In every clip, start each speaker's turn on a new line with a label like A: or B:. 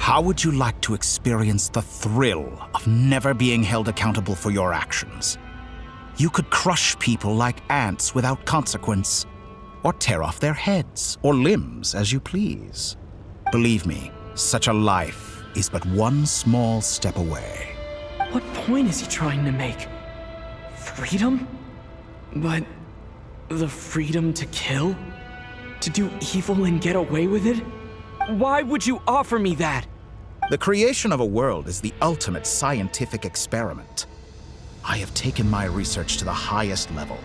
A: How would you like to experience the thrill of never being held accountable for your actions? You could crush people like ants without consequence, or tear off their heads or limbs as you please. Believe me, such a life is but one small step away.
B: What point is he trying to make? Freedom? But the freedom to kill? To do evil and get away with it? Why would you offer me that?
A: The creation of a world is the ultimate scientific experiment. I have taken my research to the highest level,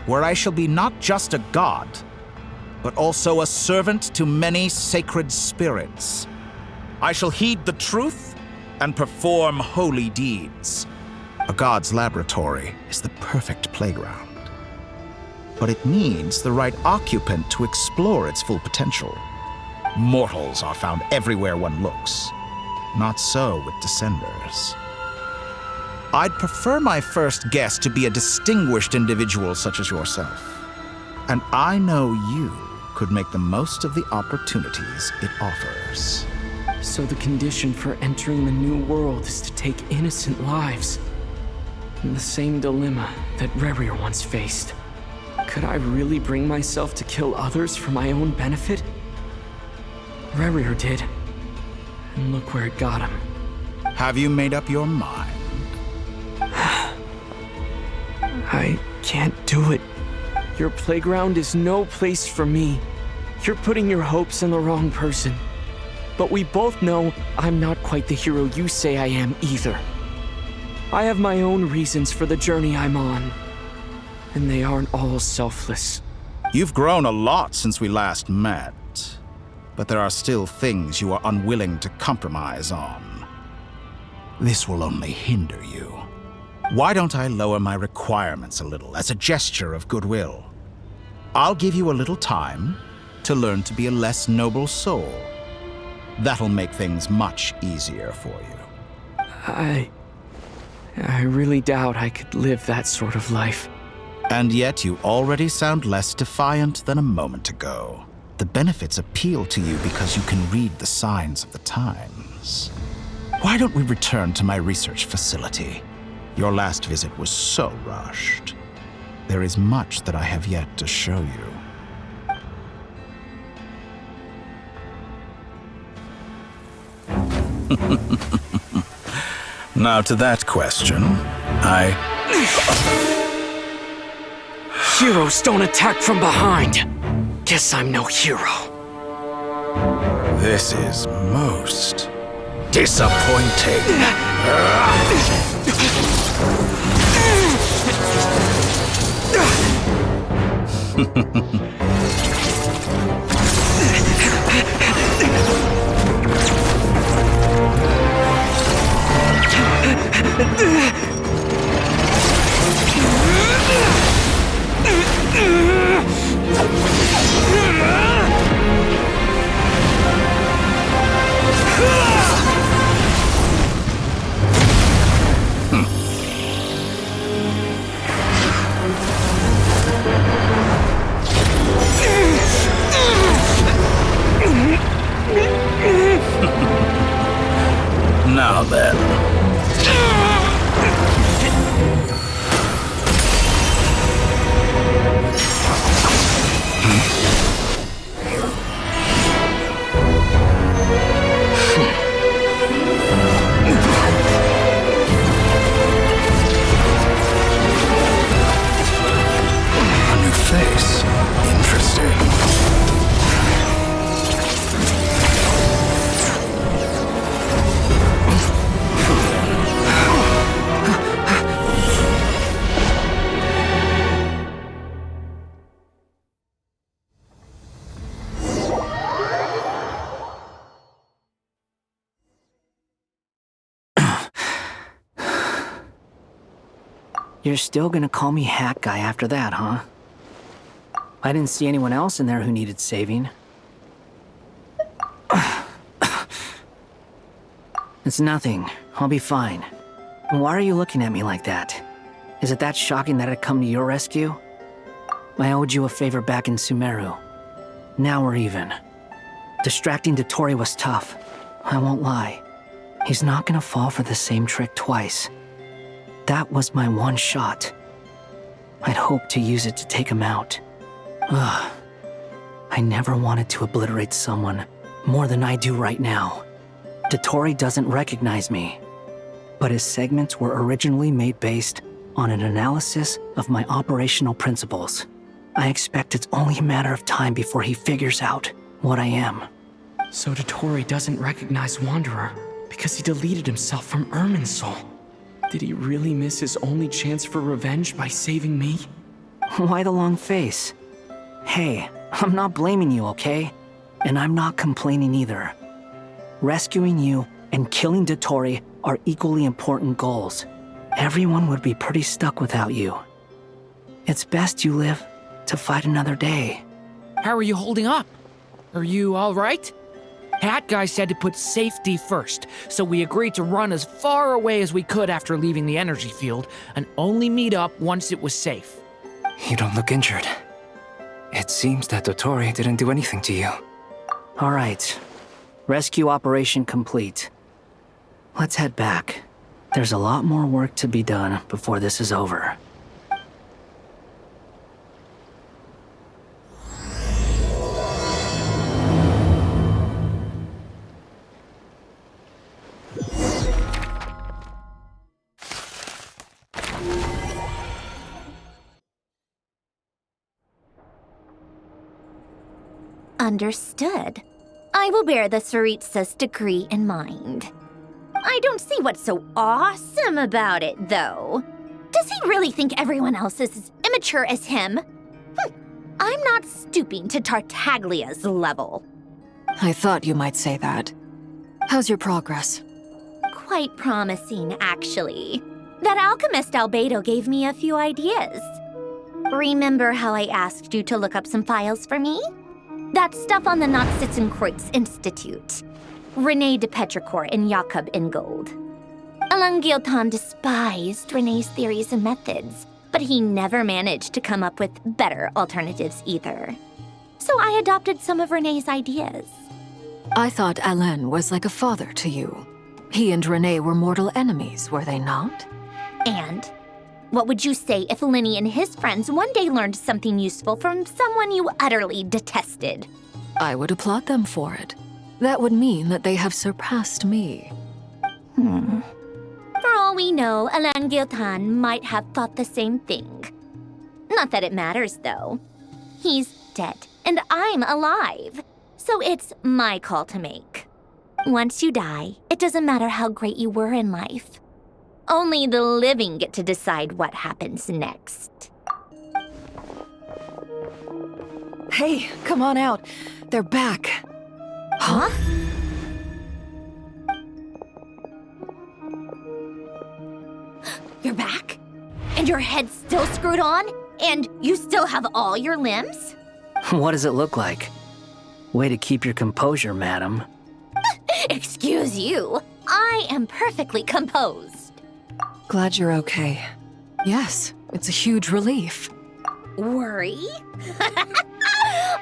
A: where I shall be not just a god, but also a servant to many sacred spirits. I shall heed the truth and perform holy deeds. A god's laboratory is the perfect playground. But it needs the right occupant to explore its full potential. Mortals are found everywhere one looks. Not so with Descenders. I'd prefer my first guest to be a distinguished individual such as yourself. And I know you could make the most of the opportunities it offers.
B: So the condition for entering the new world is to take innocent lives. The same dilemma that Rerir once faced. Could I really bring myself to kill others for my own benefit? Rerir did. And look where it got him.
A: Have you made up your mind?
B: I can't do it. Your playground is no place for me. You're putting your hopes in the wrong person. But we both know I'm not quite the hero you say I am either. I have my own reasons for the journey I'm on. And they aren't all selfless.
A: You've grown a lot since we last met. But there are still things you are unwilling to compromise on. This will only hinder you. Why don't I lower my requirements a little as a gesture of goodwill? I'll give you a little time to learn to be a less noble soul. That'll make things much easier for you.
B: I really doubt I could live that sort of life.
A: And yet you already sound less defiant than a moment ago. The benefits appeal to you because you can read the signs of the times. Why don't we return to my research facility? Your last visit was so rushed. There is much that I have yet to show you. Now to that question,
B: Heroes don't attack from behind. Guess I'm no hero.
A: This is most disappointing. Now then. A new face. Interesting.
C: You're still gonna call me Hat Guy after that, huh? I didn't see anyone else in there who needed saving. It's nothing. I'll be fine. Why are you looking at me like that? Is it that shocking that I'd come to your rescue? I owed you a favor back in Sumeru. Now we're even. Distracting Dottore was tough, I won't lie. He's not gonna fall for the same trick twice. That was my one shot. I'd hoped to use it to take him out. Ugh. I never wanted to obliterate someone more than I do right now. Dottore doesn't recognize me, but his segments were originally made based on an analysis of my operational principles. I expect it's only a matter of time before he figures out what I am.
B: So Dottore doesn't recognize Wanderer because he deleted himself from Irminsul. Did he really miss his only chance for revenge by saving me?
C: Why the long face? Hey, I'm not blaming you, okay? And I'm not complaining either. Rescuing you and killing Dottore are equally important goals. Everyone would be pretty stuck without you. It's best you live to fight another day.
D: How are you holding up? Are you all right? Hat Guy said to put safety first, so we agreed to run as far away as we could after leaving the energy field and only meet up once it was safe.
E: You don't look injured. It seems that Dottore didn't do anything to you.
C: All right. Rescue operation complete. Let's head back. There's a lot more work to be done before this is over.
F: Understood. I will bear the Tsaritsa's decree in mind. I don't see what's so awesome about it, though. Does he really think everyone else is as immature as him? I'm not stooping to Tartaglia's level.
G: I thought you might say that. How's your progress?
F: Quite promising, actually. That alchemist Albedo gave me a few ideas. Remember how I asked you to look up some files for me? That stuff on the Nazi-Kreuz Institute. René de Petrichor and Jakob Ingold. Alain Guillotin despised René's theories and methods, but he never managed to come up with better alternatives either. So I adopted some of René's ideas.
G: I thought Alain was like a father to you. He and René were mortal enemies, were they not?
F: And what would you say if Lenny and his friends one day learned something useful from someone you utterly detested?
G: I would applaud them for it. That would mean that they have surpassed me.
F: For all we know, Alain Guillotin might have thought the same thing. Not that it matters, though. He's dead, and I'm alive. So it's my call to make. Once you die, it doesn't matter how great you were in life. Only the living get to decide what happens next.
G: Hey, come on out. They're back.
F: Huh? You're back? And your head's still screwed on? And you still have all your limbs?
C: What does it look like? Way to keep your composure, madam.
F: Excuse you. I am perfectly composed.
G: Glad you're okay. Yes, it's a huge relief.
F: Worry?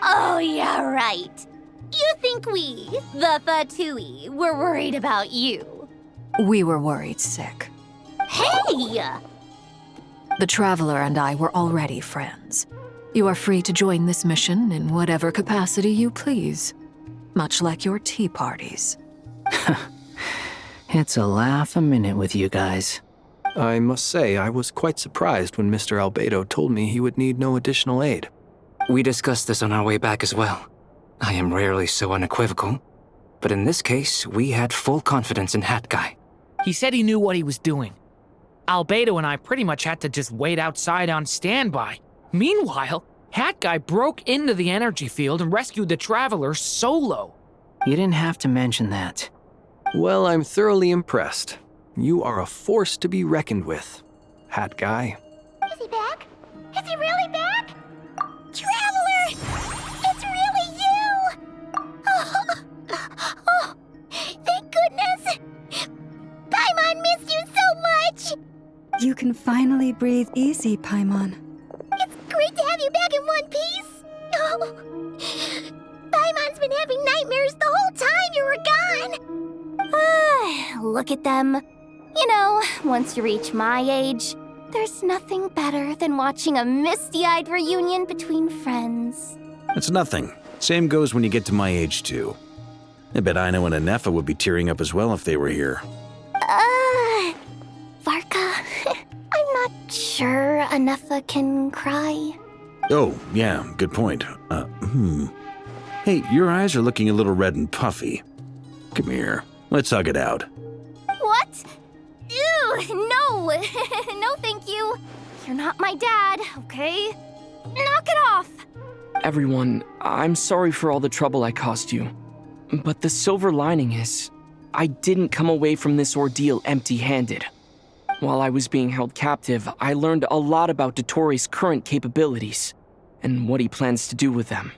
F: Oh, yeah, right. You think we, the Fatui, were worried about you?
G: We were worried sick.
F: Hey!
G: The Traveler and I were already friends. You are free to join this mission in whatever capacity you please. Much like your tea parties.
C: It's a laugh a minute with you guys.
H: I must say, I was quite surprised when Mr. Albedo told me he would need no additional aid.
E: We discussed this on our way back as well. I am rarely so unequivocal, but in this case, we had full confidence in Hat Guy.
D: He said he knew what he was doing. Albedo and I pretty much had to just wait outside on standby. Meanwhile, Hat Guy broke into the energy field and rescued the Traveler solo.
C: You didn't have to mention that.
H: Well, I'm thoroughly impressed. You are a force to be reckoned with, Hat Guy.
F: Is he back? Is he really back? Traveler! It's really you! Oh, thank goodness! Paimon missed you so much!
I: You can finally breathe easy, Paimon.
F: It's great to have you back in one piece! Oh, Paimon's been having nightmares the whole time you were gone! Look at them. You know, once you reach my age, there's nothing better than watching a misty-eyed reunion between friends.
J: It's nothing. Same goes when you get to my age, too. I bet Ino and Anefa would be tearing up as well if they were here.
F: Varka, I'm not sure Anefa can cry.
J: Oh, yeah, good point. Hey, your eyes are looking a little red and puffy. Come here, let's hug it out.
F: What? Ew, no! No, thank you. You're not my dad, okay? Knock it off!
B: Everyone, I'm sorry for all the trouble I caused you. But the silver lining is, I didn't come away from this ordeal empty-handed. While I was being held captive, I learned a lot about Dottore's current capabilities, and what he plans to do with them.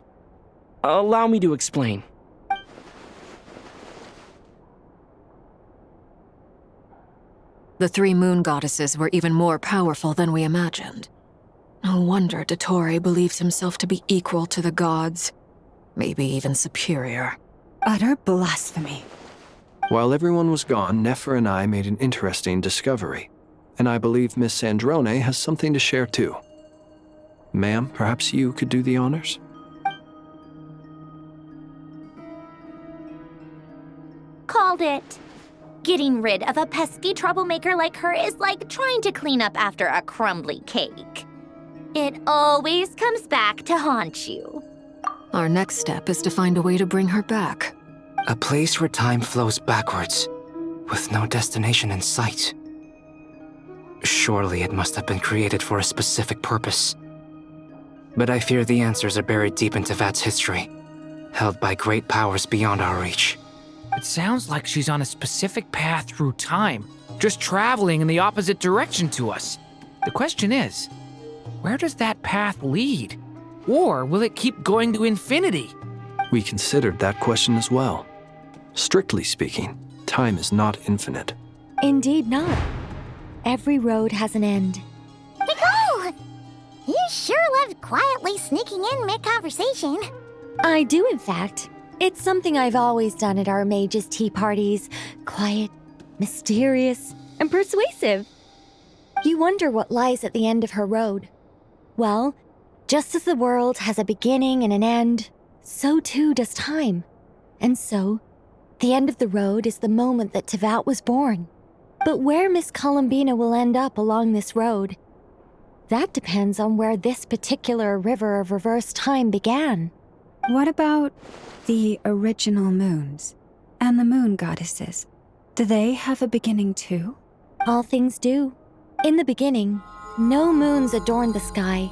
B: Allow me to explain.
G: The three moon goddesses were even more powerful than we imagined. No wonder Dottore believed himself to be equal to the gods, maybe even superior.
I: Utter blasphemy.
H: While everyone was gone, Nefer and I made an interesting discovery, and I believe Miss Sandrone has something to share too. Ma'am, perhaps you could do the honors?
F: Called it. Getting rid of a pesky troublemaker like her is like trying to clean up after a crumbly cake. It always comes back to haunt you.
G: Our next step is to find a way to bring her back.
E: A place where time flows backwards, with no destination in sight. Surely it must have been created for a specific purpose. But I fear the answers are buried deep into VIII's history, held by great powers beyond our reach.
D: It sounds like she's on a specific path through time, just traveling in the opposite direction to us. The question is, where does that path lead? Or will it keep going to infinity?
H: We considered that question as well. Strictly speaking, time is not infinite.
K: Indeed not. Every road has an end.
F: Nicole! You sure loved quietly sneaking in mid-conversation.
K: I do, in fact. It's something I've always done at our mages' tea parties. Quiet, mysterious, and persuasive. You wonder what lies at the end of her road. Well, just as the world has a beginning and an end, so too does time. And so, the end of the road is the moment that Tevat was born. But where Miss Columbina will end up along this road, that depends on where this particular river of reverse time began.
I: What about the original moons and the moon goddesses? Do they have a beginning too?
K: All things do. In the beginning, no moons adorned the sky.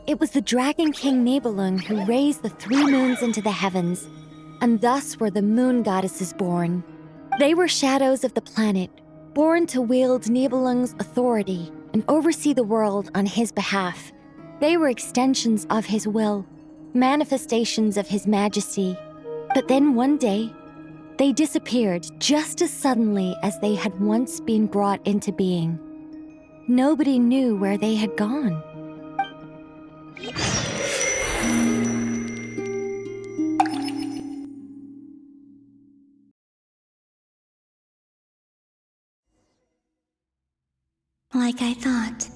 K: It was the Dragon King Nibelung who raised the three moons into the heavens, and thus were the moon goddesses born. They were shadows of the planet, born to wield Nibelung's authority and oversee the world on his behalf. They were extensions of his will, manifestations of his majesty. But then one day, they disappeared just as suddenly as they had once been brought into being. Nobody knew where they had gone.
L: Like I thought,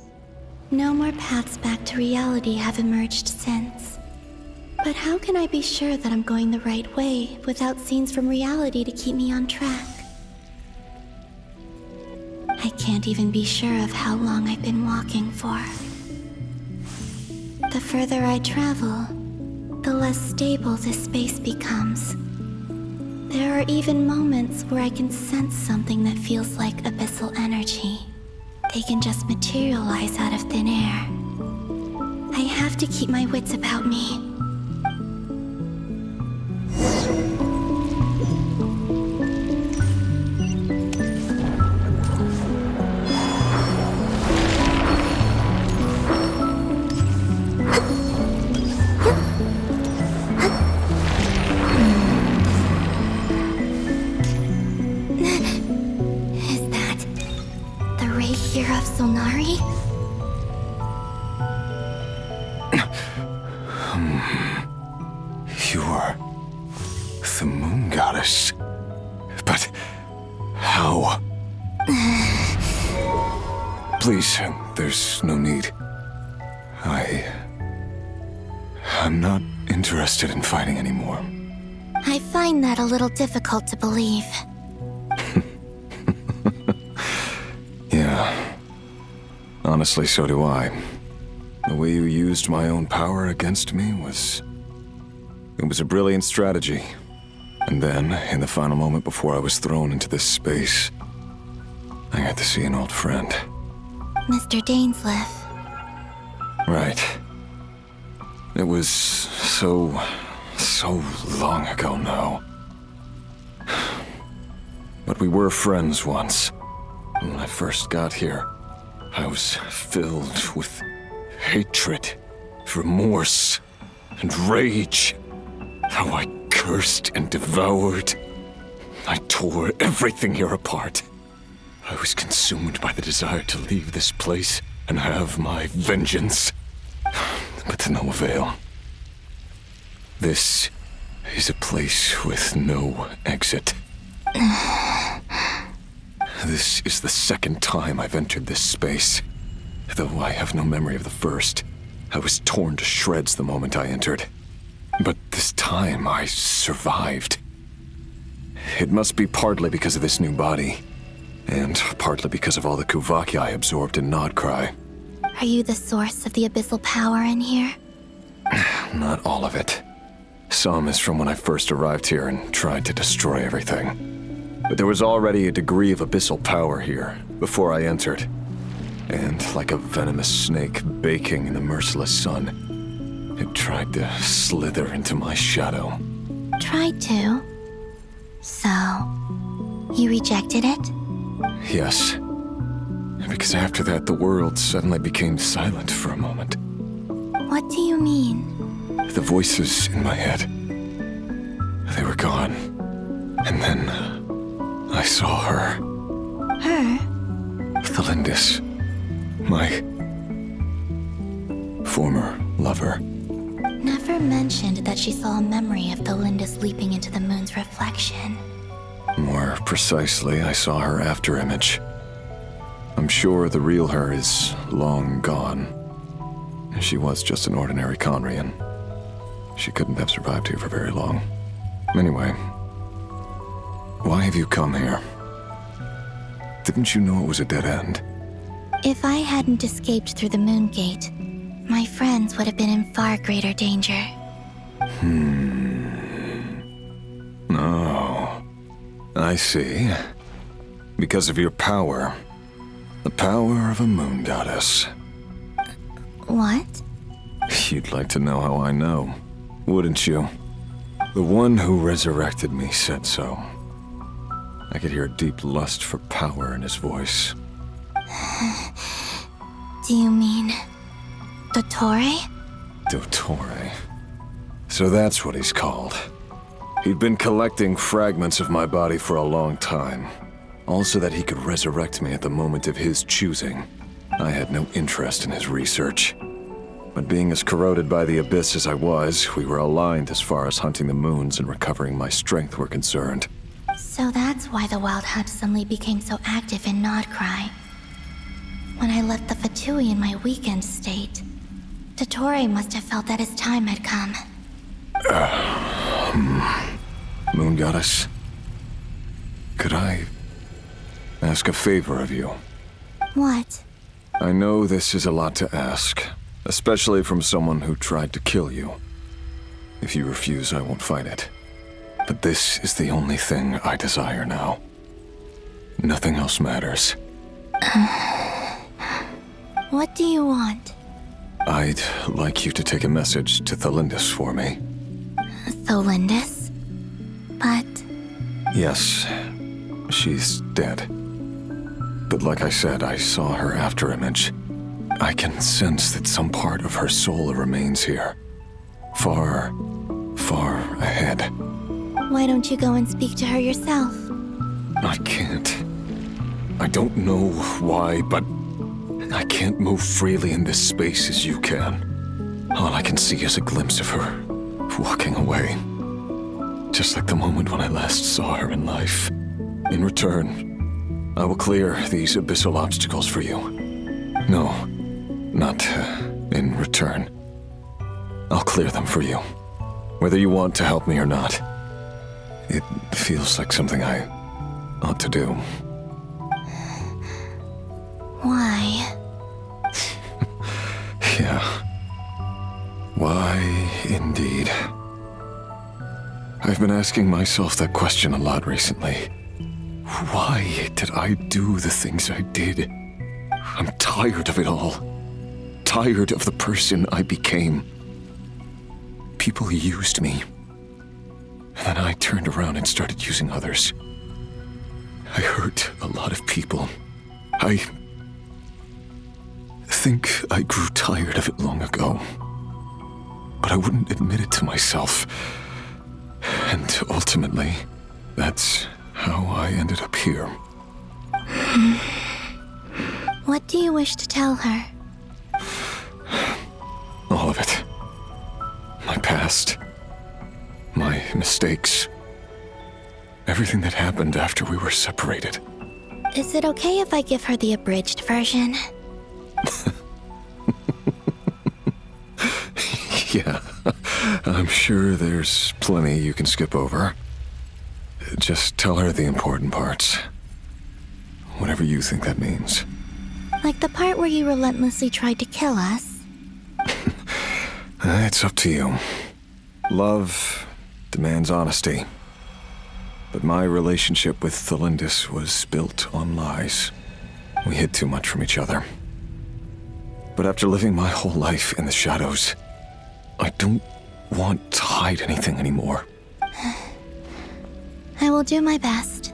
L: no more paths back to reality have emerged since. But how can I be sure that I'm going the right way without scenes from reality to keep me on track? I can't even be sure of how long I've been walking for. The further I travel, the less stable this space becomes. There are even moments where I can sense something that feels like abyssal energy. They can just materialize out of thin air. I have to keep my wits about me.
M: Please, there's no need. I'm not interested in fighting anymore.
L: I find that a little difficult to believe.
M: Yeah. Honestly, so do I. The way you used my own power against me was... It was a brilliant strategy. And then, in the final moment before I was thrown into this space, I got to see an old friend.
L: Mr. Dainsleif.
M: Right. It was so long ago now. But we were friends once. When I first got here, I was filled with hatred, remorse, and rage. How I cursed and devoured. I tore everything here apart. I was consumed by the desire to leave this place and have my vengeance. But to no avail. This is a place with no exit. This is the second time I've entered this space. Though I have no memory of the first. I was torn to shreds the moment I entered. But this time I survived. It must be partly because of this new body. And partly because of all the Kuvaki I absorbed in Nodcry.
L: Are you the source of the abyssal power in here?
M: Not all of it. Some is from when I first arrived here and tried to destroy everything. But there was already a degree of abyssal power here before I entered. And like a venomous snake baking in the merciless sun, it tried to slither into my shadow.
L: Tried to? So, you rejected it?
M: Yes. Because after that, the world suddenly became silent for a moment.
L: What do you mean?
M: The voices in my head, they were gone. And then I saw her.
L: Her?
M: Thelindis. My former lover.
L: Never mentioned that she saw a memory of Thelindis leaping into the moon's reflection.
M: More precisely, I saw her afterimage. I'm sure the real her is long gone. She was just an ordinary Conrian. She couldn't have survived here for very long. Anyway, why have you come here? Didn't you know it was a dead end?
L: If I hadn't escaped through the moon gate, my friends would have been in far greater danger.
M: Oh, I see. Because of your power. The power of a moon goddess.
L: What?
M: You'd like to know how I know, wouldn't you? The one who resurrected me said so. I could hear a deep lust for power in his voice.
L: Do you mean... Dottore?
M: Dottore. So that's what he's called. He'd been collecting fragments of my body for a long time. All so that he could resurrect me at the moment of his choosing. I had no interest in his research. But being as corroded by the abyss as I was, we were aligned as far as hunting the moons and recovering my strength were concerned.
L: So that's why the Wild Hunt suddenly became so active in Nodcry. When I left the Fatui in my weakened state, Dottore must have felt that his time had come.
M: Moon Goddess, could I ask a favor of you?
L: What?
M: I know this is a lot to ask, especially from someone who tried to kill you. If you refuse, I won't fight it. But this is the only thing I desire now. Nothing else matters.
L: What do you want?
M: I'd like you to take a message to Thelindis for me.
L: Thelindis? But...
M: Yes, she's dead. But like I said, I saw her afterimage. I can sense that some part of her soul remains here. Far, far ahead.
L: Why don't you go and speak to her yourself?
M: I can't. I don't know why, but I can't move freely in this space as you can. All I can see is a glimpse of her, walking away. Just like the moment when I last saw her in life. In return, I will clear these abyssal obstacles for you. No, not in return. I'll clear them for you, whether you want to help me or not. It feels like something I ought to do.
L: Why?
M: Yeah. Why, indeed. I've been asking myself that question a lot recently. Why did I do the things I did? I'm tired of it all. Tired of the person I became. People used me. And then I turned around and started using others. I hurt a lot of people. I think I grew tired of it long ago. But I wouldn't admit it to myself. And ultimately, that's how I ended up here.
L: What do you wish to tell her?
M: All of it. My past. My mistakes. Everything that happened after we were separated.
L: Is it okay if I give her the abridged version?
M: Yeah, I'm sure there's plenty you can skip over. Just tell her the important parts. Whatever you think that means.
L: Like the part where you relentlessly tried to kill us?
M: It's up to you. Love demands honesty. But my relationship with Thelindis was built on lies. We hid too much from each other. But after living my whole life in the shadows, I don't want to hide anything anymore.
L: I will do my best.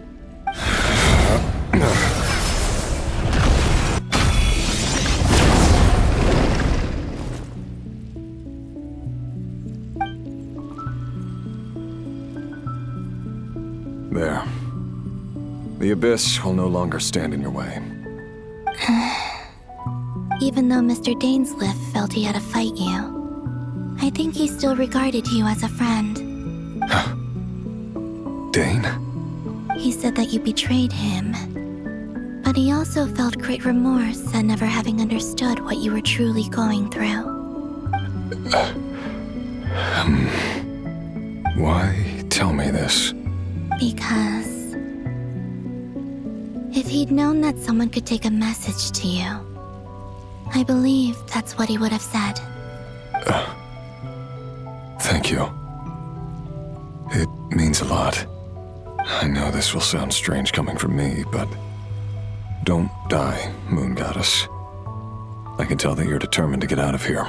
M: There. The Abyss will no longer stand in your way.
L: Even though Mr. Dainsleif felt he had to fight you, I think he still regarded you as a friend.
M: Dane?
L: He said that you betrayed him. But he also felt great remorse at never having understood what you were truly going through.
M: Why tell me this?
L: Because if he'd known that someone could take a message to you, I believe that's what he would have said.
M: Thank you. It means a lot. I know this will sound strange coming from me, but don't die, Moon Goddess. I can tell that you're determined to get out of here.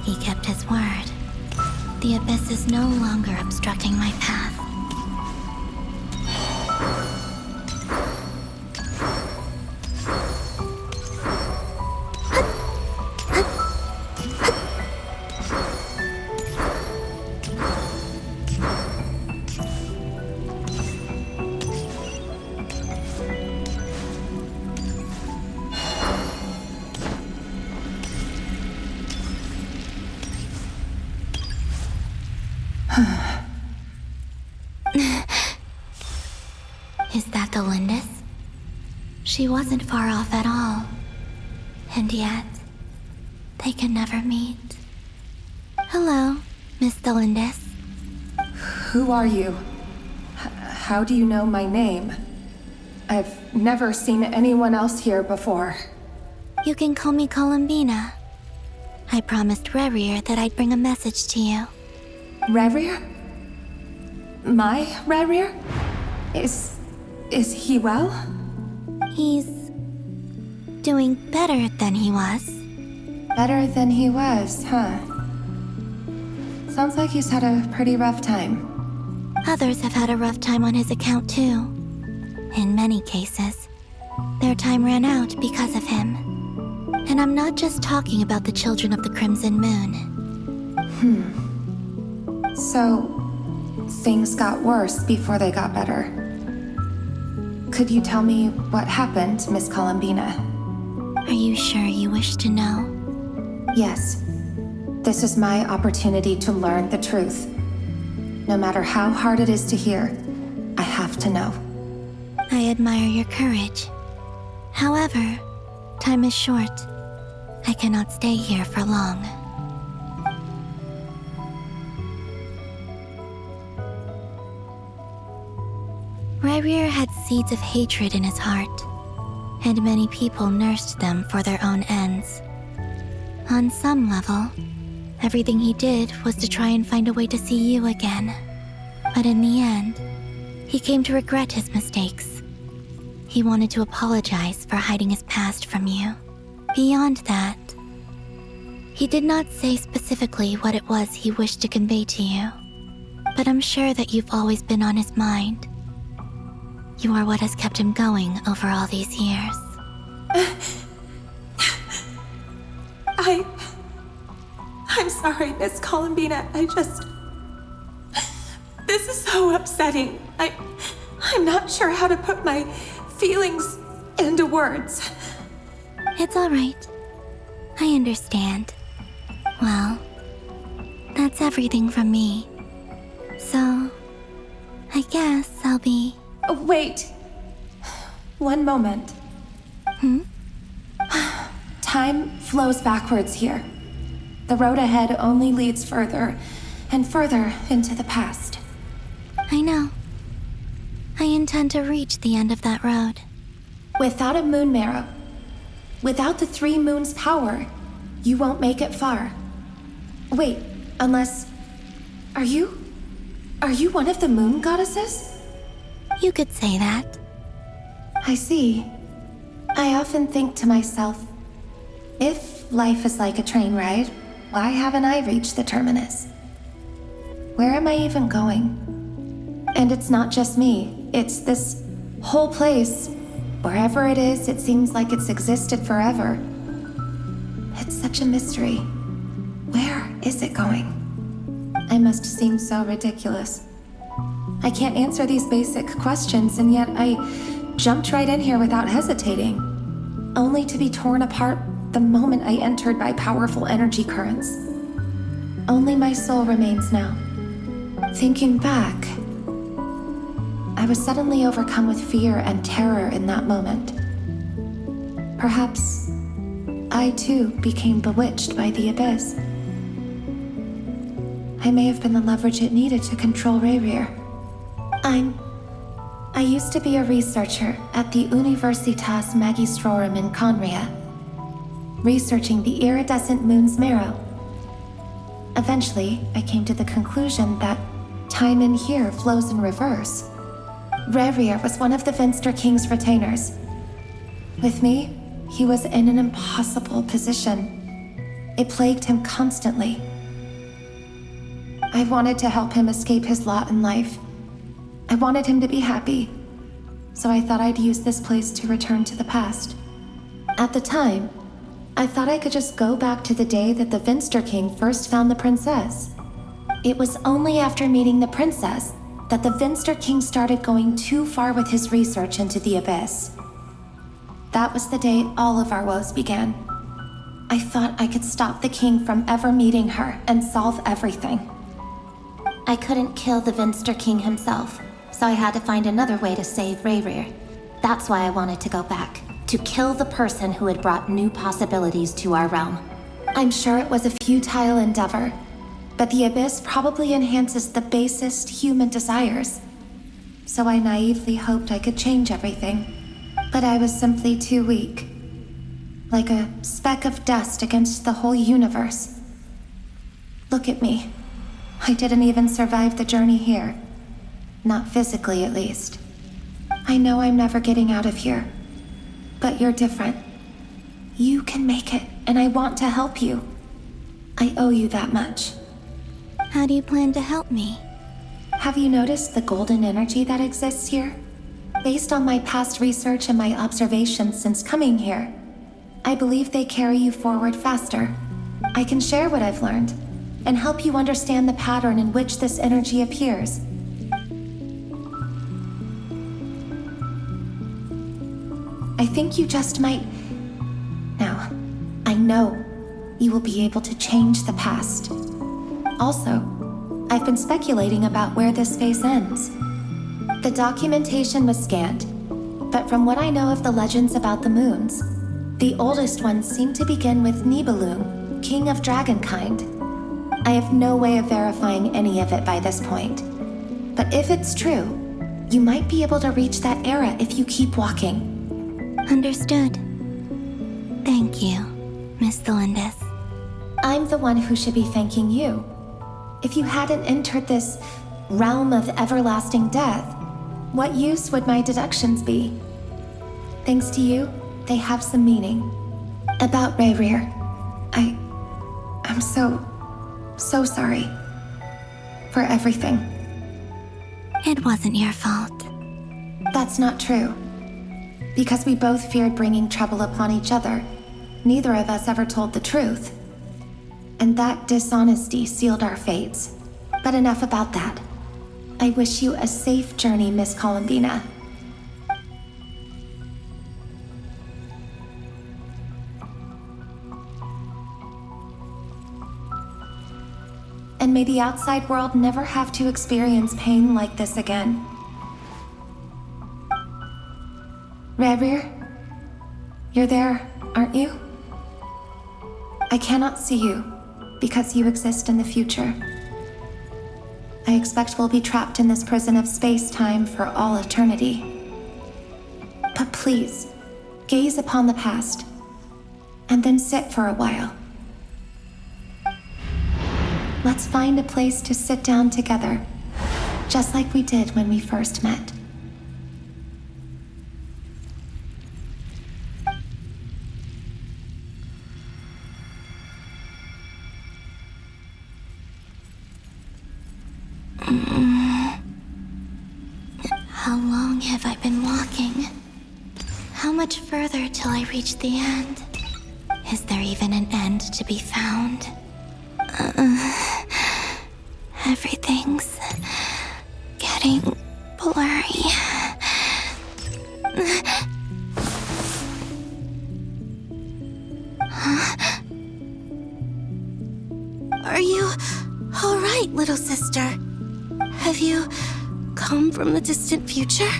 L: He kept his word. The Abyss is no longer obstructing my path. Is that the Lindis? She wasn't far off at all. And yet, they can never meet. Hello, Miss Thelindis.
N: Who are you? How do you know my name? I've never seen anyone else here before.
L: You can call me Columbina. I promised Rerir that I'd bring a message to you.
N: Rerir? My Rerir? Is he well?
L: He's doing better than he was.
N: Better than he was, huh? Sounds like he's had a pretty rough time.
L: Others have had a rough time on his account too. In many cases, their time ran out because of him. And I'm not just talking about the children of the Crimson Moon.
N: So, things got worse before they got better. Could you tell me what happened, Miss Columbina?
L: Are you sure you wish to know?
N: Yes. This is my opportunity to learn the truth. No matter how hard it is to hear, I have to know.
L: I admire your courage. However, time is short. I cannot stay here for long. Rayrir had seeds of hatred in his heart, and many people nursed them for their own ends. On some level, everything he did was to try and find a way to see you again. But in the end, he came to regret his mistakes. He wanted to apologize for hiding his past from you. Beyond that, he did not say specifically what it was he wished to convey to you, but I'm sure that you've always been on his mind. You are what has kept him going over all these years.
N: I'm sorry, Miss Columbina. This is so upsetting. I'm not sure how to put my feelings into words.
L: It's all right. I understand. Well, that's everything from me. So, I guess I'll be...
N: Wait. One moment. Time flows backwards here. The road ahead only leads further and further into the past.
L: I know. I intend to reach the end of that road.
N: Without a moon marrow, without the 3 moons' power, you won't make it far. Wait, unless... Are you one of the moon goddesses?
L: You could say that.
N: I see. I often think to myself, if life is like a train ride, why haven't I reached the terminus? Where am I even going? And it's not just me, it's this whole place. Wherever it is, it seems like it's existed forever. It's such a mystery. Where is it going? I must seem so ridiculous. I can't answer these basic questions, and yet I jumped right in here without hesitating, only to be torn apart the moment I entered by powerful energy currents. Only my soul remains now. Thinking back, I was suddenly overcome with fear and terror in that moment. Perhaps I too became bewitched by the abyss. I may have been the leverage it needed to control Rayrir. I used to be a researcher at the Universitas Magistrorum in Conria, researching the iridescent moon's marrow. Eventually, I came to the conclusion that time in here flows in reverse. Rayrir was one of the Finster King's retainers. With me, he was in an impossible position. It plagued him constantly. I wanted to help him escape his lot in life. I wanted him to be happy, so I thought I'd use this place to return to the past. At the time, I thought I could just go back to the day that the Finster King first found the princess. It was only after meeting the princess that the Finster King started going too far with his research into the abyss. That was the day all of our woes began. I thought I could stop the king from ever meeting her and solve everything. I couldn't kill the Finster King himself, so I had to find another way to save Rayrir. That's why I wanted to go back, to kill the person who had brought new possibilities to our realm. I'm sure it was a futile endeavor, but the abyss probably enhances the basest human desires. So I naively hoped I could change everything, but I was simply too weak. Like a speck of dust against the whole universe. Look at me. I didn't even survive the journey here. Not physically, at least. I know I'm never getting out of here. But you're different. You can make it, and I want to help you. I owe you that much.
L: How do you plan to help me?
N: Have you noticed the golden energy that exists here? Based on my past research and my observations since coming here, I believe they carry you forward faster. I can share what I've learned and help you understand the pattern in which this energy appears. I think you just might... Now, I know you will be able to change the past. Also, I've been speculating about where this phase ends. The documentation was scanned, but from what I know of the legends about the moons, the oldest ones seem to begin with Nibelung, king of dragonkind. I have no way of verifying any of it by this point. But if it's true, you might be able to reach that era if you keep walking.
L: Understood. Thank you, Miss Delindis.
N: I'm the one who should be thanking you. If you hadn't entered this realm of everlasting death, what use would my deductions be? Thanks to you, they have some meaning. About Rayrir, I'm so sorry. For everything.
L: It wasn't your fault.
N: That's not true. Because we both feared bringing trouble upon each other, neither of us ever told the truth. And that dishonesty sealed our fates. But enough about that. I wish you a safe journey, Miss Columbina. And may the outside world never have to experience pain like this again. Rayrir, you're there, aren't you? I cannot see you, because you exist in the future. I expect we'll be trapped in this prison of space-time for all eternity. But please, gaze upon the past, and then sit for a while. Let's find a place to sit down together, just like we did when we first met.
L: How long have I been walking? How much further till I reach the end? Is there even an end to be found? Everything's getting blurry. Are you all right, little sister? Have you come from the distant future?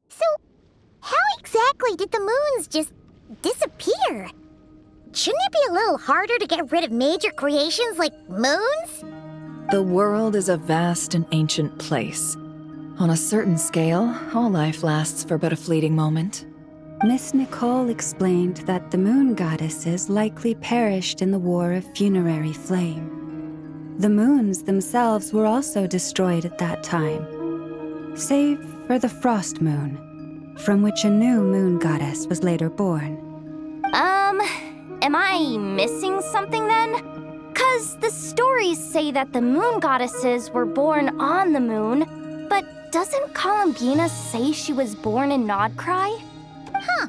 O: So, how exactly did the moons just disappear? Shouldn't it be a little harder to get rid of major creations like moons?
P: The world is a vast and ancient place. On a certain scale, all life lasts for but a fleeting moment.
I: Miss Nicole explained that the moon goddesses likely perished in the War of Funerary Flame. The moons themselves were also destroyed at that time, save for the Frost Moon, from which a new moon goddess was later born.
O: Am I missing something then? 'Cause the stories say that the moon goddesses were born on the moon, but doesn't Columbina say she was born in Nodcry? Huh,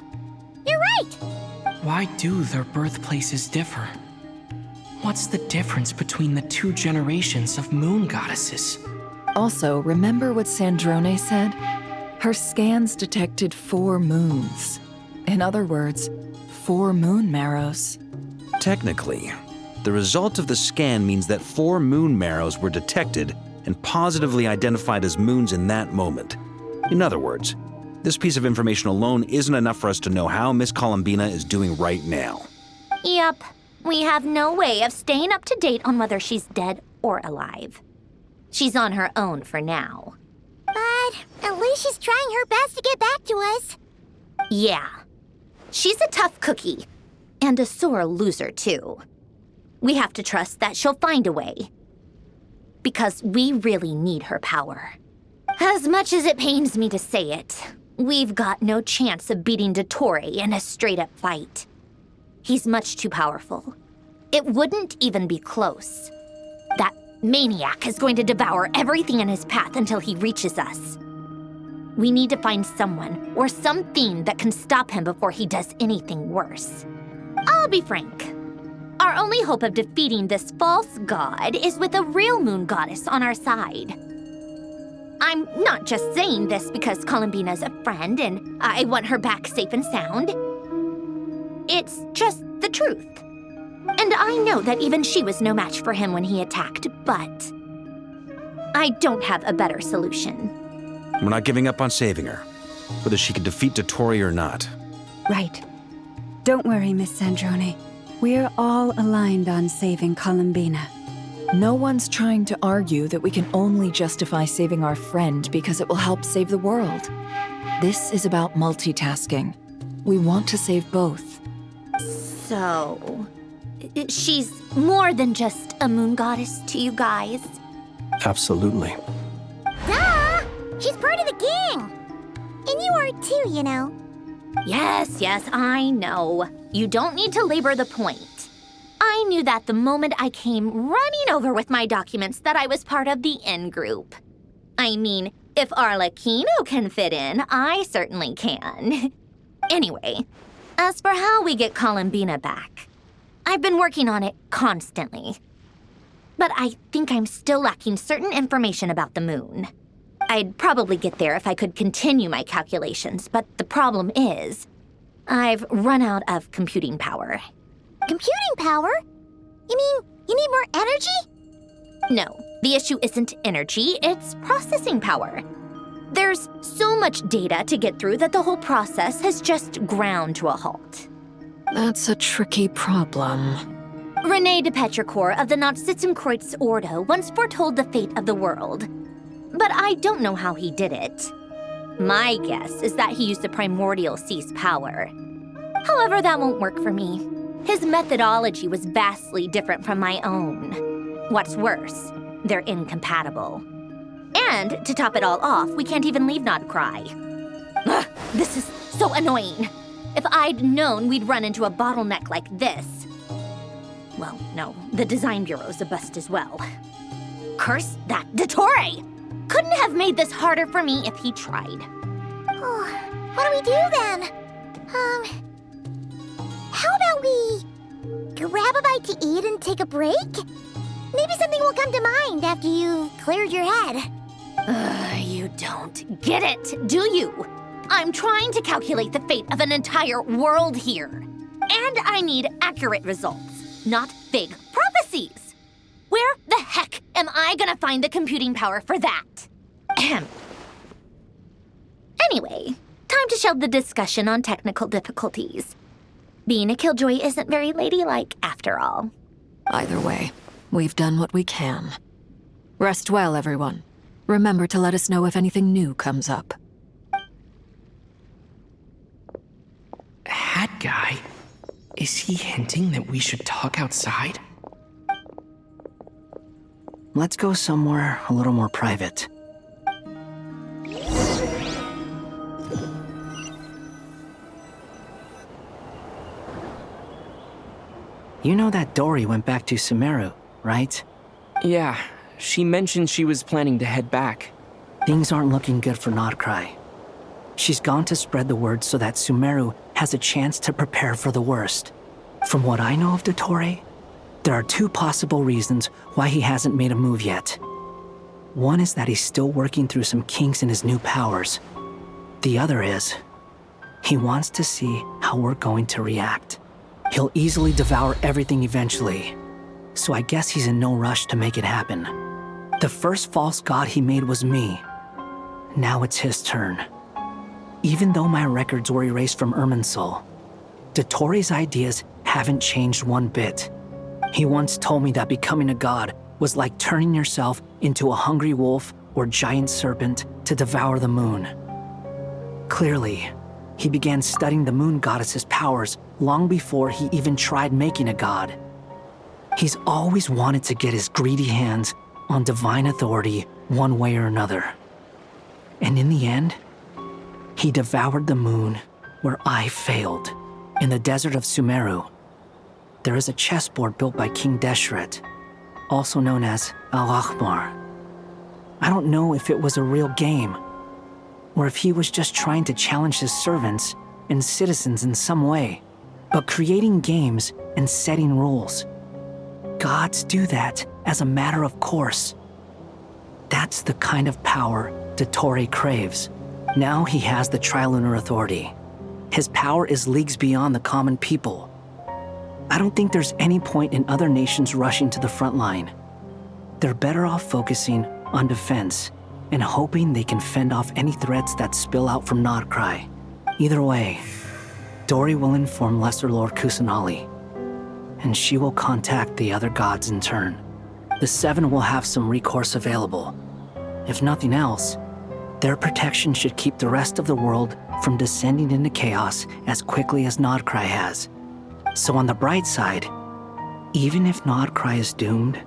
O: you're right!
B: Why do their birthplaces differ? What's the difference between the two generations of moon goddesses?
P: Also, remember what Sandrone said? Her scans detected 4 moons. In other words, 4 moon marrows.
J: Technically, the result of the scan means that 4 moon marrows were detected and positively identified as moons in that moment. In other words, this piece of information alone isn't enough for us to know how Miss Columbina is doing right now.
F: Yep. We have no way of staying up to date on whether she's dead or alive. She's on her own for now.
O: But at least she's trying her best to get back to us.
F: Yeah. She's a tough cookie. And a sore loser, too. We have to trust that she'll find a way. Because we really need her power. As much as it pains me to say it, we've got no chance of beating Dottore in a straight-up fight. He's much too powerful. It wouldn't even be close. That maniac is going to devour everything in his path until he reaches us. We need to find someone or something that can stop him before he does anything worse. I'll be frank. Our only hope of defeating this false god is with a real moon goddess on our side. I'm not just saying this because Columbina's a friend and I want her back safe and sound. It's just the truth. And I know that even she was no match for him when he attacked, but I don't have a better solution.
J: We're not giving up on saving her, whether she can defeat Dottore or not.
I: Right. Don't worry, Miss Sandrone. We're all aligned on saving Columbina.
P: No one's trying to argue that we can only justify saving our friend because it will help save the world. This is about multitasking. We want to save both.
F: So, she's more than just a moon goddess to you guys?
H: Absolutely.
O: Duh! She's part of the gang! And you are too, you know.
F: Yes, I know. You don't need to labor the point. I knew that the moment I came running over with my documents that I was part of the in-group. I mean, if Arlecchino can fit in, I certainly can. Anyway, as for how we get Columbina back, I've been working on it constantly. But I think I'm still lacking certain information about the moon. I'd probably get there if I could continue my calculations, but the problem is, I've run out of computing power.
O: Computing power? You mean you need more energy?
F: No, the issue isn't energy, it's processing power. There's so much data to get through that the whole process has just ground to a halt.
G: That's a tricky problem.
F: René de Petrichor of the Nazissenkreuz Ordo once foretold the fate of the world. But I don't know how he did it. My guess is that he used the primordial sea's power. However, that won't work for me. His methodology was vastly different from my own. What's worse, they're incompatible. And to top it all off, we can't even leave Nodcry. Ugh, this is so annoying. If I'd known we'd run into a bottleneck like this. Well, no, the design bureau's a bust as well. Curse that Dottore! Couldn't have made this harder for me if he tried.
O: Oh, what do we do then? How about we grab a bite to eat and take a break? Maybe something will come to mind after you've cleared your head.
F: You don't get it, do you? I'm trying to calculate the fate of an entire world here. And I need accurate results, not vague prophecies. Where the heck am I gonna find the computing power for that? Ahem. Anyway, time to shelve the discussion on technical difficulties. Being a killjoy isn't very ladylike, after all.
G: Either way, we've done what we can. Rest well, everyone. Remember to let us know if anything new comes up.
B: Hat guy? Is he hinting that we should talk outside?
C: Let's go somewhere a little more private. You know that Dory went back to Sumeru, right?
B: Yeah, she mentioned she was planning to head back.
C: Things aren't looking good for Nodcry. She's gone to spread the word so that Sumeru has a chance to prepare for the worst. From what I know of Dottore, there are two possible reasons why he hasn't made a move yet. One is that he's still working through some kinks in his new powers. The other is, he wants to see how we're going to react. He'll easily devour everything eventually, so I guess he's in no rush to make it happen. The first false god he made was me. Now it's his turn. Even though my records were erased from Irminsul, Dottore's ideas haven't changed one bit. He once told me that becoming a god was like turning yourself into a hungry wolf or giant serpent to devour the moon. Clearly, he began studying the moon goddess's powers long before he even tried making a god. He's always wanted to get his greedy hands on divine authority one way or another. And in the end, he devoured the moon where I failed, in the desert of Sumeru. There is a chessboard built by King Deshret, also known as Al-Ahmar. I don't know if it was a real game, or if he was just trying to challenge his servants and citizens in some way. But creating games and setting rules, gods do that as a matter of course. That's the kind of power Dottore craves. Now he has the Trilunar Authority. His power is leagues beyond the common people. I don't think there's any point in other nations rushing to the front line. They're better off focusing on defense and hoping they can fend off any threats that spill out from Nodcry. Either way, Dory will inform Lesser Lord Kusanali, and she will contact the other gods in turn. The Seven will have some recourse available. If nothing else, their protection should keep the rest of the world from descending into chaos as quickly as Nodcry has. So on the bright side, even if Nodcry is doomed,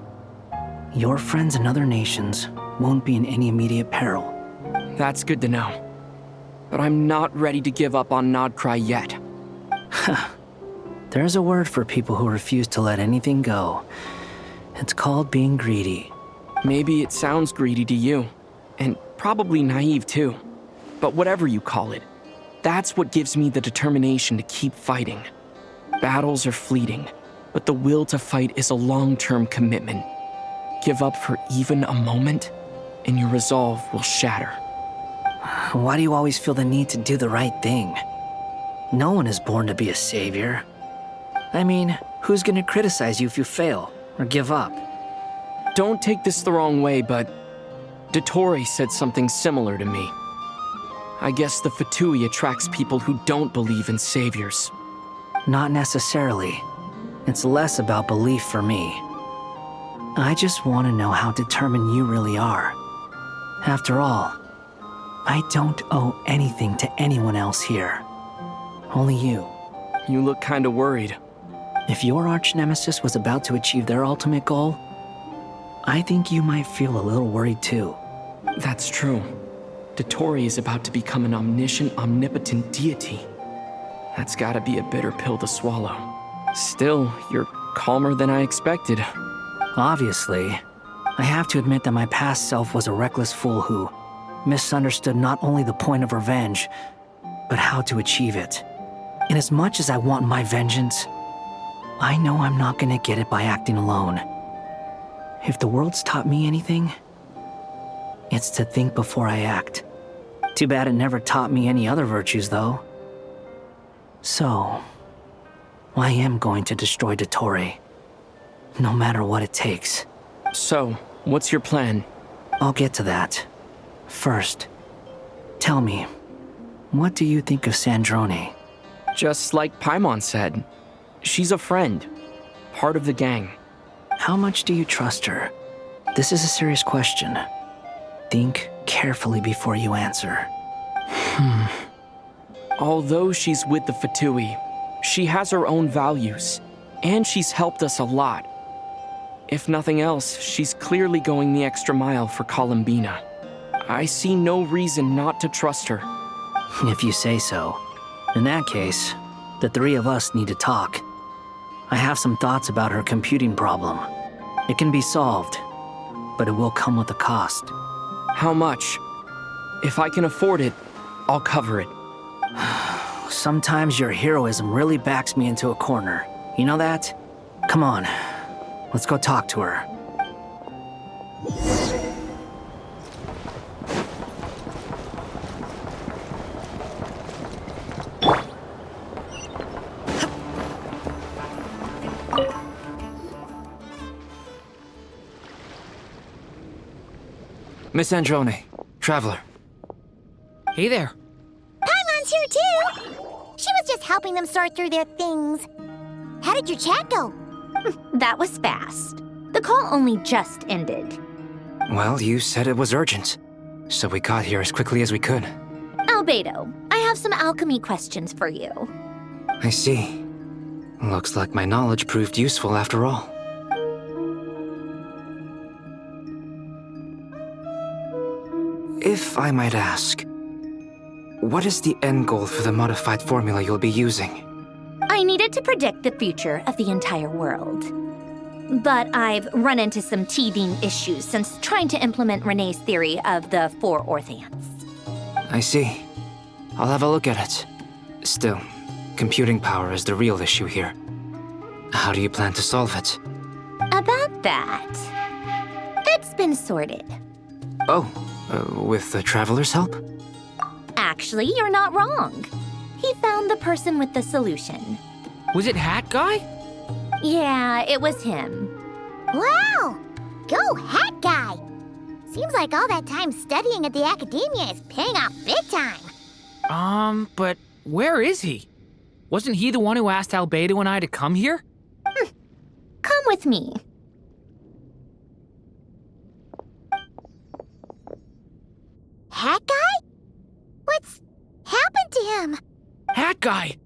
C: your friends in other nations won't be in any immediate peril.
B: That's good to know. But I'm not ready to give up on Nodcry yet.
C: There's a word for people who refuse to let anything go. It's called being greedy.
B: Maybe it sounds greedy to you, and probably naive too. But whatever you call it, that's what gives me the determination to keep fighting. Battles are fleeting, but the will to fight is a long-term commitment. Give up for even a moment, and your resolve will shatter.
C: Why do you always feel the need to do the right thing? No one is born to be a savior. I mean, who's gonna criticize you if you fail or give up?
B: Don't take this the wrong way, but Dottore said something similar to me. I guess the VIII attracts people who don't believe in saviors.
C: Not necessarily. It's less about belief for me. I just want to know how determined you really are. After all, I don't owe anything to anyone else here. Only you.
B: You look kinda worried.
C: If your arch-nemesis was about to achieve their ultimate goal, I think you might feel a little worried too.
B: That's true. Dottore is about to become an omniscient, omnipotent deity. That's gotta be a bitter pill to swallow. Still, you're calmer than I expected.
C: Obviously. I have to admit that my past self was a reckless fool who misunderstood not only the point of revenge, but how to achieve it. And as much as I want my vengeance, I know I'm not gonna get it by acting alone. If the world's taught me anything, it's to think before I act. Too bad it never taught me any other virtues, though. So, I am going to destroy Dottore, no matter what it takes.
B: So, what's your plan?
C: I'll get to that. First, tell me, what do you think of Sandrone?
B: Just like Paimon said, she's a friend, part of the gang.
C: How much do you trust her? This is a serious question. Think carefully before you answer.
B: Although she's with the VIII, she has her own values, and she's helped us a lot. If nothing else, she's clearly going the extra mile for Columbina. I see no reason not to trust her.
C: If you say so. In that case, the three of us need to talk. I have some thoughts about her computing problem. It can be solved, but it will come with a cost.
B: How much? If I can afford it, I'll cover it.
C: Sometimes your heroism really backs me into a corner. You know that? Come on, let's go talk to her.
E: Miss Androne, Traveler.
D: Hey there.
O: Paimon's here too! She was just helping them sort through their things. How did your chat go?
F: That was fast. The call only just ended.
E: Well, you said it was urgent, so we got here as quickly as we could.
F: Albedo, I have some alchemy questions for you.
E: I see. Looks like my knowledge proved useful after all. If I might ask, what is the end goal for the modified formula you'll be using?
F: I needed to predict the future of the entire world. But I've run into some teething issues since trying to implement Renee's theory of the 4 Orthants.
E: I see. I'll have a look at it. Still, computing power is the real issue here. How do you plan to solve it?
F: About that, it's been sorted.
E: Oh, with the Traveler's help?
F: Actually, you're not wrong. He found the person with the solution.
D: Was it Hat Guy?
F: Yeah, it was him.
O: Wow! Go Hat Guy! Seems like all that time studying at the academia is paying off big time.
D: But where is he? Wasn't he the one who asked Albedo and I to come here?
F: Come with me.
O: Hat Guy? What's happened to him?
D: Hat Guy!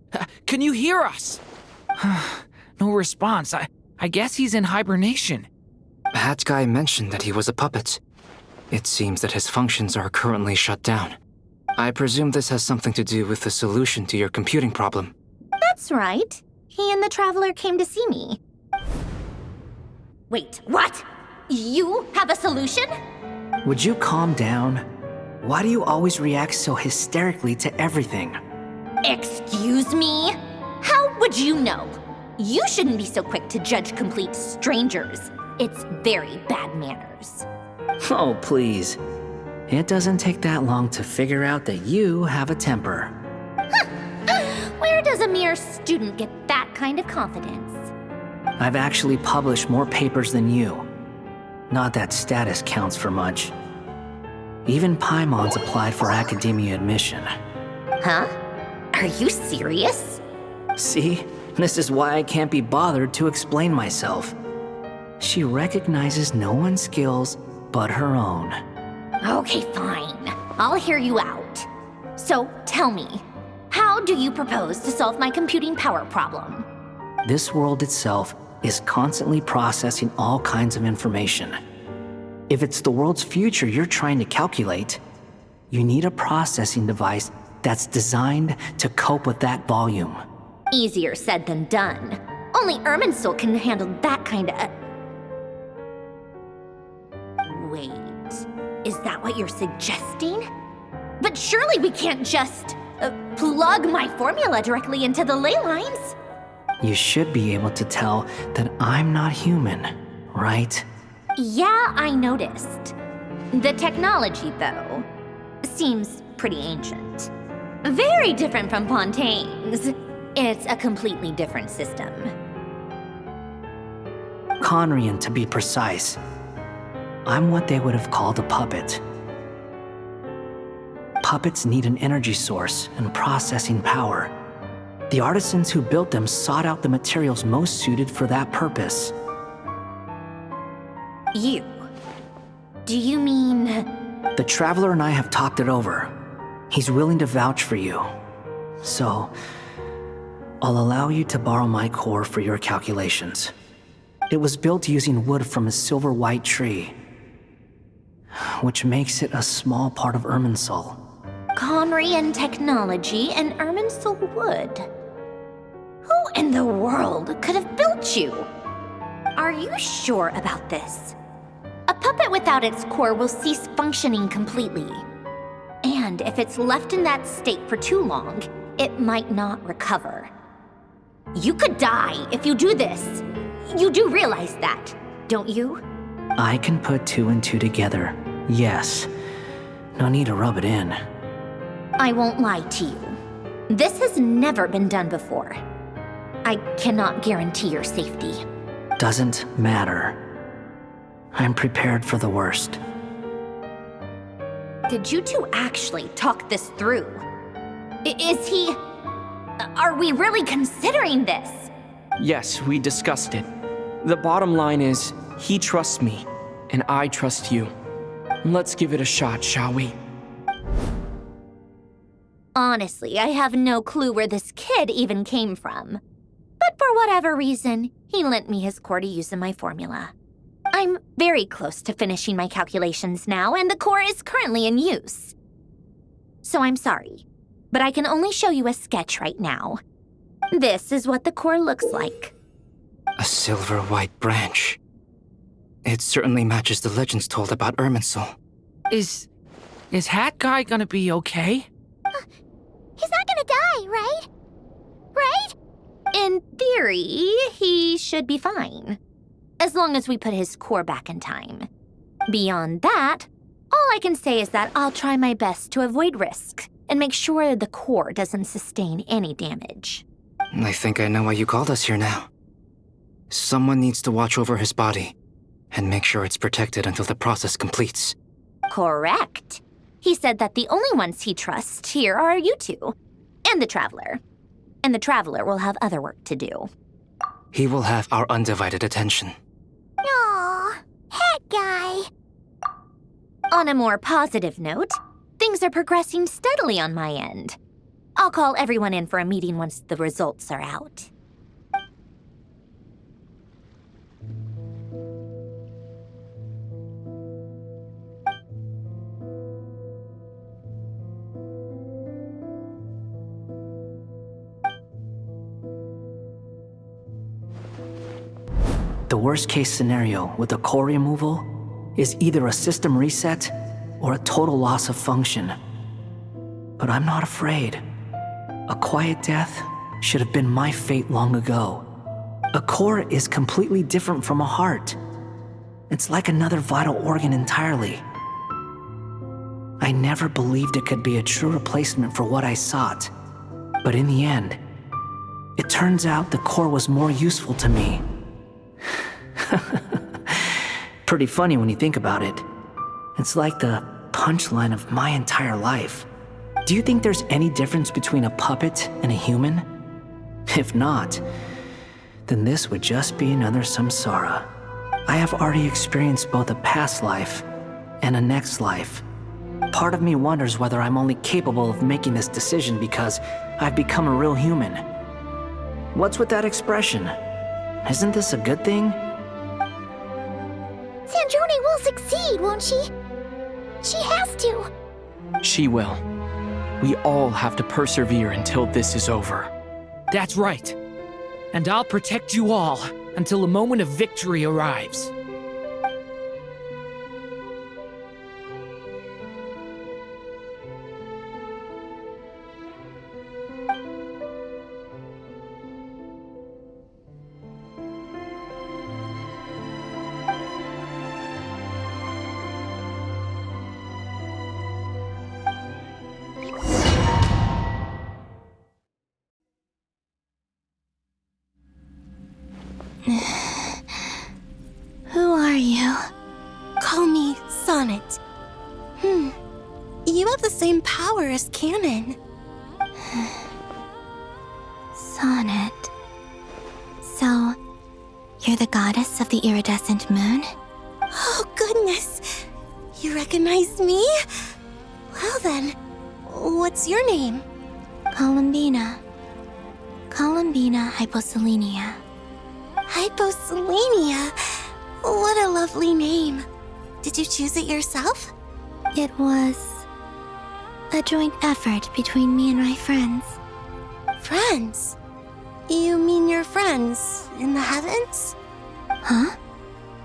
D: Can you hear us? No response. I guess he's in hibernation.
E: Hat Guy mentioned that he was a puppet. It seems that his functions are currently shut down. I presume this has something to do with the solution to your computing problem.
F: That's right. He and the Traveler came to see me. Wait, what? You have a solution?
C: Would you calm down? Why do you always react so hysterically to everything?
F: Excuse me? How would you know? You shouldn't be so quick to judge complete strangers. It's very bad manners.
C: Oh, please. It doesn't take that long to figure out that you have a temper.
F: Where does a mere student get that kind of confidence?
C: I've actually published more papers than you. Not that status counts for much. Even Paimon's applied for academia admission.
F: Huh? Are you serious?
C: See? This is why I can't be bothered to explain myself. She recognizes no one's skills but her own.
F: Okay, fine. I'll hear you out. So, tell me, how do you propose to solve my computing power problem?
C: This world itself is constantly processing all kinds of information. If it's the world's future you're trying to calculate, you need a processing device that's designed to cope with that volume.
F: Easier said than done. Only Irminsul can handle that kind of... Wait, is that what you're suggesting? But surely we can't just plug my formula directly into the ley lines.
C: You should be able to tell that I'm not human, right?
F: Yeah, I noticed. The technology, though, seems pretty ancient. Very different from Pontaine's. It's a completely different system.
C: Conrian, to be precise. I'm what they would have called a puppet. Puppets need an energy source and processing power. The artisans who built them sought out the materials most suited for that purpose.
F: You? Do you mean...
C: The Traveler and I have talked it over. He's willing to vouch for you. So, I'll allow you to borrow my core for your calculations. It was built using wood from a silver-white tree, which makes it a small part of Irminsul.
F: Conrian technology and Irminsul wood. Who in the world could have built you? Are you sure about this? A puppet without its core will cease functioning completely. And if it's left in that state for too long, it might not recover. You could die if you do this. You do realize that, don't you?
C: I can put 2 and 2 together, yes. No need to rub it in.
F: I won't lie to you. This has never been done before. I cannot guarantee your safety.
C: Doesn't matter. I'm prepared for the worst.
F: Did you two actually talk this through? Is he... Are we really considering this?
B: Yes, we discussed it. The bottom line is, he trusts me, and I trust you. Let's give it a shot, shall we?
F: Honestly, I have no clue where this kid even came from. But for whatever reason, he lent me his core to use in my formula. I'm very close to finishing my calculations now, and the core is currently in use. So I'm sorry, but I can only show you a sketch right now. This is what the core looks like.
E: A silver-white branch. It certainly matches the legends told about Irminsul.
D: Is Hat Guy gonna be okay?
F: He's not gonna die, right? Right? In theory, he should be fine. As long as we put his core back in time. Beyond that, all I can say is that I'll try my best to avoid risk and make sure the core doesn't sustain any damage.
E: I think I know why you called us here now. Someone needs to watch over his body and make sure it's protected until the process completes.
F: Correct. He said that the only ones he trusts here are you two, and the Traveler. And the Traveler will have other work to do.
E: He will have our undivided attention.
F: Aww, Hat Guy. On a more positive note, things are progressing steadily on my end. I'll call everyone in for a meeting once the results are out.
C: The worst case scenario with the core removal is either a system reset or a total loss of function. But I'm not afraid. A quiet death should have been my fate long ago. A core is completely different from a heart. It's like another vital organ entirely. I never believed it could be a true replacement for what I sought. But in the end, it turns out the core was more useful to me. Pretty funny when you think about it. It's like the punchline of my entire life. Do you think there's any difference between a puppet and a human? If not, then this would just be another samsara. I have already experienced both a past life and a next life. Part of me wonders whether I'm only capable of making this decision because I've become a real human. What's with that expression? Isn't this a good thing?
L: Sandrone will succeed, won't she? She has to.
B: She will. We all have to persevere until this is over.
D: That's right. And I'll protect you all until the moment of victory arrives.
L: Who are you? Call me Sonnet. You have the same power as Canon. Sonnet. So, you're the goddess of the iridescent moon? Oh, goodness! You recognize me? Well then, what's your name? Columbina. Columbina Hyposelenia. Hyposelenia? What a lovely name. Did you choose it yourself? It was a joint effort between me and my friends. Friends? You mean your friends in the heavens? Huh?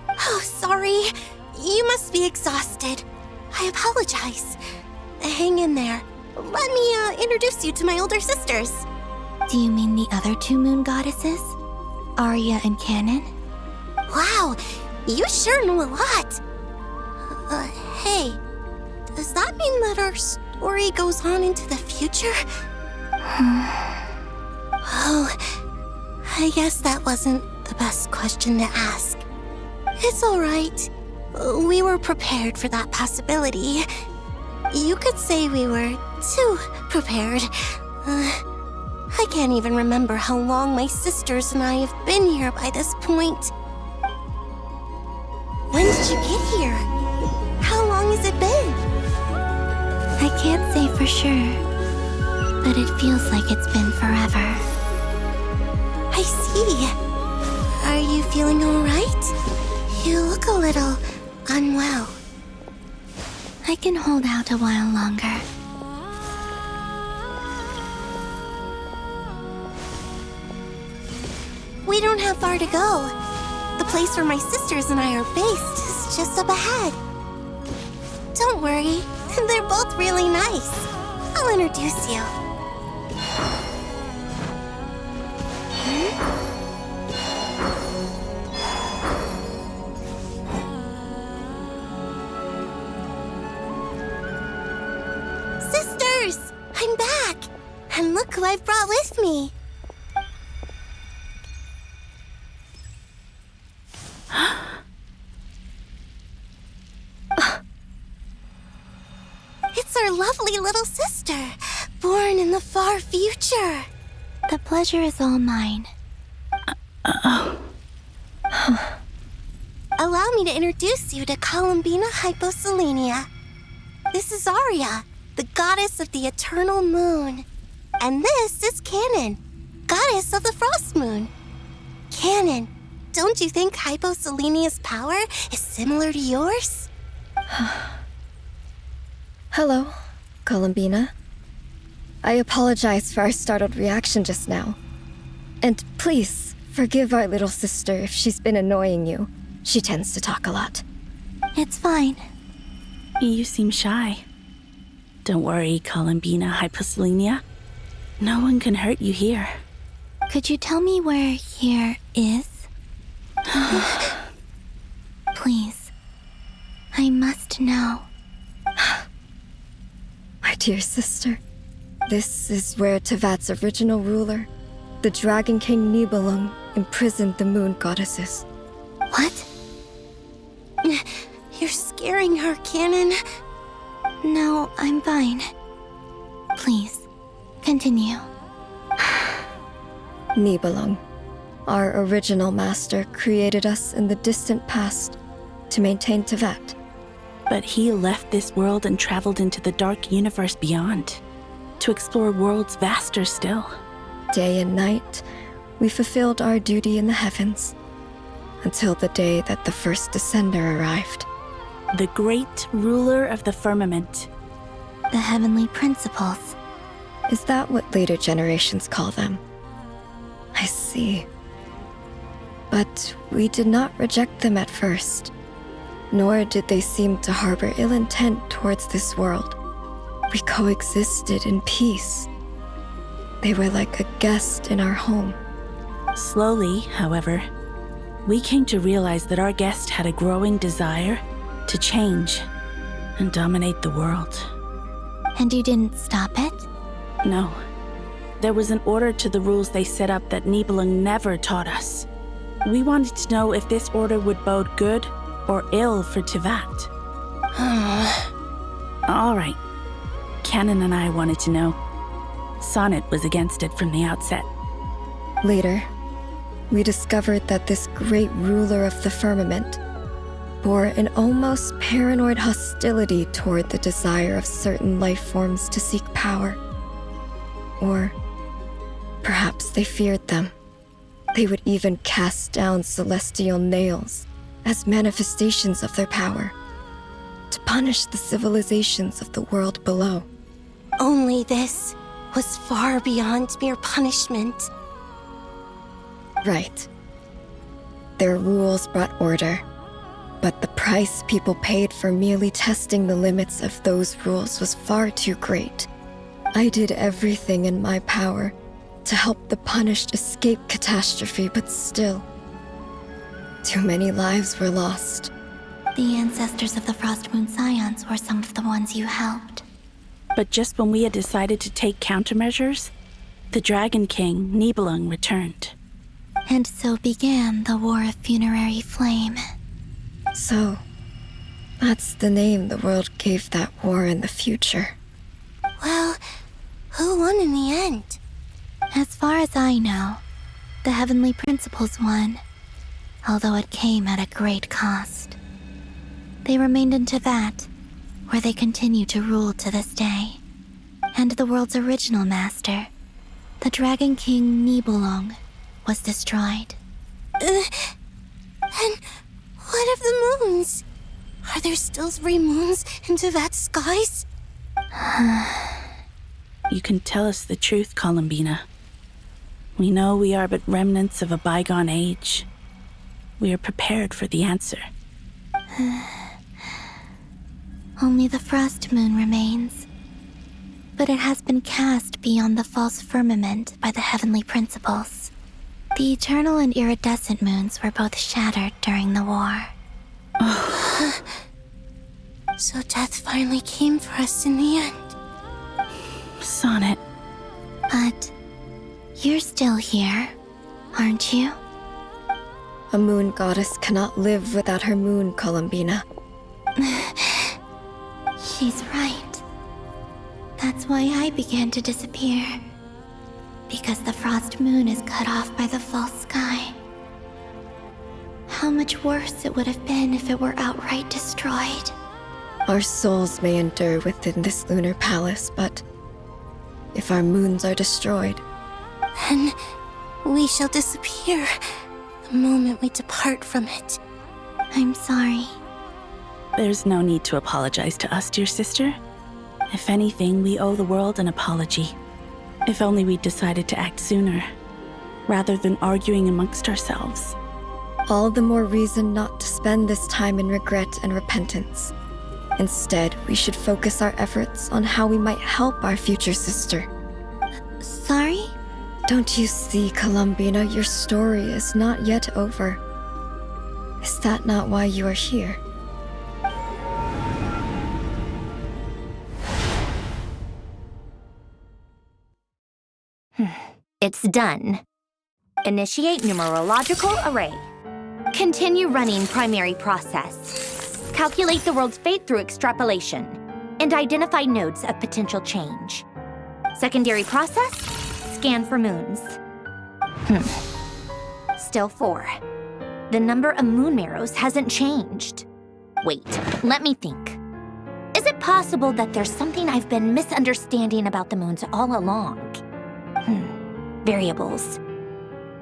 L: Oh, sorry. You must be exhausted. I apologize. Hang in there. Let me introduce you to my older sisters. Do you mean the other two moon goddesses? Arya and Canon? Wow, you sure know a lot. Hey, does that mean that our story goes on into the future? Oh, I guess that wasn't the best question to ask. It's all right. We were prepared for that possibility. You could say we were too prepared. I can't even remember how long my sisters and I have been here by this point. When did you get here? How long has it been? I can't say for sure, but it feels like it's been forever. I see. Are you feeling all right? You look a little unwell. I can hold out a while longer. We don't have far to go. The place where my sisters and I are based is just up ahead. Don't worry, they're both really nice. I'll introduce you. Sisters! I'm back! And look who I've brought with me. It's our lovely little sister, born in the far future. The pleasure is all mine. Allow me to introduce you to Columbina Hyposelenia. This is Arya, the goddess of the eternal moon. And this is Canon, goddess of the frost moon. Canon, don't you think Hyposelenia's power is similar to yours?
K: Hello, Columbina. I apologize for our startled reaction just now. And please, forgive our little sister if she's been annoying you. She tends to talk a lot.
L: It's fine.
Q: You seem shy. Don't worry, Columbina Hyposelenia. No one can hurt you here.
L: Could you tell me where here is? Please. I must know.
K: My dear sister, this is where Tevat's original ruler, the Dragon King Nibelung, imprisoned the moon goddesses.
L: What? You're scaring her, Canon. No, I'm fine. Please, continue.
K: Nibelung, our original master, created us in the distant past to maintain Tevat.
Q: But he left this world and traveled into the dark universe beyond, to explore worlds vaster still.
K: Day and night, we fulfilled our duty in the heavens, until the day that the first Descender arrived.
Q: The great ruler of the firmament.
L: The heavenly principles.
K: Is that what later generations call them? I see. But we did not reject them at first, nor did they seem to harbor ill intent towards this world. We coexisted in peace. They were like a guest in our home.
Q: Slowly, however, we came to realize that our guest had a growing desire to change and dominate the world.
L: And you didn't stop it?
Q: No. There was an order to the rules they set up that Nibelung never taught us. We wanted to know if this order would bode good or ill for Tevat. All right. Canon and I wanted to know. Sonnet was against it from the outset.
K: Later, we discovered that this great ruler of the firmament bore an almost paranoid hostility toward the desire of certain life forms to seek power. Or perhaps they feared them. They would even cast down celestial nails as manifestations of their power, to punish the civilizations of the world below.
L: Only this was far beyond mere punishment.
K: Right. Their rules brought order, but the price people paid for merely testing the limits of those rules was far too great. I did everything in my power to help the punished escape catastrophe, but still, too many lives were lost.
L: The ancestors of the Frost Moon Scions were some of the ones you helped.
Q: But just when we had decided to take countermeasures, the Dragon King, Nibelung, returned.
L: And so began the War of Funerary Flame.
K: So, that's the name the world gave that war in the future.
L: Well, who won in the end? As far as I know, the Heavenly Principles won, although it came at a great cost. They remained in Tevat, where they continue to rule to this day. And the world's original master, the Dragon King Nibelung, was destroyed. And what of the moons? Are there still 3 moons in Tevat's skies?
Q: You can tell us the truth, Columbina. We know we are but remnants of a bygone age. We are prepared for the answer.
L: Only the frost moon remains. But it has been cast beyond the false firmament by the heavenly principles. The eternal and iridescent moons were both shattered during the war. So death finally came for us in the end.
Q: Sonnet.
L: But you're still here, aren't you?
G: A moon goddess cannot live without her moon, Columbina.
L: She's right. That's why I began to disappear. Because the frost moon is cut off by the false sky. How much worse it would have been if it were outright destroyed.
G: Our souls may endure within this lunar palace, but if our moons are destroyed,
L: then we shall disappear the moment we depart from it. I'm sorry.
Q: There's no need to apologize to us, dear sister. If anything, we owe the world an apology. If only we'd decided to act sooner, rather than arguing amongst ourselves.
G: all the more reason not to spend this time in regret and repentance. Instead, we should focus our efforts on how we might help our future sister.
L: Sorry?
G: Don't you see, Columbina, your story is not yet over. Is that not why you are here?
F: It's done. Initiate numerological array. Continue running primary process. Calculate the world's fate through extrapolation. And identify nodes of potential change. Secondary process, scan for moons. Still 4. The number of moon marrows hasn't changed. Wait, let me think. Is it possible that there's something I've been misunderstanding about the moons all along? Variables.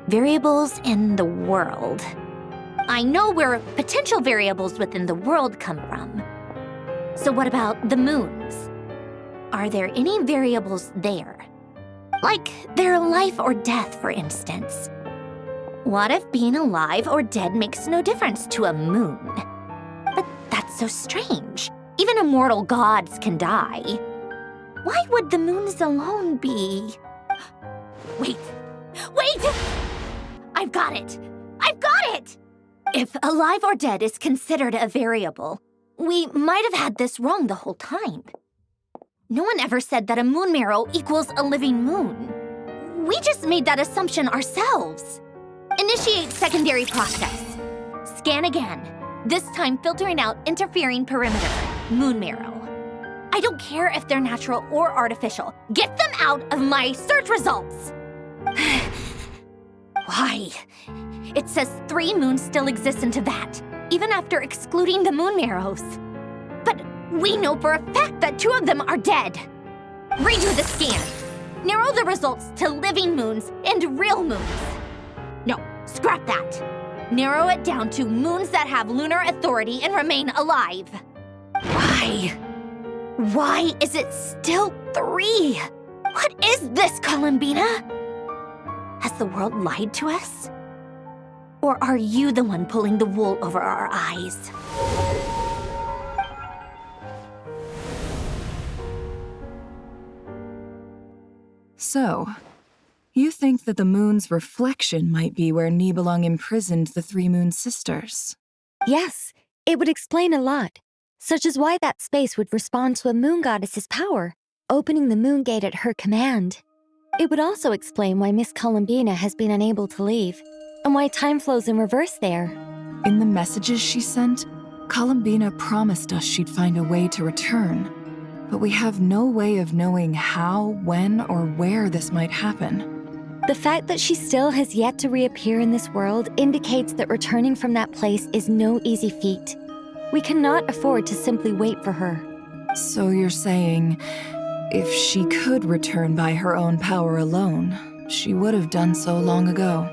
F: Variables in the world. I know where potential variables within the world come from. So what about the moons? Are there any variables there? Like their life or death, for instance. What if being alive or dead makes no difference to a moon? But that's so strange. Even immortal gods can die. Why would the moons alone be? Wait! I've got it! If alive or dead is considered a variable, we might have had this wrong the whole time. No one ever said that a moon marrow equals a living moon. We just made that assumption ourselves. Initiate secondary process. Scan again, this time filtering out interfering perimeter, moon marrow. I don't care if they're natural or artificial. Get them out of my search results! Why? It says 3 moons still exist into that, even after excluding the moon marrows. But we know for a fact that 2 of them are dead. Redo the scan. Narrow the results to living moons and real moons. No, scrap that. Narrow it down to moons that have lunar authority and remain alive. Why? Why is it still 3? What is this, Columbina? Has the world lied to us? Or are you the one pulling the wool over our eyes?
P: So, you think that the moon's reflection might be where Nibelung imprisoned the 3 moon sisters?
K: Yes, it would explain a lot, such as why that space would respond to a moon goddess's power, opening the moon gate at her command. It would also explain why Miss Columbina has been unable to leave, and why time flows in reverse there.
P: In the messages she sent, Columbina promised us she'd find a way to return, but we have no way of knowing how, when, or where this might happen.
K: The fact that she still has yet to reappear in this world indicates that returning from that place is no easy feat. We cannot afford to simply wait for her.
P: So you're saying, if she could return by her own power alone, she would have done so long ago.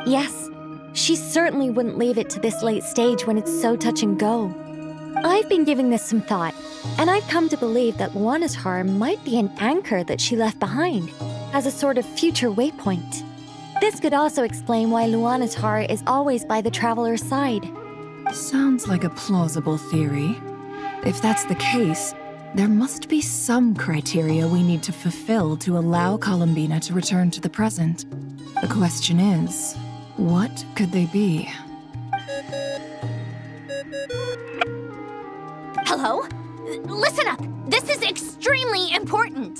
K: Yes, she certainly wouldn't leave it to this late stage when it's so touch and go. I've been giving this some thought, and I've come to believe that Luana's harm might be an anchor that she left behind, as a sort of future waypoint. This could also explain why Luanatar is always by the Traveler's side.
P: Sounds like a plausible theory. If that's the case, there must be some criteria we need to fulfill to allow Columbina to return to the present. The question is, what could they be?
F: Hello? Listen up! This is extremely important!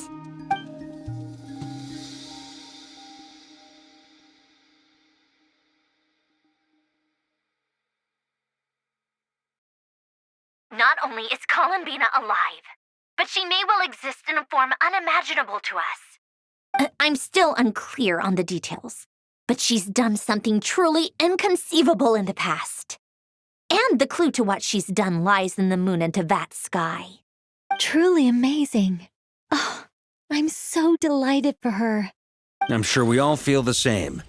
F: Not only is Columbina alive, but she may well exist in a form unimaginable to us. I'm still unclear on the details, but she's done something truly inconceivable in the past. And the clue to what she's done lies in the moon and Tevat sky.
K: Truly amazing. Oh, I'm so delighted for her.
J: I'm sure we all feel the same.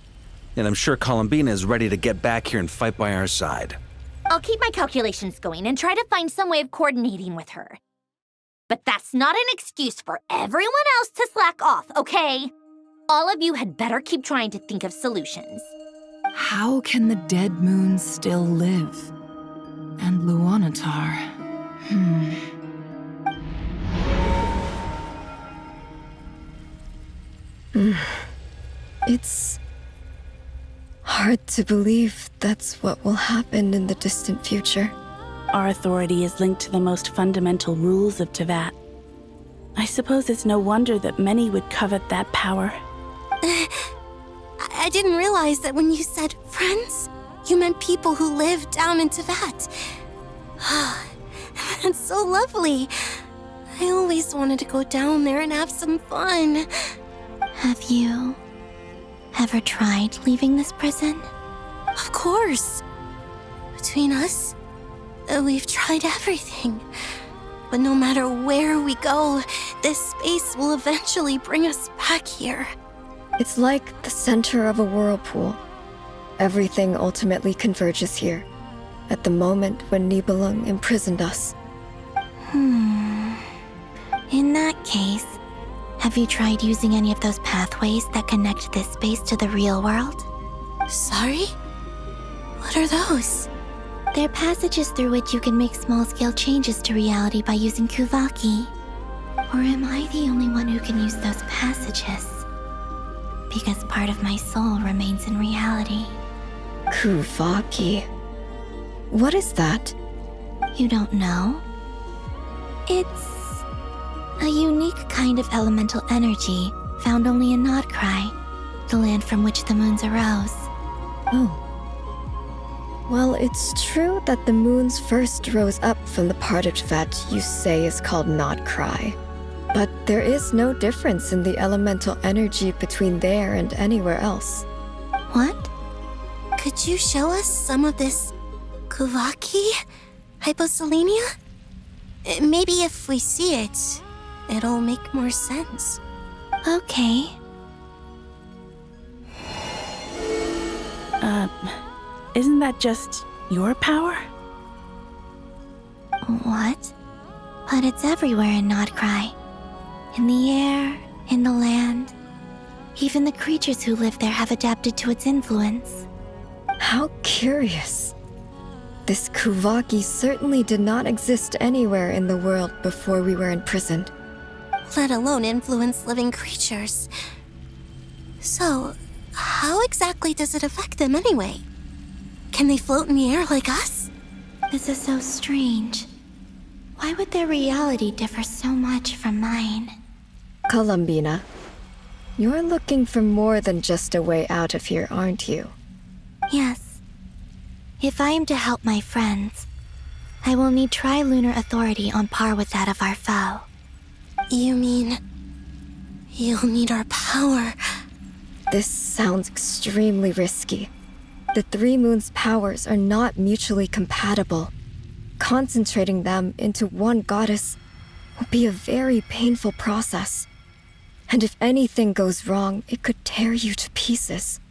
J: And I'm sure Columbina is ready to get back here and fight by our side.
F: I'll keep my calculations going and try to find some way of coordinating with her. But that's not an excuse for everyone else to slack off, okay? All of you had better keep trying to think of solutions.
P: How can the dead moon still live? And Luanatar.
R: It's hard to believe that's what will happen in the distant future.
Q: Our authority is linked to the most fundamental rules of Tevat. I suppose it's no wonder that many would covet that power.
S: I didn't realize that when you said friends, you meant people who live down in Tevat. That's so lovely. I always wanted to go down there and have some fun.
L: Have you ever tried leaving this prison?
S: Of course. Between us, we've tried everything. But no matter where we go, this space will eventually bring us back here.
R: It's like the center of a whirlpool. Everything ultimately converges here, at the moment when Nibelung imprisoned us.
L: In that case, have you tried using any of those pathways that connect this space to the real world?
S: Sorry? What are those?
L: They're passages through which you can make small-scale changes to reality by using Kuvaki. Or am I the only one who can use those passages? Because part of my soul remains in reality.
R: Kuvaki. What is that?
L: You don't know? It's a unique kind of elemental energy found only in Nodcry, the land from which the moons arose.
R: Oh. Well, it's true that the moons first rose up from the part of Tevat you say is called Nodcry. But there is no difference in the elemental energy between there and anywhere else.
S: What? Could you show us some of this Kuvaki hyposelenia? Maybe if we see it, it'll make more sense.
L: Okay.
Q: Isn't that just your power?
L: What? But it's everywhere in Nodcry. In the air, in the land. Even the creatures who live there have adapted to its influence.
R: How curious. This Kuvaki certainly did not exist anywhere in the world before we were imprisoned.
S: Let alone influence living creatures. So, how exactly does it affect them anyway? Can they float in the air like us?
L: This is so strange. Why would their reality differ so much from mine?
R: Columbina, you're looking for more than just a way out of here, aren't you?
L: Yes. If I am to help my friends, I will need trilunar authority on par with that of our foe.
S: You mean you'll need our power?
R: This sounds extremely risky. The three moons' powers are not mutually compatible. Concentrating them into one goddess will be a very painful process. And if anything goes wrong, it could tear you to pieces.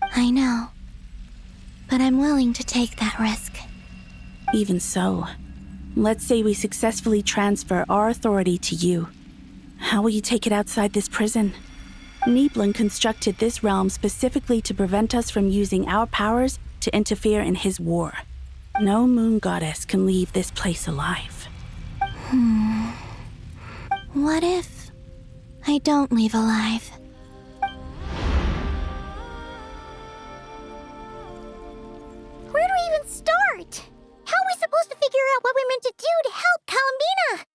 L: I know. But I'm willing to take that risk.
Q: Even so, let's say we successfully transfer our authority to you. How will you take it outside this prison? Nibelung constructed this realm specifically to prevent us from using our powers to interfere in his war. No moon goddess can leave this place alive.
L: What if I don't leave alive?
O: Where do we even start? How are we supposed to figure out what we're meant to do to help Columbina?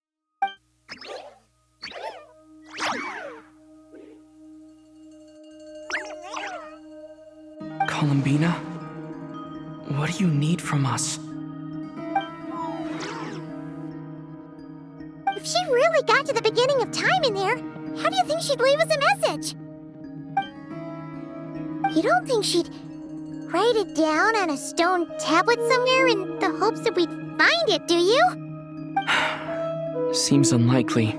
B: Columbina? What do you need from us?
O: If she really got to the beginning of time in there, how do you think she'd leave us a message? You don't think she'd write it down on a stone tablet somewhere in the hopes that we'd find it, do you?
B: Seems unlikely.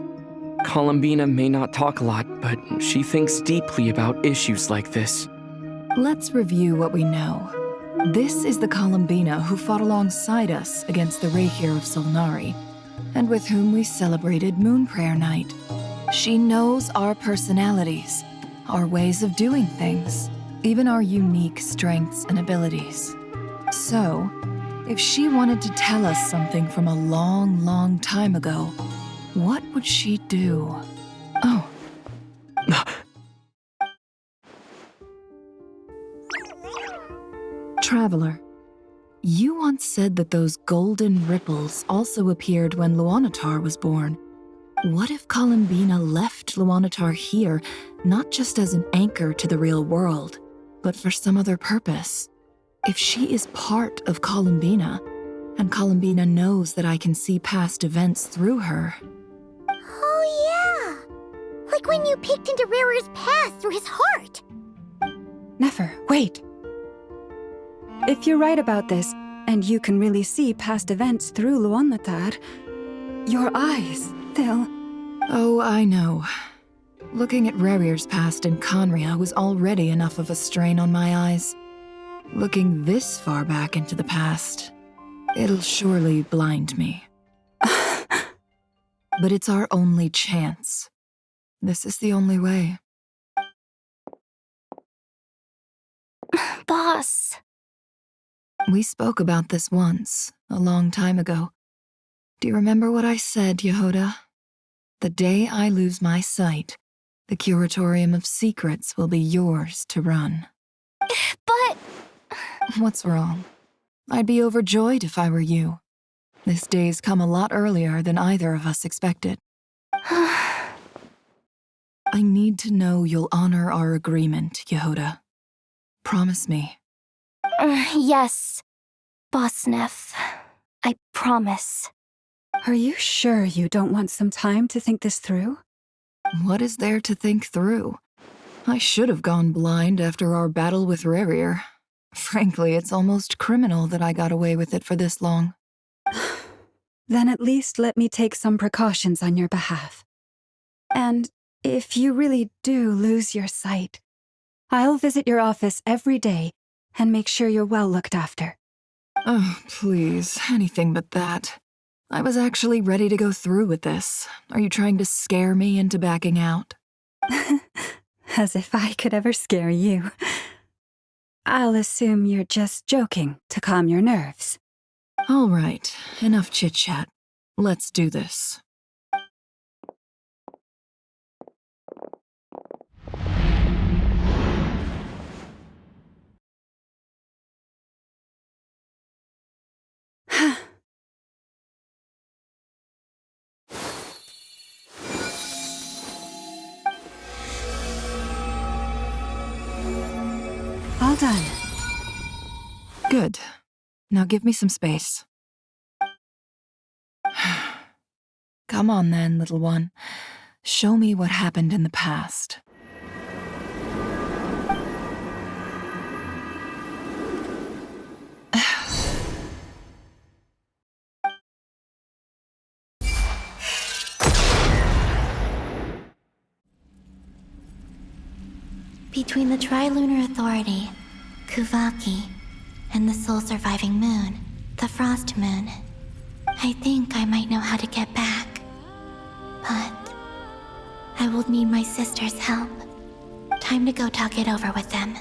B: Columbina may not talk a lot, but she thinks deeply about issues like this.
P: Let's review what we know. This is the Columbina who fought alongside us against the Rahir of Solnari, and with whom we celebrated Moon Prayer Night. She knows our personalities, our ways of doing things, even our unique strengths and abilities. So, if she wanted to tell us something from a long, long time ago, what would she do? Oh. Traveler, you once said that those golden ripples also appeared when Luanatar was born. What if Columbina left Luanatar here, not just as an anchor to the real world, but for some other purpose? If she is part of Columbina, and Columbina knows that I can see past events through her.
O: Oh yeah! Like when you peeked into Rarir's past through his heart!
I: Nefer, wait! If you're right about this, and you can really see past events through Luanatar, your eyes, they'll...
P: Oh, I know. Looking at Rarir's past in Conria was already enough of a strain on my eyes. Looking this far back into the past, it'll surely blind me. But it's our only chance. This is the only way.
O: Boss.
P: We spoke about this once, a long time ago. Do you remember what I said, Yehoda? The day I lose my sight, the Curatorium of Secrets will be yours to run.
O: But...
P: What's wrong? I'd be overjoyed if I were you. This day's come a lot earlier than either of us expected. I need to know you'll honor our agreement, Yehoda. Promise me.
O: Yes, Boss Neff. I promise.
I: Are you sure you don't want some time to think this through?
P: What is there to think through? I should have gone blind after our battle with Rarir. Frankly, it's almost criminal that I got away with it for this long.
I: Then at least let me take some precautions on your behalf. And if you really do lose your sight, I'll visit your office every day and make sure you're well looked after.
P: Oh, please, anything but that. I was actually ready to go through with this. Are you trying to scare me into backing out?
I: As if I could ever scare you. I'll assume you're just joking to calm your nerves.
P: All right, enough chit-chat. Let's do this.
I: All done.
P: Good. Now give me some space. Come on then, little one. Show me what happened in the past.
L: Between the Trilunar Authority, Kuvaki, and the soul-surviving moon, the Frost Moon, I think I might know how to get back. But I will need my sister's help. Time to go talk it over with them.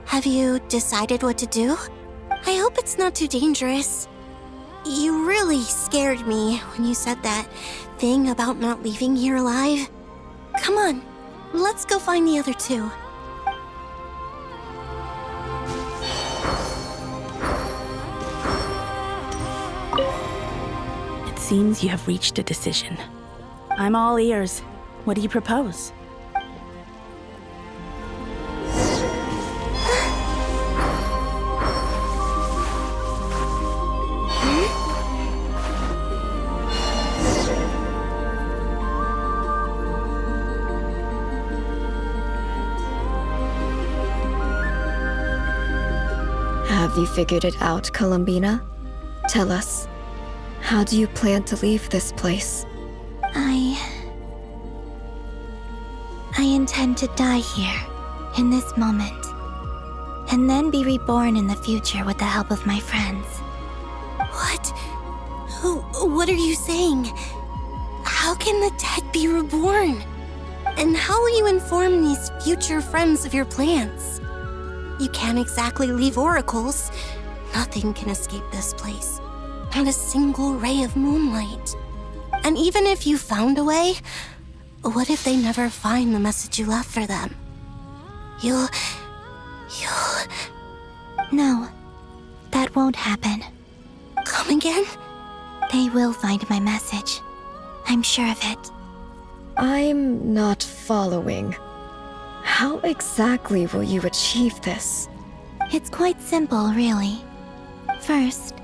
S: Have you decided what to do? I hope it's not too dangerous. You really scared me when you said that thing about not leaving here alive. Come on, let's go find the other two.
Q: It seems you have reached a decision. I'm all ears. What do you propose?
R: Have you figured it out, Columbina? Tell us, how do you plan to leave this place?
L: I intend to die here, in this moment, and then be reborn in the future with the help of my friends.
S: What? What are you saying? How can the dead be reborn? And how will you inform these future friends of your plans? You can't exactly leave oracles. Nothing can escape this place. Not a single ray of moonlight. And even if you found a way, what if they never find the message you left for them? You'll...
L: No, that won't happen.
S: Come again?
L: They will find my message. I'm sure of it.
R: I'm not following. How exactly will you achieve this?
L: It's quite simple, really. First,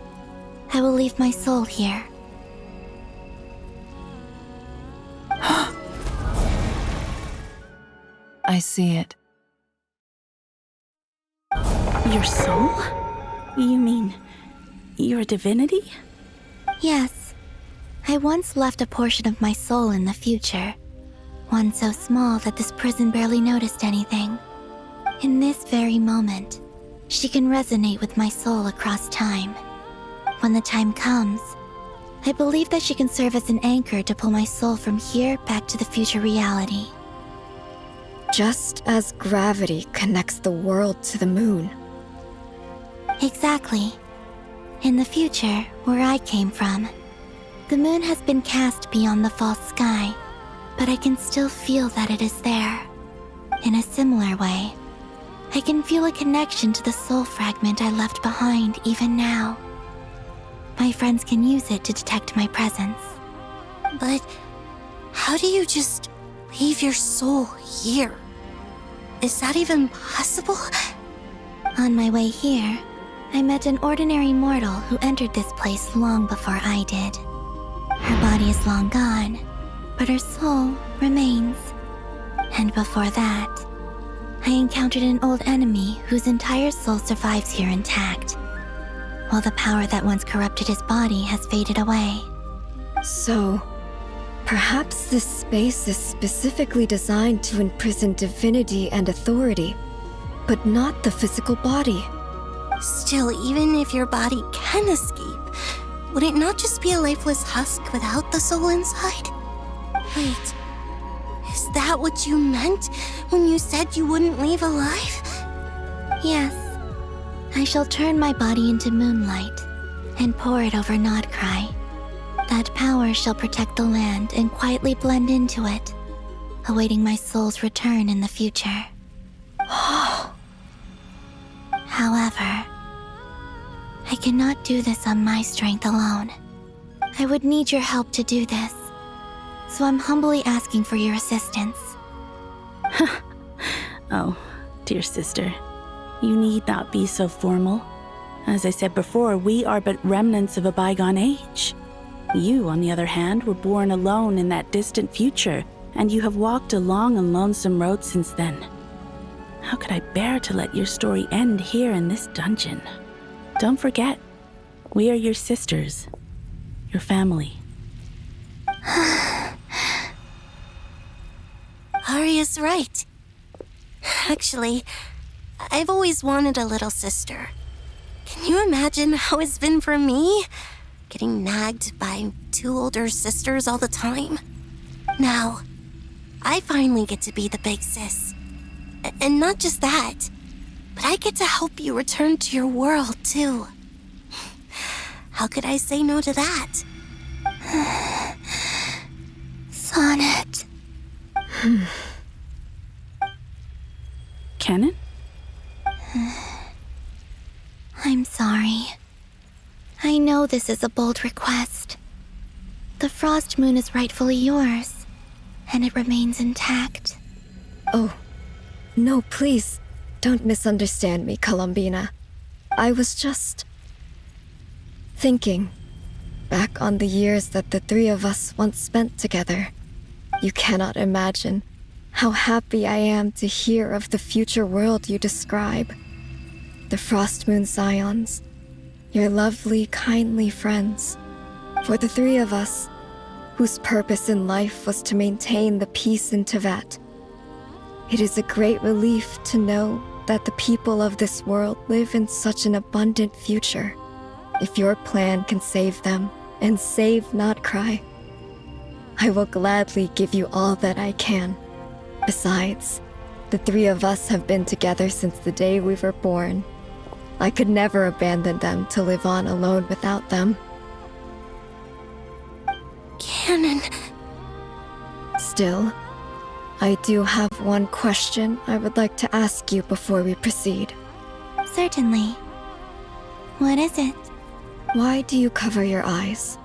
L: I will leave my soul here.
P: I see it.
Q: Your soul? You mean you're a divinity?
L: Yes. I once left a portion of my soul in the future. One so small that this prison barely noticed anything. In this very moment, she can resonate with my soul across time. When the time comes, I believe that she can serve as an anchor to pull my soul from here back to the future reality.
R: Just as gravity connects the world to the moon.
L: Exactly. In the future, where I came from, the moon has been cast beyond the false sky, but I can still feel that it is there. In a similar way, I can feel a connection to the soul fragment I left behind even now. My friends can use it to detect my presence.
S: But how do you just leave your soul here? Is that even possible?
L: On my way here, I met an ordinary mortal who entered this place long before I did. Her body is long gone, but her soul remains. And before that, I encountered an old enemy whose entire soul survives here intact, while the power that once corrupted his body has faded away.
R: So, perhaps this space is specifically designed to imprison divinity and authority, but not the physical body.
S: Still, even if your body can escape, would it not just be a lifeless husk without the soul inside? Wait, is that what you meant when you said you wouldn't leave alive?
L: Yes. I shall turn my body into moonlight and pour it over Nodcry. That power shall protect the land and quietly blend into it, awaiting my soul's return in the future. However, I cannot do this on my strength alone. I would need your help to do this, so I'm humbly asking for your assistance.
Q: Oh, dear sister, you need not be so formal. As I said before, we are but remnants of a bygone age. You, on the other hand, were born alone in that distant future, and you have walked a long and lonesome road since then. How could I bear to let your story end here in this dungeon? Don't forget, we are your sisters, your family.
S: Arya's right. Actually, I've always wanted a little sister. Can you imagine how it's been for me? Getting nagged by 2 older sisters all the time. Now, I finally get to be the big sis. And not just that, but I get to help you return to your world, too. How could I say no to that?
L: Sonnet.
Q: Canon?
L: I'm sorry. I know this is a bold request. The Frost Moon is rightfully yours, and it remains intact.
R: Oh, no, please, don't misunderstand me, Columbina. I was just thinking back on the years that the 3 of us once spent together. You cannot imagine how happy I am to hear of the future world you describe. The Frost Moon Scions, your lovely, kindly friends. For the 3 of us, whose purpose in life was to maintain the peace in Teyvat. It is a great relief to know that the people of this world live in such an abundant future. If your plan can save them, and save not cry, I will gladly give you all that I can. Besides, the 3 of us have been together since the day we were born. I could never abandon them to live on alone without them.
S: Canon.
R: Still, I do have one question I would like to ask you before we proceed.
L: Certainly. What is it?
R: Why do you cover your eyes?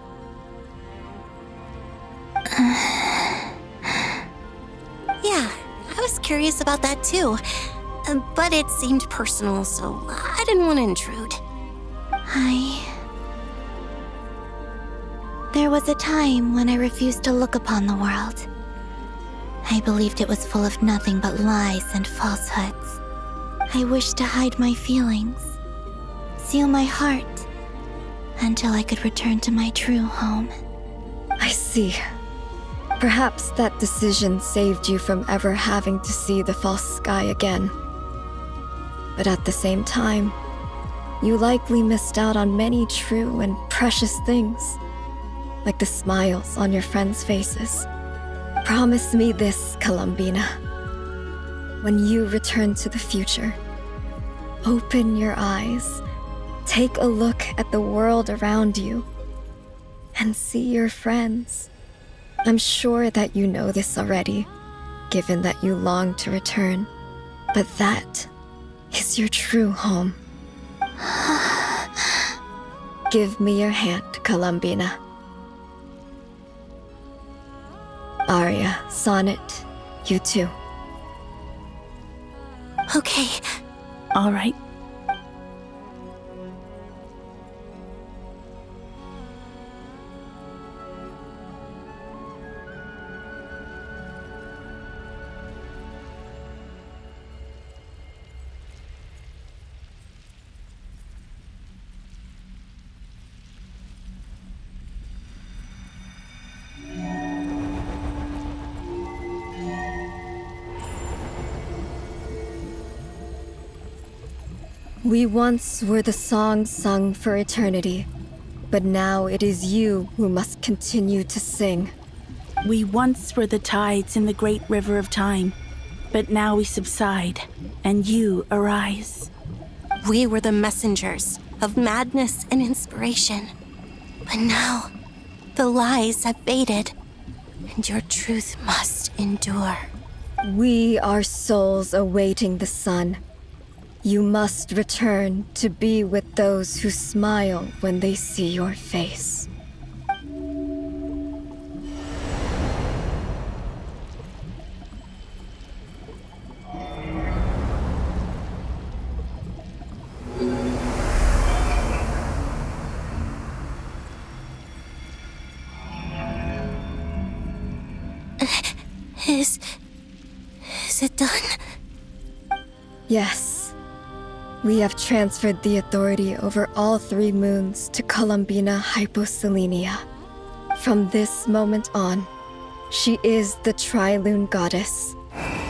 S: Yeah, I was curious about that too. But it seemed personal, so I didn't want to intrude.
L: There was a time when I refused to look upon the world. I believed it was full of nothing but lies and falsehoods. I wished to hide my feelings, seal my heart, until I could return to my true home.
R: I see. Perhaps that decision saved you from ever having to see the false sky again. But at the same time, you likely missed out on many true and precious things, like the smiles on your friends' faces. Promise me this, Columbina. When you return to the future, open your eyes, take a look at the world around you, and see your friends. I'm sure that you know this already, given that you long to return, but that is your true home. Give me your hand, Columbina. Arya, Sonnet, you too.
S: Okay.
Q: All right.
R: We once were the song sung for eternity, but now it is you who must continue to sing.
Q: We once were the tides in the great river of time, but now we subside, and you arise.
S: We were the messengers of madness and inspiration, but now the lies have faded, and your truth must endure.
R: We are souls awaiting the sun. You must return to be with those who smile when they see your face.
S: Is it done?
R: Yes. We have transferred the authority over all 3 moons to Columbina Hyposelenia. From this moment on, she is the Tri-Lune Goddess.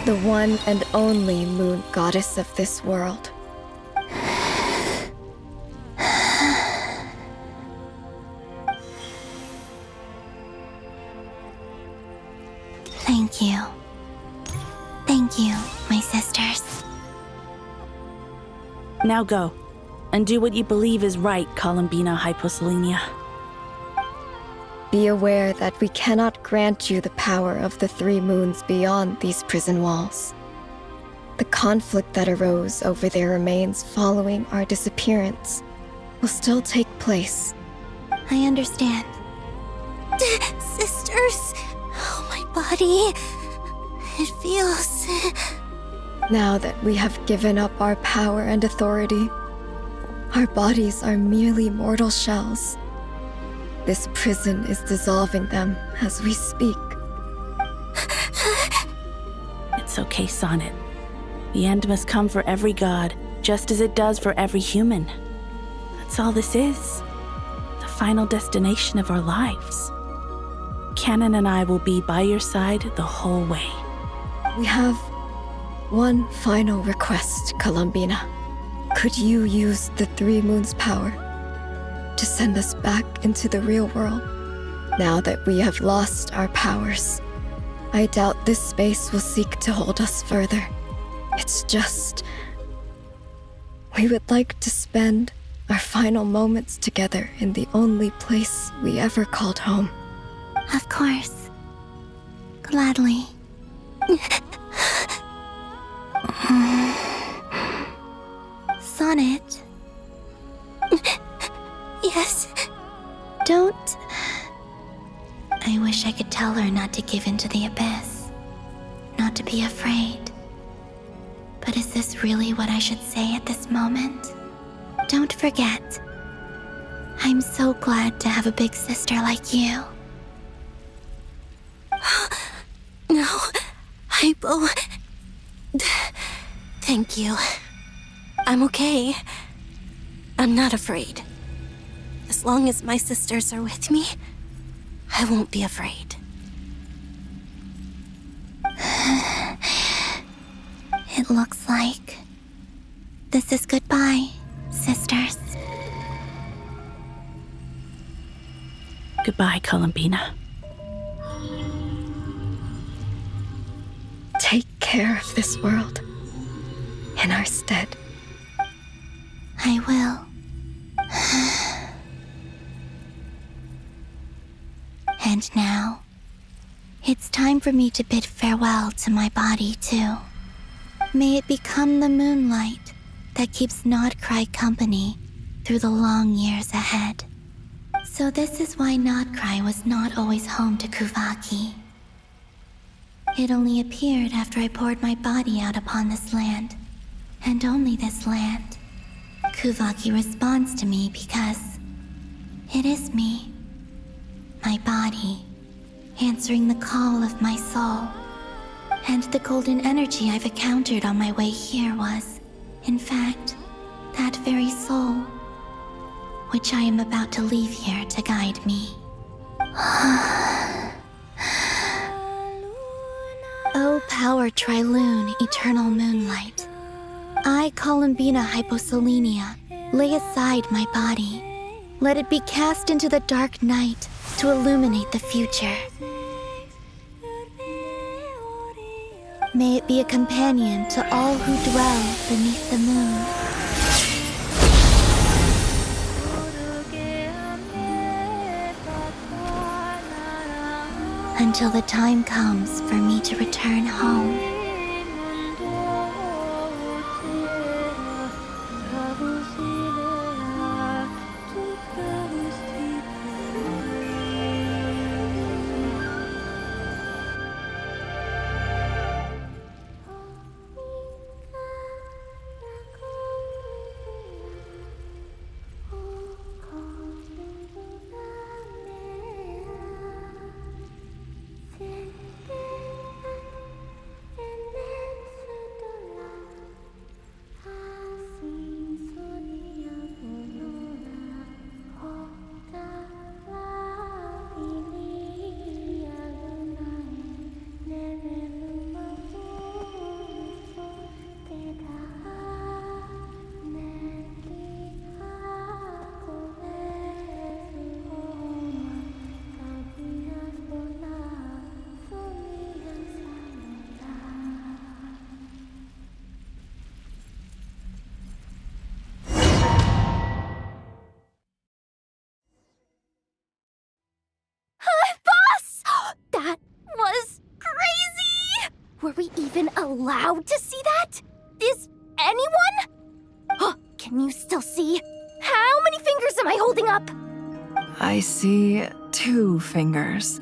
R: The one and only moon goddess of this world.
L: Thank you. Thank you, my sisters.
Q: Now go, and do what you believe is right, Columbina Hyposelenia.
R: Be aware that we cannot grant you the power of the three moons beyond these prison walls. The conflict that arose over their remains following our disappearance will still take place.
L: I understand.
S: Sisters, oh, my body. It feels...
R: Now that we have given up our power and authority, our bodies are merely mortal shells. This prison is dissolving them as we speak.
Q: It's okay, Sonnet. The end must come for every god, just as it does for every human. That's all this is. The final destination of our lives. Canon and I will be by your side the whole way.
R: We have one final request, Columbina. Could you use the Three Moons' power to send us back into the real world? Now that we have lost our powers, I doubt this space will seek to hold us further. It's just... we would like to spend our final moments together in the only place we ever called home.
L: Of course. Gladly. Sonnet?
S: Yes?
L: Don't... I wish I could tell her not to give in to the abyss. Not to be afraid. But is this really what I should say at this moment? Don't forget. I'm so glad to have a big sister like you.
S: No, Hypo. Thank you. I'm okay. I'm not afraid. As long as my sisters are with me, I won't be afraid.
L: It looks like this is goodbye, sisters.
Q: Goodbye, Columbina.
R: Take care of this world in our stead.
L: I will. And now, it's time for me to bid farewell to my body, too. May it become the moonlight that keeps Nodcry company through the long years ahead. So this is why Nodcry was not always home to Kuvaki. It only appeared after I poured my body out upon this land, and only this land. Kuvaki responds to me because it is me, my body, answering the call of my soul. And the golden energy I've encountered on my way here was, in fact, that very soul, which I am about to leave here to guide me. O power Trilune, eternal moonlight. I, Columbina Hyposelenia, lay aside my body. Let it be cast into the dark night to illuminate the future. May it be a companion to all who dwell beneath the moon. Until the time comes for me to return home.
O: allowed to see that? Is anyone? Can you still see? How many fingers am I holding up?
P: I see 2 fingers,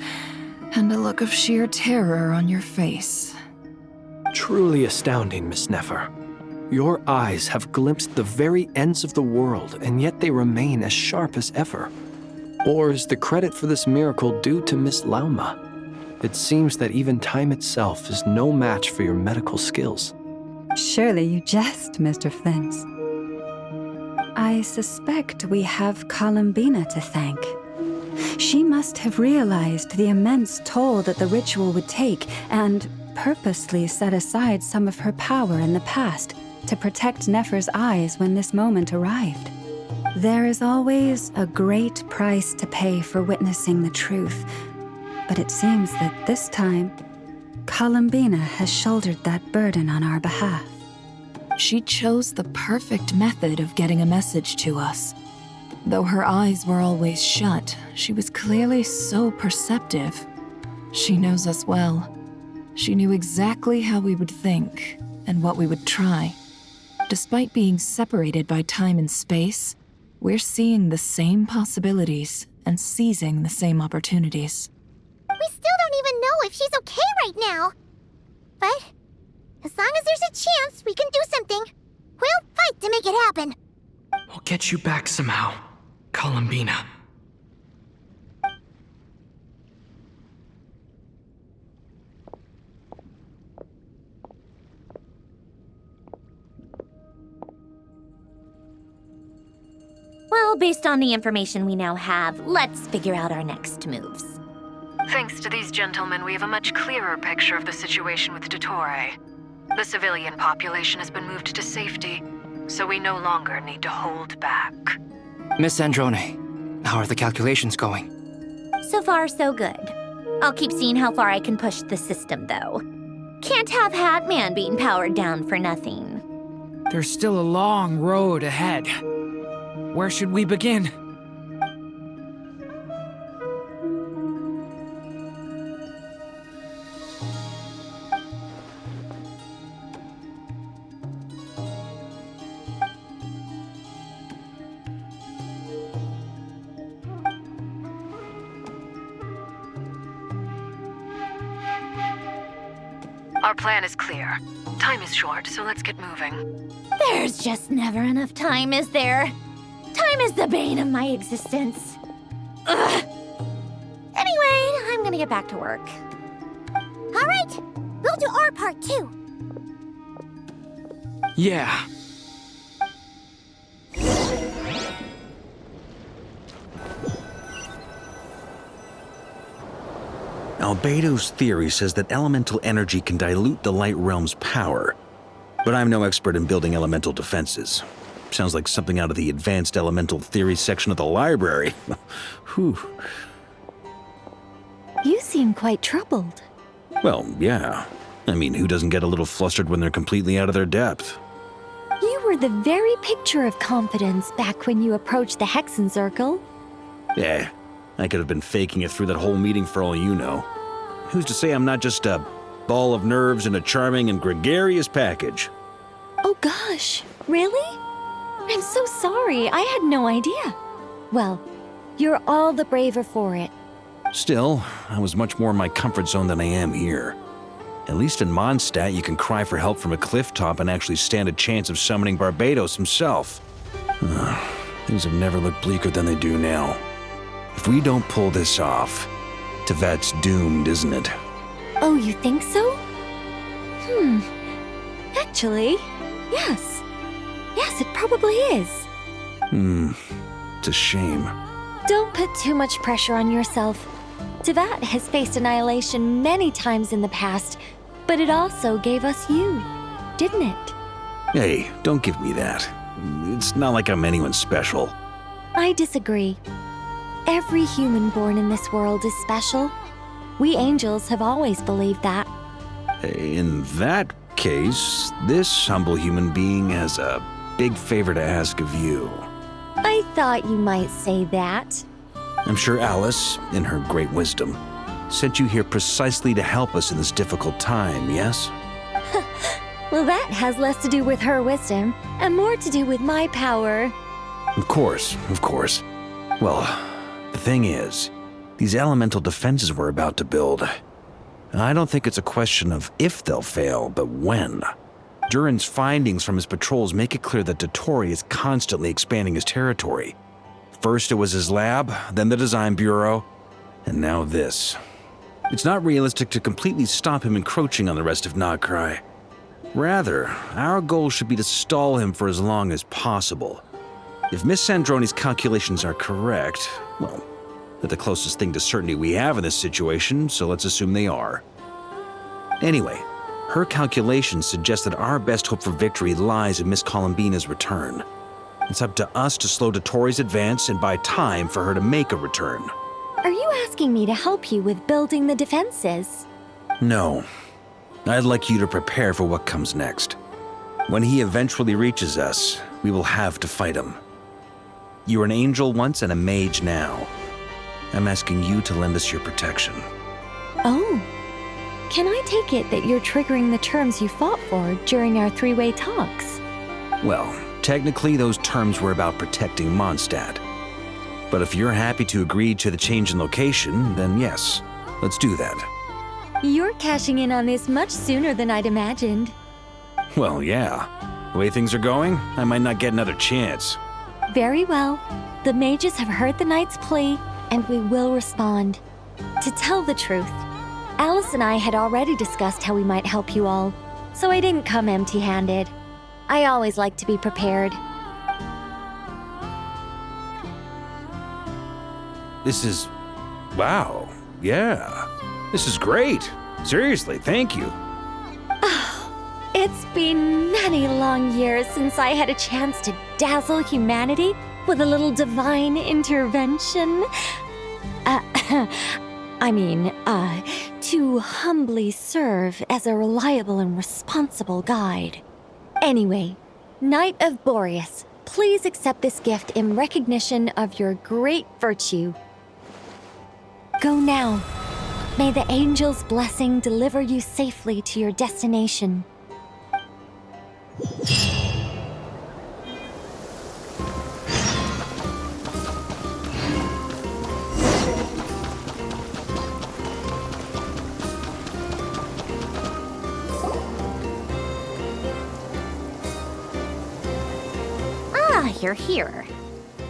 P: and a look of sheer terror on your face.
H: Truly astounding, Miss Nefer. Your eyes have glimpsed the very ends of the world, and yet they remain as sharp as ever. Or is the credit for this miracle due to Miss Lauma? It seems that even time itself is no match for your medical skills.
I: Surely you jest, Mr. Flint. I suspect we have Columbina to thank. She must have realized the immense toll that the ritual would take and purposely set aside some of her power in the past to protect Nefer's eyes when this moment arrived. There is always a great price to pay for witnessing the truth, but it seems that this time, Columbina has shouldered that burden on our behalf.
P: She chose the perfect method of getting a message to us. Though her eyes were always shut, she was clearly so perceptive. She knows us well. She knew exactly how we would think and what we would try. Despite being separated by time and space, we're seeing the same possibilities and seizing the same opportunities.
L: We still don't even know if she's okay right now. But as long as there's a chance we can do something, we'll fight to make it happen.
B: We'll get you back somehow, Columbina.
F: Well, based on the information we now have, let's figure out our next moves.
G: Thanks to these gentlemen, we have a much clearer picture of the situation with Dottore. The civilian population has been moved to safety, so we no longer need to hold back.
E: Miss Androne, how are the calculations going?
F: So far, so good. I'll keep seeing how far I can push the system, though. Can't have Hatman being powered down for nothing.
D: There's still a long road ahead. Where should we begin?
G: Our plan is clear. Time is short, so let's get moving.
F: There's just never enough time, is there? Time is the bane of my existence. Ugh. Anyway, I'm gonna get back to work.
L: All right, we'll do our part too.
B: Yeah.
J: Albedo's theory says that elemental energy can dilute the light realm's power, but I'm no expert in building elemental defenses. Sounds like something out of the advanced elemental theory section of the library. Whew.
K: You seem quite troubled.
J: Well, yeah. I mean, who doesn't get a little flustered when they're completely out of their depth?
K: You were the very picture of confidence back when you approached the Hexen Circle.
J: Yeah, I could have been faking it through that whole meeting for all you know. Who's to say I'm not just a ball of nerves in a charming and gregarious package?
K: Oh gosh, really? I'm so sorry, I had no idea. Well, you're all the braver for it.
J: Still, I was much more in my comfort zone than I am here. At least in Mondstadt, you can cry for help from a cliff top and actually stand a chance of summoning Barbados himself. Things have never looked bleaker than they do now. If we don't pull this off, Tevet's doomed, isn't it?
K: Oh, you think so? Actually, yes. Yes, it probably is.
J: It's a shame.
K: Don't put too much pressure on yourself. Tevet has faced annihilation many times in the past, but it also gave us you, didn't it?
J: Hey, don't give me that. It's not like I'm anyone special.
K: I disagree. Every human born in this world is special. We angels have always believed that.
J: In that case, this humble human being has a big favor to ask of you.
K: I thought you might say that.
J: I'm sure Alice, in her great wisdom, sent you here precisely to help us in this difficult time, yes?
K: Well, that has less to do with her wisdom and more to do with my power.
J: Of course, of course. Well, the thing is, these elemental defenses we're about to build, I don't think it's a question of if they'll fail, but when. Durin's findings from his patrols make it clear that Dottore is constantly expanding his territory. First it was his lab, then the design bureau, and now this. It's not realistic to completely stop him encroaching on the rest of Nagcry. Rather, our goal should be to stall him for as long as possible. If Miss Sandroni's calculations are correct, well, they're the closest thing to certainty we have in this situation, so let's assume they are. Anyway, her calculations suggest that our best hope for victory lies in Miss Columbina's return. It's up to us to slow Dottore's advance and buy time for her to make a return.
K: Are you asking me to help you with building the defenses?
J: No. I'd like you to prepare for what comes next. When he eventually reaches us, we will have to fight him. You were an angel once and a mage now. I'm asking you to lend us your protection.
K: Oh. Can I take it that you're triggering the terms you fought for during our three-way talks?
J: Well, technically those terms were about protecting Mondstadt. But if you're happy to agree to the change in location, then yes, let's do that.
K: You're cashing in on this much sooner than I'd imagined.
J: Well, yeah. The way things are going, I might not get another chance.
K: Very well. The mages have heard the knight's plea, and we will respond. To tell the truth, Alice and I had already discussed how we might help you all, so I didn't come empty-handed. I always like to be prepared.
J: This is... wow. Yeah. This is great. Seriously, thank you.
K: It's been many long years since I had a chance to dazzle humanity with a little divine intervention. To humbly serve as a reliable and responsible guide. Anyway, Knight of Boreas, please accept this gift in recognition of your great virtue. Go now. May the angel's blessing deliver you safely to your destination.
F: You're here.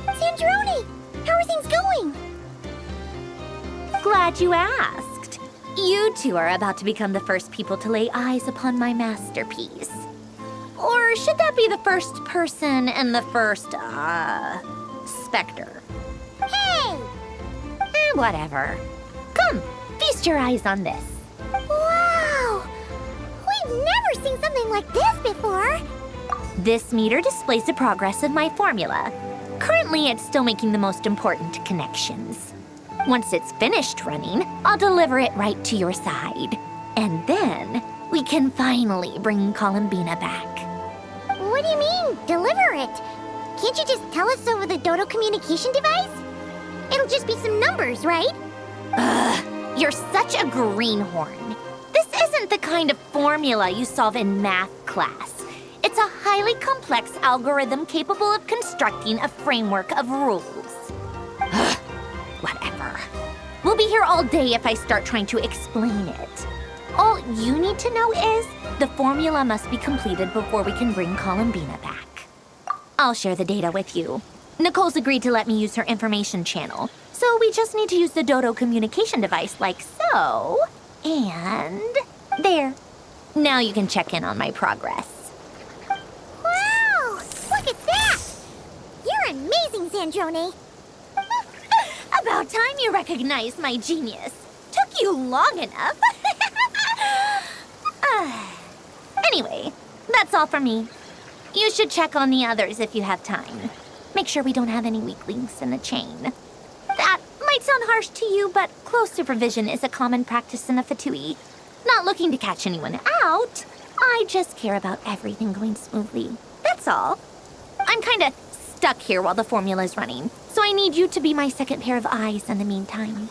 O: Sandroni! How are things going?
F: Glad you asked. You two are about to become the first people to lay eyes upon my masterpiece. Or should that be the first person and the first, specter?
O: Hey!
F: Whatever. Come, feast your eyes on this.
O: Wow! We've never seen something like this before!
F: This meter displays the progress of my formula. Currently, it's still making the most important connections. Once it's finished running, I'll deliver it right to your side. And then, we can finally bring Columbina back.
O: What do you mean, deliver it? Can't you just tell us over the Dodo communication device? It'll just be some numbers, right?
F: Ugh, you're such a greenhorn. This isn't the kind of formula you solve in math class. It's a highly complex algorithm capable of constructing a framework of rules. Whatever. We'll be here all day if I start trying to explain it. All you need to know is the formula must be completed before we can bring Columbina back. I'll share the data with you. Nicole's agreed to let me use her information channel, so we just need to use the Dodo communication device like so. And there. Now you can check in on my progress.
O: Wow! Look at that! You're amazing, Sandroni!
F: About time you recognized my genius. Took you long enough. Anyway, that's all for me. You should check on the others if you have time. Make sure we don't have any weak links in the chain. That might sound harsh to you, but close supervision is a common practice in the Fatui. Not looking to catch anyone out. I just care about everything going smoothly. That's all. I'm kinda stuck here while the formula's running, so I need you to be my second pair of eyes in the meantime.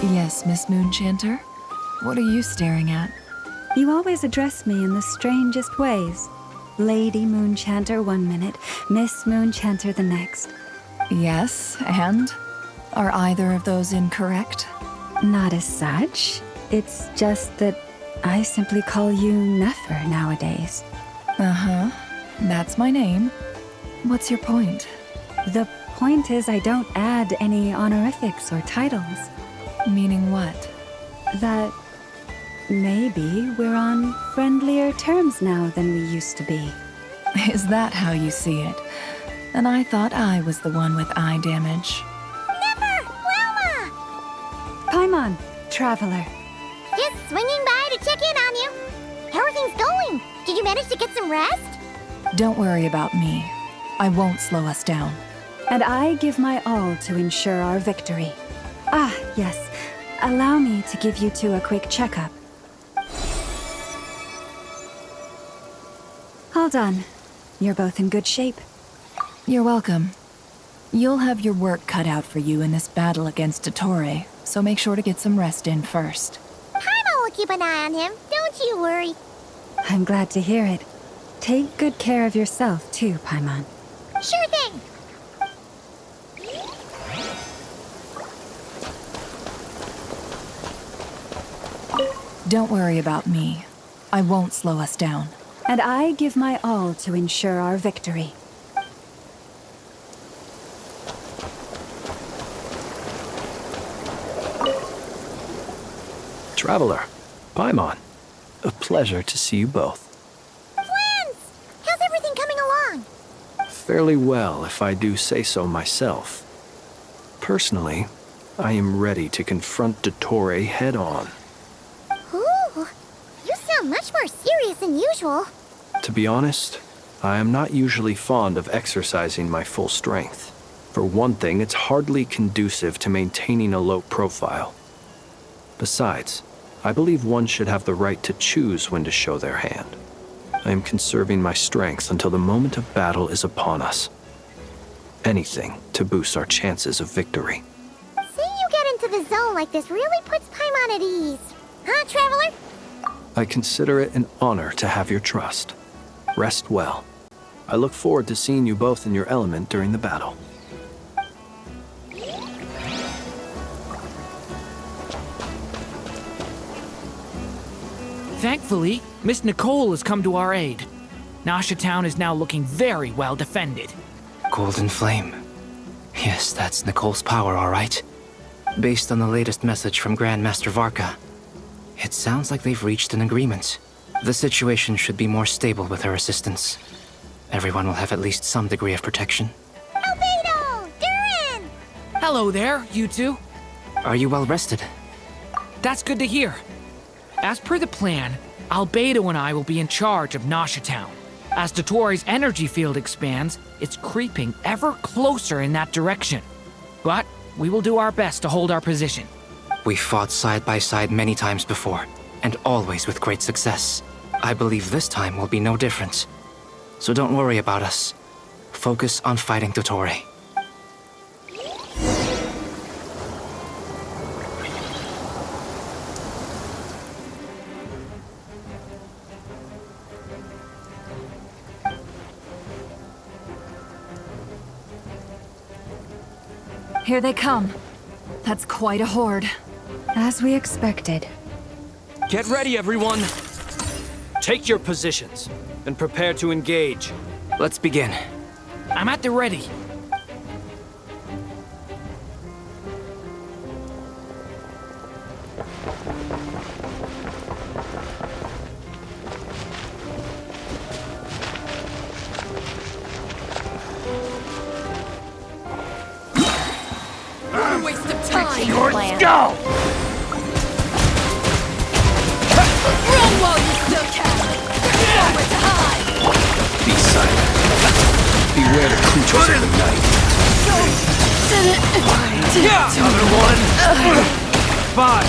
P: Yes, Miss Moonchanter? What are you staring at?
I: You always address me in the strangest ways. Lady Moonchanter 1 minute, Miss Moonchanter the next.
P: Yes, and? Are either of those incorrect?
I: Not as such. It's just that I simply call you Nefer nowadays.
P: Uh-huh. That's my name. What's your point?
I: The point is I don't add any honorifics or titles.
P: Meaning what?
I: That maybe we're on friendlier terms now than we used to be.
P: Is that how you see it? And I thought I was the one with eye damage.
O: Never! Wilma!
I: Paimon, Traveler.
O: Just swinging by to check in on you. How are things going? Did you manage to get some rest?
P: Don't worry about me. I won't slow us down.
I: And I give my all to ensure our victory. Ah, yes. Allow me to give you two a quick checkup. All done. You're both in good shape.
P: You're welcome. You'll have your work cut out for you in this battle against Dottore, so make sure to get some rest in first.
O: Paimon will keep an eye on him. Don't you worry.
I: I'm glad to hear it. Take good care of yourself, too, Paimon.
O: Sure thing.
P: Don't worry about me. I won't slow us down.
I: And I give my all to ensure our victory.
H: Traveler, Paimon, a pleasure to see you both.
O: Twins! How's everything coming along?
H: Fairly well, if I do say so myself. Personally, I am ready to confront Dottore head-on.
O: Ooh, you sound much more serious than usual.
H: To be honest, I am not usually fond of exercising my full strength. For one thing, it's hardly conducive to maintaining a low profile. Besides, I believe one should have the right to choose when to show their hand. I am conserving my strength until the moment of battle is upon us. Anything to boost our chances of victory.
O: Seeing you get into the zone like this really puts Paimon at ease. Huh, Traveler?
H: I consider it an honor to have your trust. Rest well. I look forward to seeing you both in your element during the battle.
D: Thankfully, Miss Nicole has come to our aid. Nasha Town is now looking very well defended.
E: Golden Flame. Yes, that's Nicole's power, all right. Based on the latest message from Grandmaster Varka, it sounds like they've reached an agreement. The situation should be more stable with her assistance. Everyone will have at least some degree of protection.
O: Albedo! Durin!
D: Hello there, you two.
E: Are you well rested?
D: That's good to hear. As per the plan, Albedo and I will be in charge of Nasha Town. As Dottore's energy field expands, it's creeping ever closer in that direction. But we will do our best to hold our position.
E: We fought side by side many times before, and always with great success. I believe this time will be no different. So don't worry about us. Focus on fighting Dottore.
P: Here they come. That's quite a horde.
I: As we expected.
H: Get ready, everyone! Take your positions, and prepare to engage.
E: Let's begin.
D: I'm at the ready.
P: What a waste of time!
D: Your skull!
P: Run while you still can! Nowhere to hide!
H: Be silent. Beware the creatures of the night.
D: Another one! 5.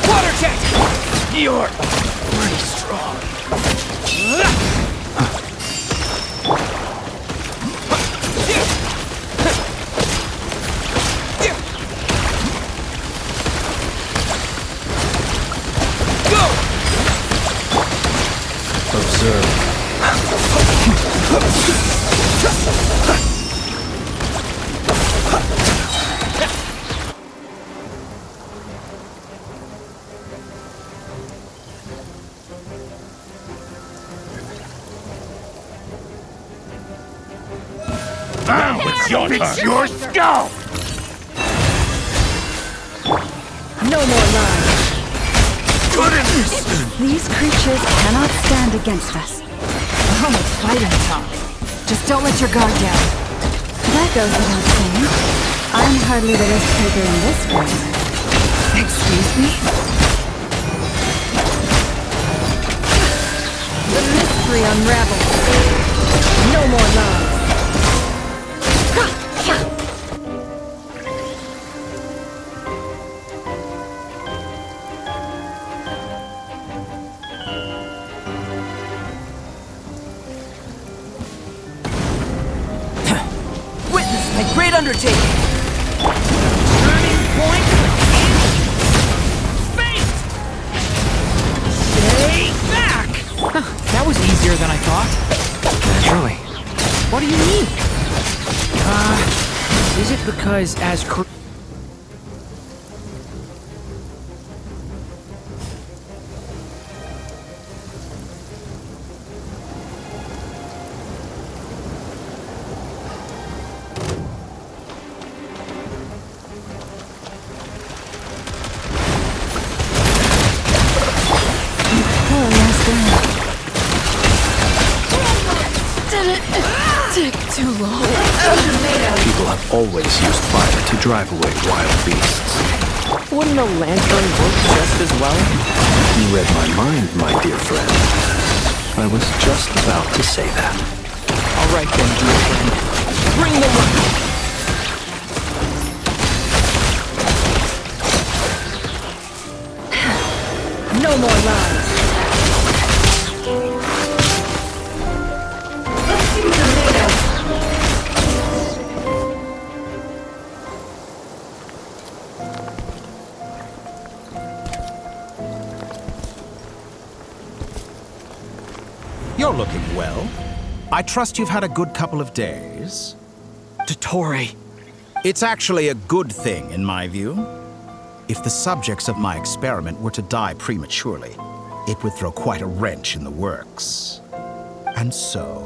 D: Water check! You're pretty strong.
T: Now it's your turn. Fix your skull!
I: No more lies. These creatures cannot stand against us.
P: Oh, fighting talk. Just don't let your guard down.
I: That goes without saying. I'm hardly the risk taker in this room.
P: Excuse me?
I: The mystery unravels. No more lies.
B: Witness my great undertaking!
D: Turning point in fate! Stay back! That was easier than I thought.
B: Naturally.
D: What do you mean? Is it because as
P: Take too long.
H: People have always used fire to drive away wild beasts.
B: Wouldn't a lantern work just as well?
H: You read my mind, my dear friend. I was just about to say that.
B: All right then, dear friend. Bring the light.
I: No more lies.
A: You're looking well. I trust you've had a good couple of days.
B: Dottore.
A: It's actually a good thing, in my view. If the subjects of my experiment were to die prematurely, it would throw quite a wrench in the works. And so,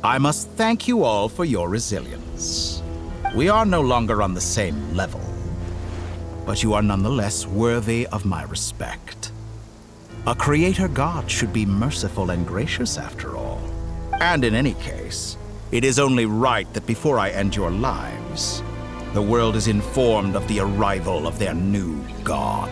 A: I must thank you all for your resilience. We are no longer on the same level, but you are nonetheless worthy of my respect. A creator god should be merciful and gracious after all. And in any case, it is only right that before I end your lives, the world is informed of the arrival of their new god.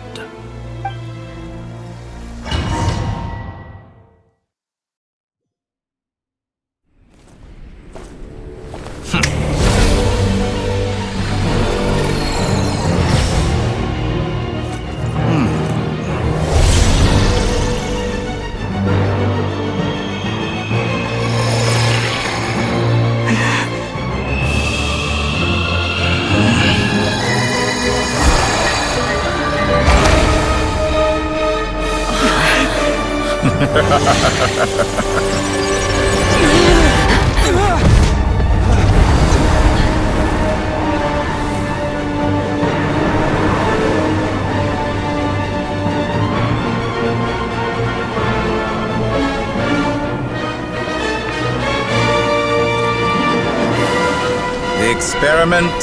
A: The experiment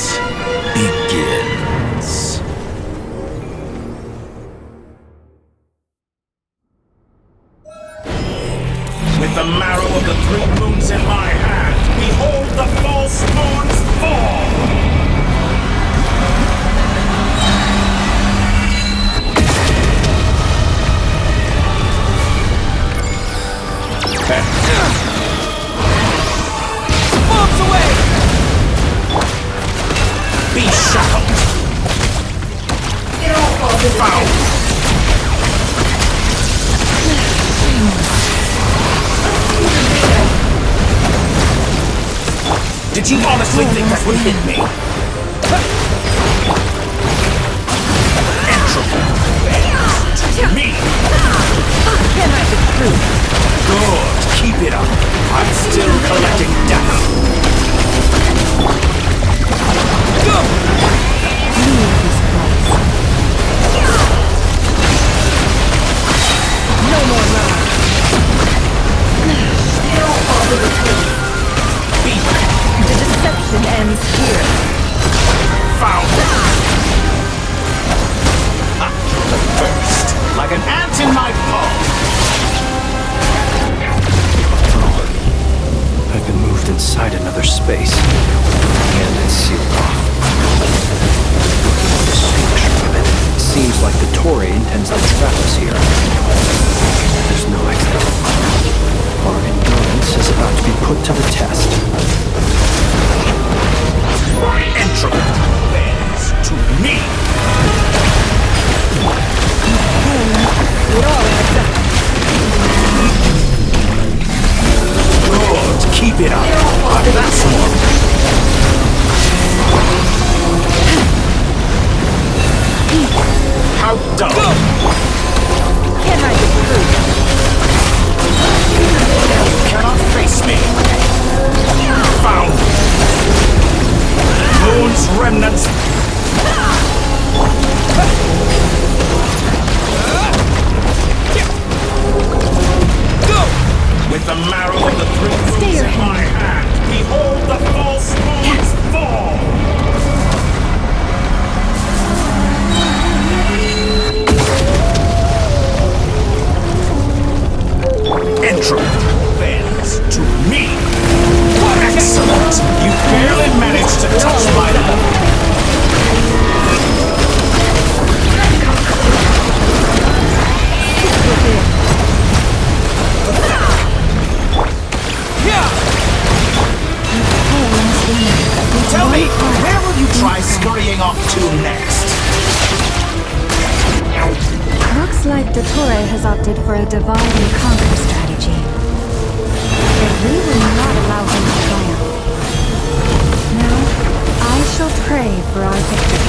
A: begins. With the marrow of the 3 moons in my hand, behold the false moons fall!
D: Bombs away!
A: Be shackled! Foul! Did you honestly think that would hit me? Entropy bends to me!
I: Can I be true?
A: Good, keep it up. I'm still collecting data.
I: Go! Leave this place. No more lies. Still over the truth. The deception
H: us here. There's no exit. Our endurance is about to be put to the test.
A: Entropy bends to me. Good, keep it up. That's more. How dumb!
U: Can I get through?
A: You cannot face me. Found. Moon's remnants. With the marrow of the three moons in my hand, behold the false moons fall! Entropy bends to me! Excellent! You barely managed to touch my level! Tell me, where will you try scurrying off to next?
I: Looks like Dottore has opted for a divide and conquer strategy. But we will not allow him to triumph. Now, I shall pray for our victory.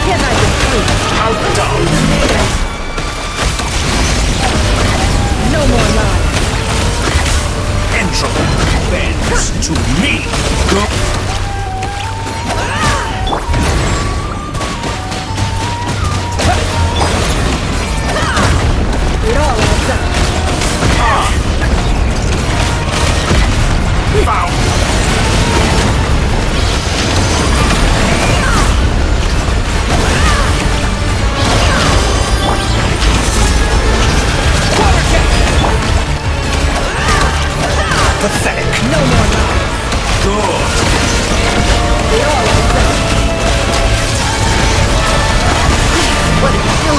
U: Can I get through?
A: How dumb!
U: No more lies.
A: Entropy bends to me! Go.
U: It all adds up.
A: Found! Pathetic.
U: No more lies.
A: Good.
U: It all adds up. What did you do?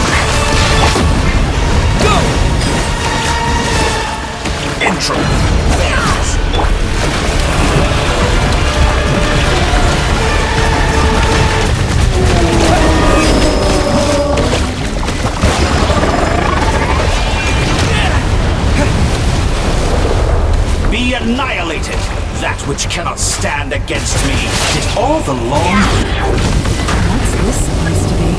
A: Go! Entropy bends. Be annihilated, that which cannot stand against me. Did all the long...
P: What's this supposed to be?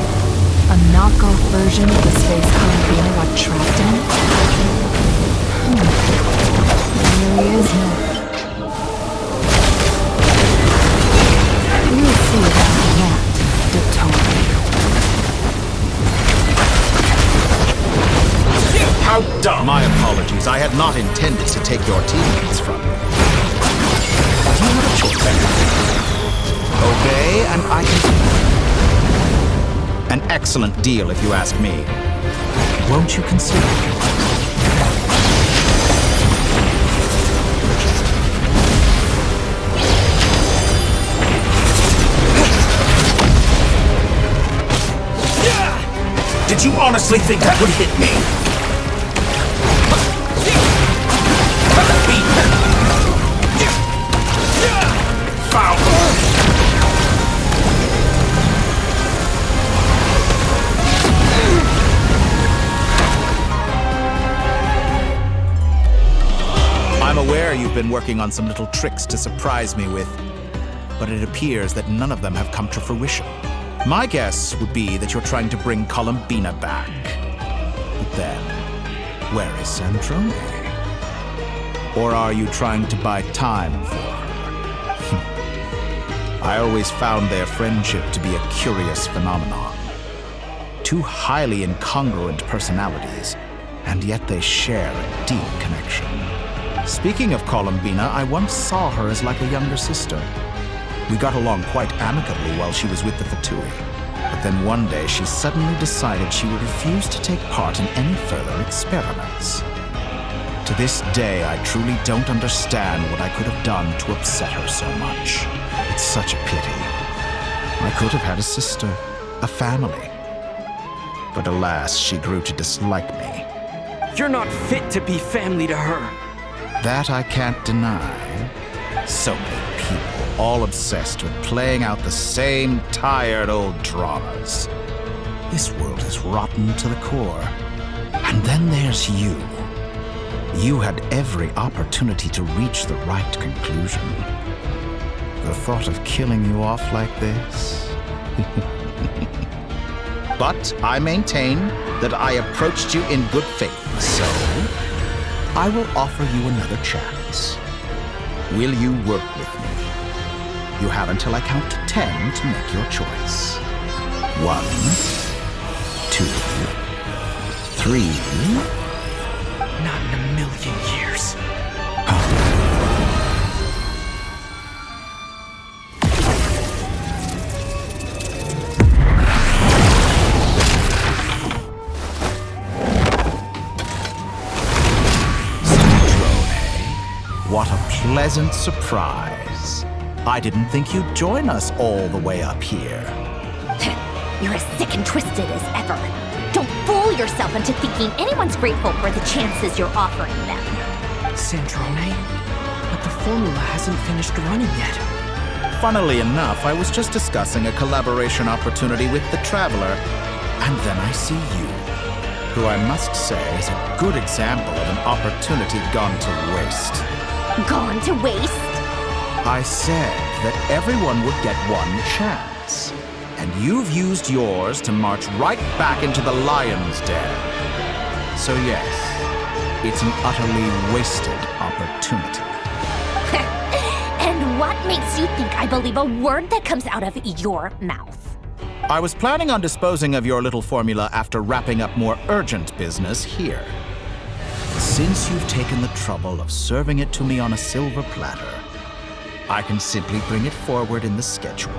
P: A knockoff version of the space Columbina got trapped in? There really is no... We'll see about that, Dottore.
A: How dumb! My apologies. I had not intended to take your teammates from you. Do you have a choice? Obey and I can... An excellent deal, if you ask me. Won't you consider it? Did you honestly think that would hit me? Foul! I'm aware you've been working on some little tricks to surprise me with, but it appears that none of them have come to fruition. My guess would be that you're trying to bring Columbina back. But then, where is Centrone? Or are you trying to buy time for her? I always found their friendship to be a curious phenomenon. Two highly incongruent personalities, and yet they share a deep connection. Speaking of Columbina, I once saw her as like a younger sister. We got along quite amicably while she was with the VIII. But then one day she suddenly decided she would refuse to take part in any further experiments. To this day, I truly don't understand what I could have done to upset her so much. It's such a pity. I could have had a sister, a family. But alas, she grew to dislike me.
B: You're not fit to be family to her.
A: That I can't deny. So many people, all obsessed with playing out the same tired old dramas. This world is rotten to the core. And then there's you. You had every opportunity to reach the right conclusion. The thought of killing you off like this? But I maintain that I approached you in good faith, so I will offer you another chance. Will you work with me? You have until I count to 10 to make your choice. 1, 2, 3.
B: Not in a million years.
A: What a pleasant surprise. I didn't think you'd join us all the way up here.
F: You're as sick and twisted as ever. Don't fool yourself into thinking anyone's grateful for the chances you're offering them.
B: Sandrone, but the formula hasn't finished running yet.
A: Funnily enough, I was just discussing a collaboration opportunity with the Traveler, and then I see you, who I must say is a good example of an opportunity gone to waste.
F: Gone to waste?
A: I said that everyone would get one chance, and you've used yours to march right back into the lion's den. So yes, it's an utterly wasted opportunity.
F: And what makes you think I believe a word that comes out of your mouth?
A: I was planning on disposing of your little formula after wrapping up more urgent business here. Since you've taken the trouble of serving it to me on a silver platter, I can simply bring it forward in the schedule.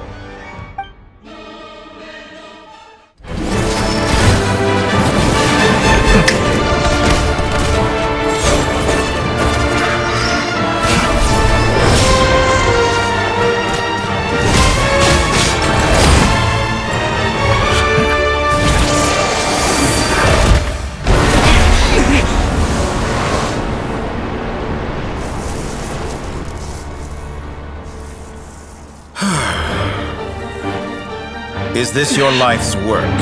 A: Is this your life's work?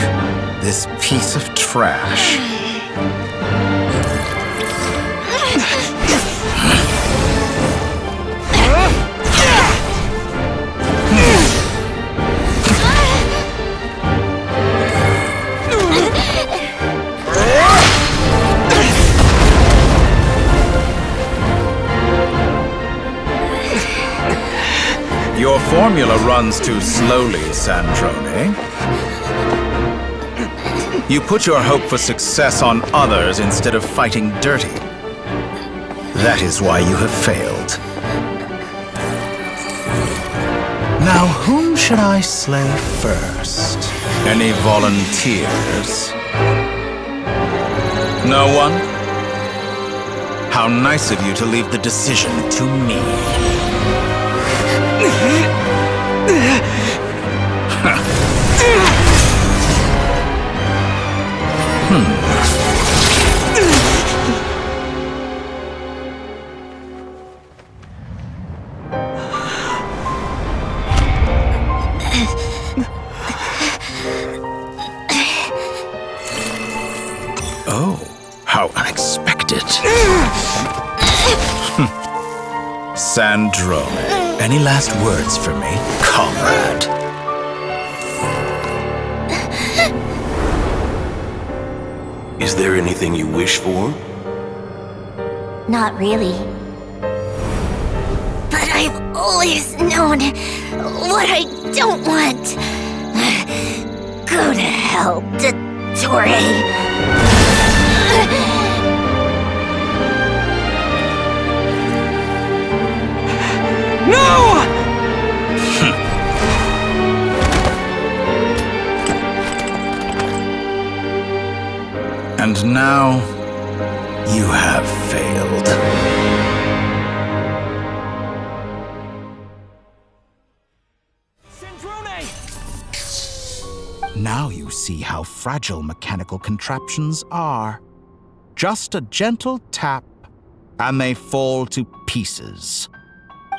A: This piece of trash? Your formula runs too slowly, Sandrone. You put your hope for success on others instead of fighting dirty. That is why you have failed. Now, whom should I slay first? Any volunteers? No one? How nice of you to leave the decision to me. Oh, how unexpected. Sandrone, any last words for me, comrade?
M: Is there anything you wish for?
F: Not really. But I've always known what I don't want. Go to hell, Dottore.
B: No!
A: And now, you have failed. Now you see how fragile mechanical contraptions are. Just a gentle tap, and they fall to pieces.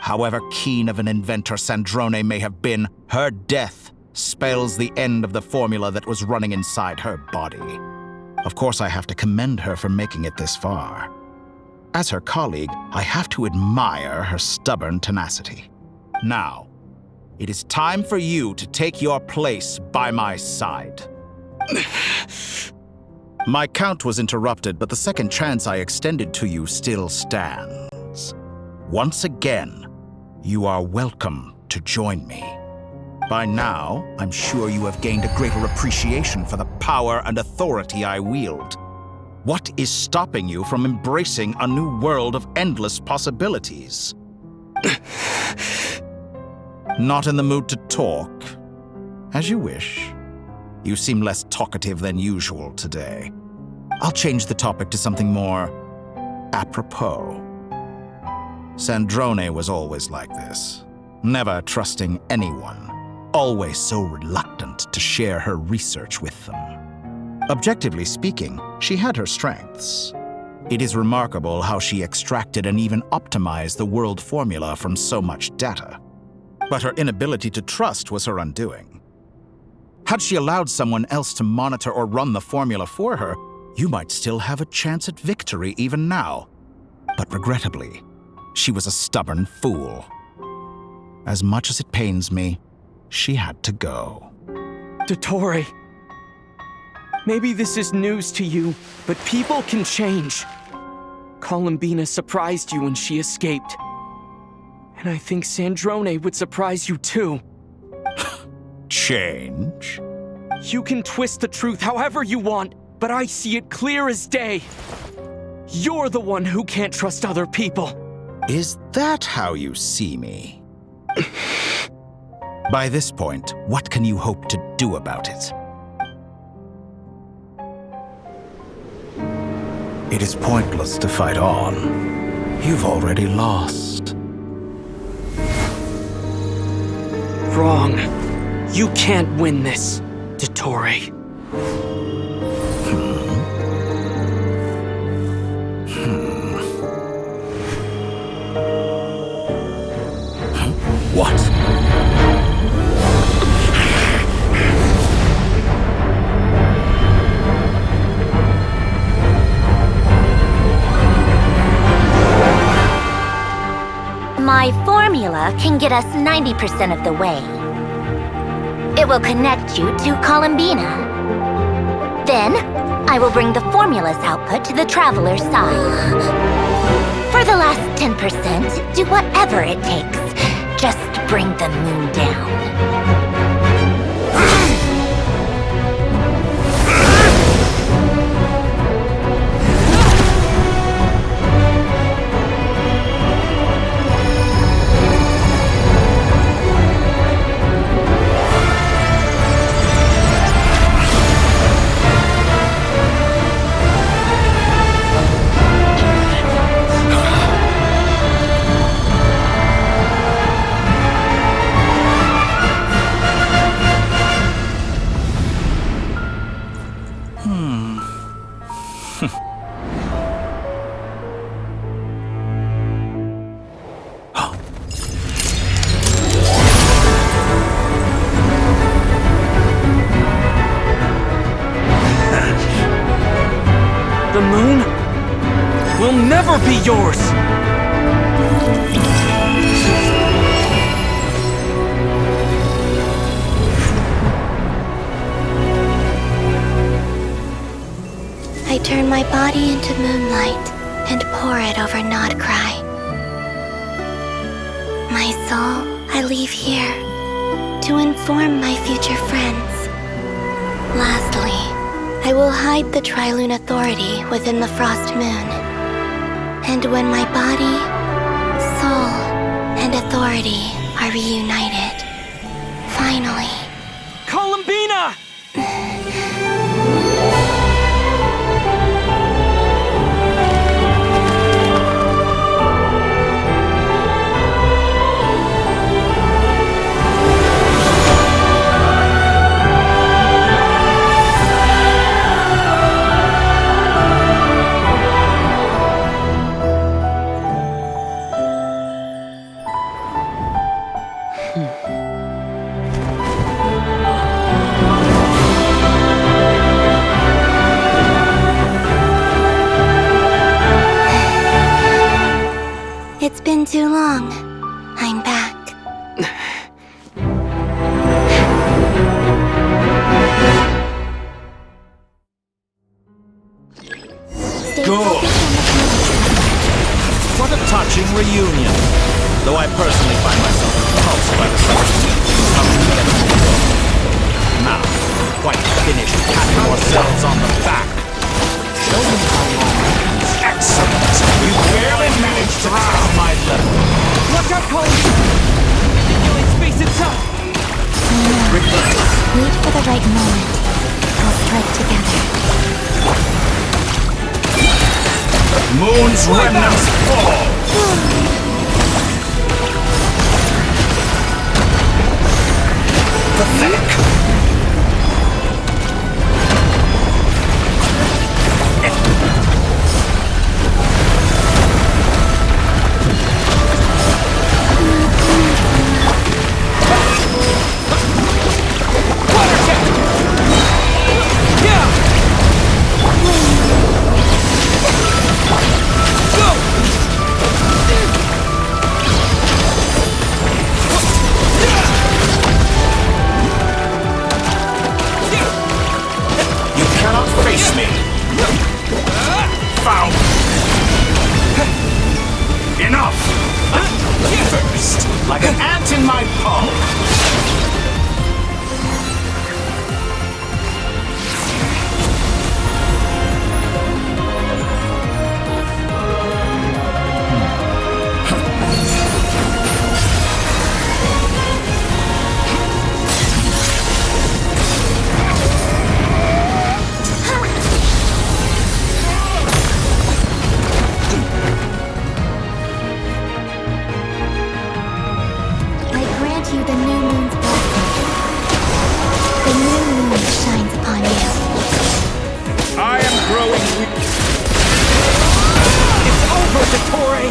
A: However keen of an inventor Sandrone may have been, her death spells the end of the formula that was running inside her body. Of course, I have to commend her for making it this far. As her colleague, I have to admire her stubborn tenacity. Now, it is time for you to take your place by my side. My count was interrupted, but the second chance I extended to you still stands. Once again, you are welcome to join me. By now, I'm sure you have gained a greater appreciation for the power and authority I wield. What is stopping you from embracing a new world of endless possibilities? Not in the mood to talk? As you wish. You seem less talkative than usual today. I'll change the topic to something more apropos. Sandrone was always like this, never trusting anyone, always so reluctant to share her research with them. Objectively speaking, she had her strengths. It is remarkable how she extracted and even optimized the world formula from so much data. But her inability to trust was her undoing. Had she allowed someone else to monitor or run the formula for her, you might still have a chance at victory even now. But regrettably, she was a stubborn fool. As much as it pains me, she had to go.
B: Dottore, maybe this is news to you, but people can change. Columbina surprised you when she escaped. And I think Sandrone would surprise you too.
A: Change?
B: You can twist the truth however you want, but I see it clear as day. You're the one who can't trust other people.
A: Is that how you see me? By this point, what can you hope to do about it? It is pointless to fight on. You've already lost.
B: Wrong. You can't win this, Dottore.
A: What?
F: My formula can get us 90% of the way. It will connect you to Columbina. Then, I will bring the formula's output to the Traveler's side. For the last 10%, do whatever it takes. Just bring the moon down.
B: The moon will never be yours!
L: I turn my body into moonlight and pour it over Nodcry. My soul I leave here to inform my future friends. Lastly, I will hide the Trilune Authority within the Frost Moon. And when my body, soul, and authority are reunited, finally...
B: Columbina!
L: too long. I'm back.
A: Good. What a touching reunion. Though I personally find myself repulsed by the sight of you coming together for good. Now, quite finished patting yourselves on the back. Show me how long. Excellent. You barely managed to climb my level.
B: Watch out, Colin! Manipulate space itself!
L: Wait for the right moment. We'll strike together.
A: Moon's remnants fall! Pathetic! Like an ant in my palm.
B: Dottore!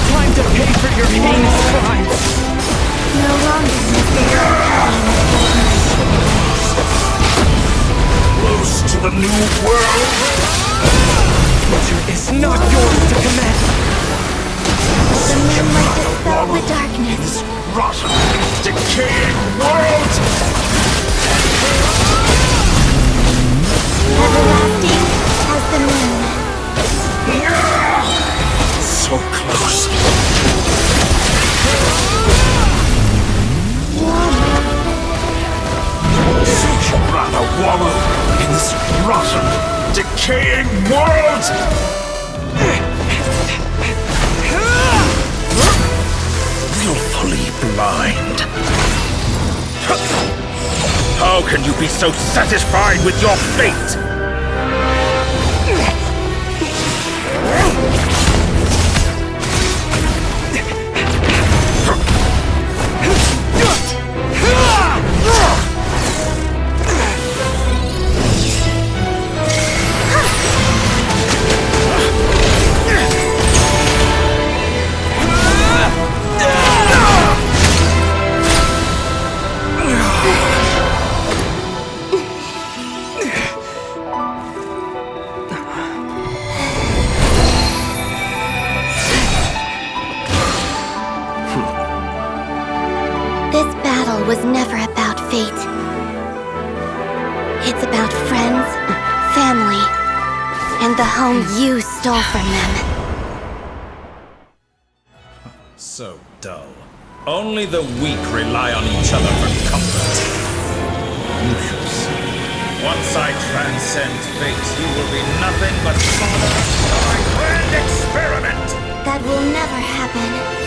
B: Time to pay for your heinous crimes!
L: No longer
A: Close to the new world?
B: Future is not yours to command!
L: The moonlight dispelled the darkness.
A: Rotten, decaying world!
L: Everlasting as the moon.
A: So close. Such a rather wallow in this rotten, decaying world! Willfully blind. How can you be so satisfied with your fate?
L: Was never about fate. It's about friends, family, and the home you stole from them.
A: So dull. Only the weak rely on each other for comfort. You shall see. Once I transcend fate, you will be nothing but father of my grand experiment!
L: That will never happen.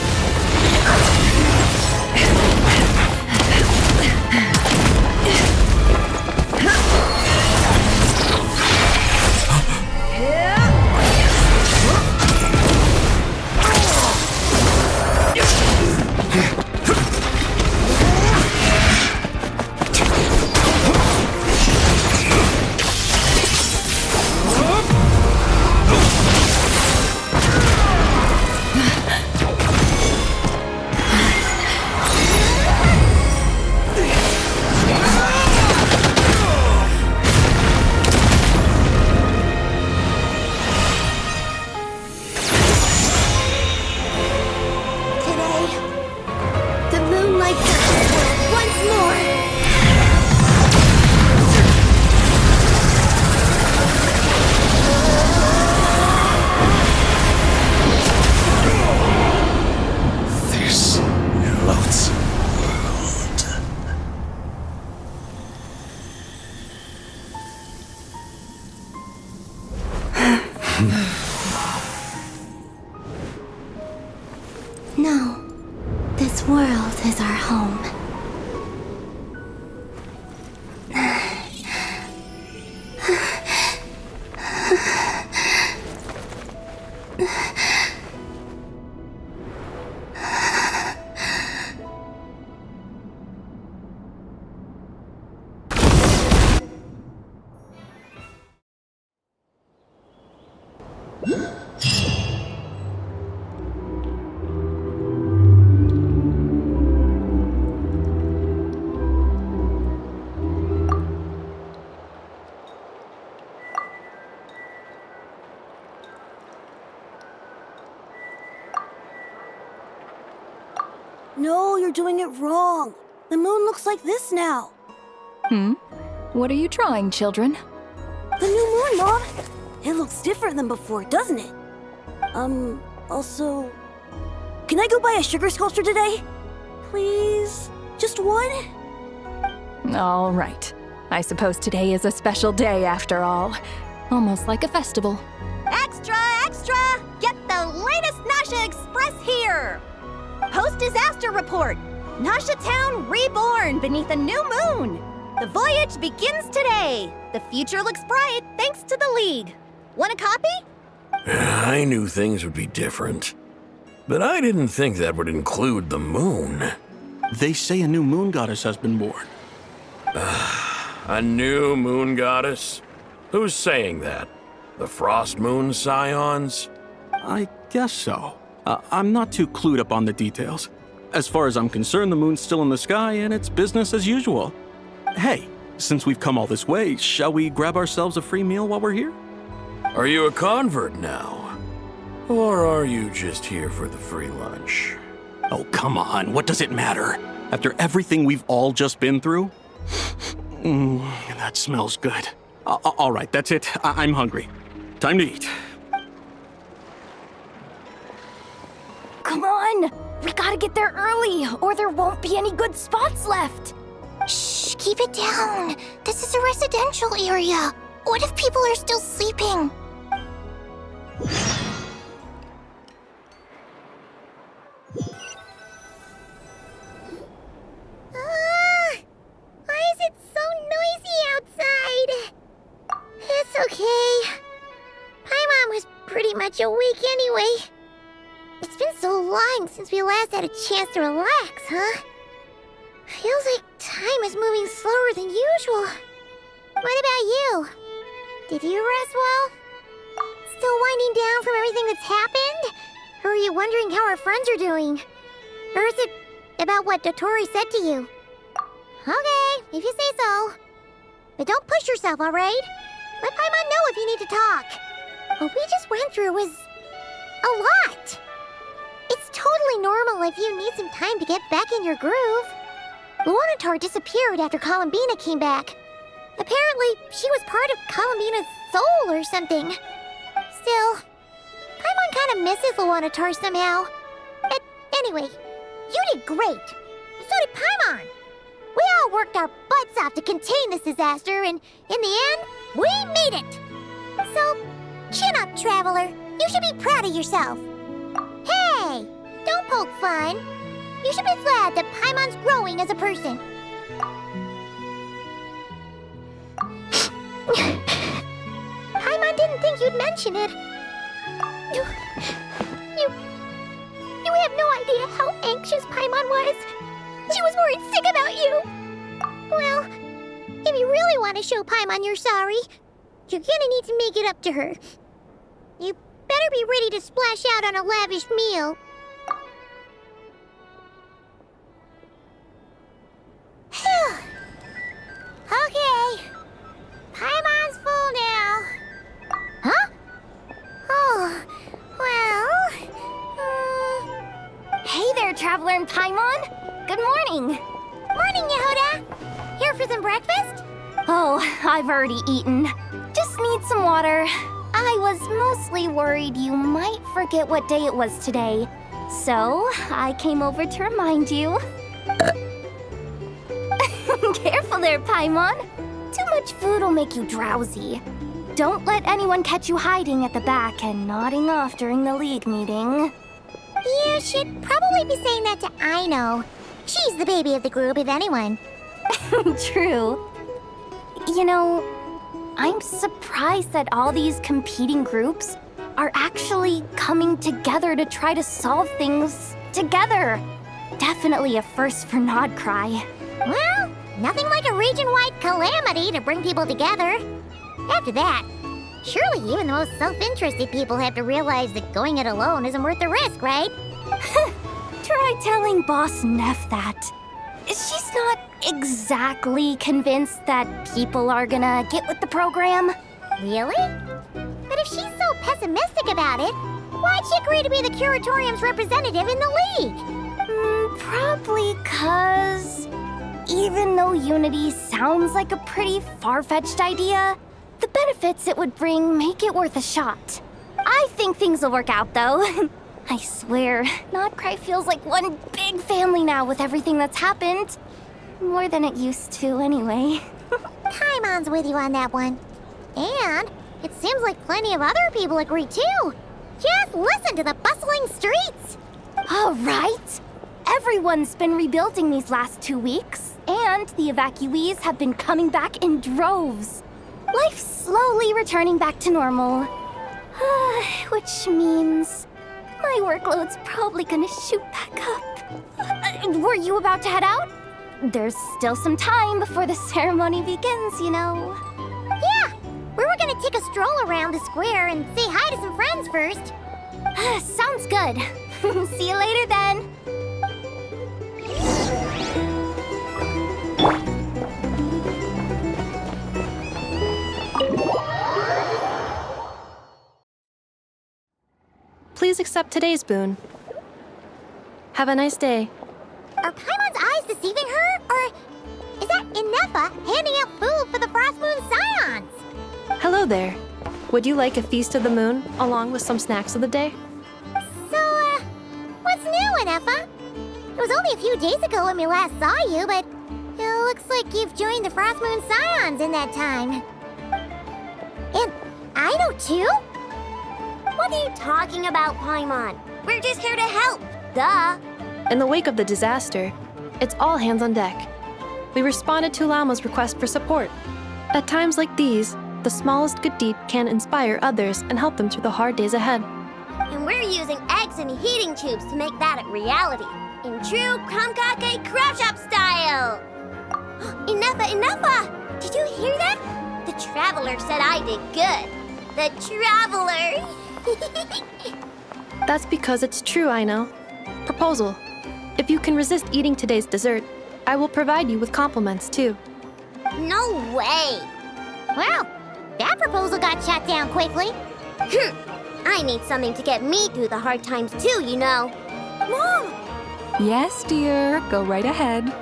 N: No, you're doing it wrong. The moon looks like this now.
G: What are you drawing, children?
N: The new moon, Mom! It looks different than before, doesn't it? Also... Can I go buy a sugar sculpture today? Please? Just one?
G: All right. I suppose today is a special day after all. Almost like a festival.
V: Extra, extra! Get the latest Nasha Express here! Post-disaster report! Nasha Town reborn beneath a new moon! The voyage begins today! The future looks bright thanks to the League. Want a copy?
M: I knew things would be different. But I didn't think that would include the moon.
W: They say a new moon goddess has been born.
M: A new moon goddess? Who's saying that? The Frost Moon Scions?
W: I guess so. I'm not too clued up on the details. As far as I'm concerned, the moon's still in the sky and it's business as usual. Hey, since we've come all this way, shall we grab ourselves a free meal while we're here?
M: Are you a convert now? Or are you just here for the free lunch?
W: Oh, come on. What does it matter? After everything we've all just been through? That smells good. All right, that's it. I'm hungry. Time to eat.
O: Come on! We gotta get there early, or there won't be any good spots left.
S: Shh, keep it down. This is a residential area. What if people are still sleeping?
L: Why is it so noisy outside? It's okay. Paimon was pretty much awake anyway. It's been so long since we last had a chance to relax, huh? Feels like time is moving slower than usual. What about you? Did you rest well? Still winding down from everything that's happened? Or are you wondering how our friends are doing? Or is it about what Dottore said to you? Okay, if you say so. But don't push yourself, alright? Let Paimon know if you need to talk. What we just went through was a lot. It's totally normal if you need some time to get back in your groove. Luanatar disappeared after Columbina came back. Apparently, she was part of Columbina's soul or something. Still, Paimon kind of misses Luanatar somehow. But anyway, you did great. So did Paimon. We all worked our butts off to contain this disaster, and in the end, we made it. So, chin up, Traveler. You should be proud of yourself. Hey, don't poke fun. You should be glad that Paimon's growing as a person. Paimon didn't think you'd mention it. You have no idea how anxious Paimon was. She was worried sick about you. Well, if you really want to show Paimon you're sorry, you're gonna need to make it up to her. You better be ready to splash out on a lavish meal. Phew. Okay. Paimon's full now. Huh? Oh, well...
O: Hey there, Traveler and Paimon. Good morning.
L: Morning, Yehuda. Here for some breakfast?
O: Oh, I've already eaten. Just need some water. I was mostly worried you might forget what day it was today. So, I came over to remind you. Careful there, Paimon. Too much food will make you drowsy. Don't let anyone catch you hiding at the back and nodding off during the League meeting.
L: You should probably be saying that to Aino. She's the baby of the group, if anyone.
O: True. You know, I'm surprised that all these competing groups are actually coming together to try to solve things together. Definitely a first for Nodcry.
L: Well, nothing like a region-wide calamity to bring people together. After that, surely even the most self-interested people have to realize that going it alone isn't worth the risk, right?
O: Try telling Boss Neff that. She's not exactly convinced that people are gonna get with the program.
L: Really? But if she's so pessimistic about it, why'd she agree to be the Curatorium's representative in the League?
O: Probably 'cause even though unity sounds like a pretty far-fetched idea, the benefits it would bring make it worth a shot. I think things will work out, though. I swear, Notcry feels like one big family now with everything that's happened. More than it used to, anyway.
C: Paimon's with you on that one. And it seems like plenty of other people agree, too. Just listen to the bustling streets.
O: All right. Everyone's been rebuilding these last 2 weeks, and the evacuees have been coming back in droves. Life's slowly returning back to normal. Which means my workload's probably gonna shoot back up. Were you about to head out? There's still some time before the ceremony begins, you know.
C: Yeah, we were gonna take a stroll around the square and say hi to some friends first.
O: Sounds good. See you later then.
Q: Please accept today's boon. Have a nice day.
C: Are Paimon's eyes deceiving her? Or is that Inefa handing out food for the Frost Moon Scions?
Q: Hello there. Would you like a feast of the moon along with some snacks of the day?
C: So, what's new, Inefa? It was only a few days ago when we last saw you, but it looks like you've joined the Frost Moon Scions in that time. And I know too?
L: What are you talking about, Paimon? We're just here to help. Duh.
Q: In the wake of the disaster, it's all hands on deck. We responded to Lama's request for support. At times like these, the smallest good deed can inspire others and help them through the hard days ahead.
L: And we're using eggs and heating tubes to make that a reality. In true Krumkake Craft Shop style! Inefa! Did you hear that? The Traveler said I did good. The Traveler!
Q: That's because it's true, I know. Proposal. If you can resist eating today's dessert, I will provide you with compliments, too.
L: No way!
C: Well, that proposal got shot down quickly.
L: I need something to get me through the hard times too, you know.
I: Mom! Yes, dear. Go right ahead.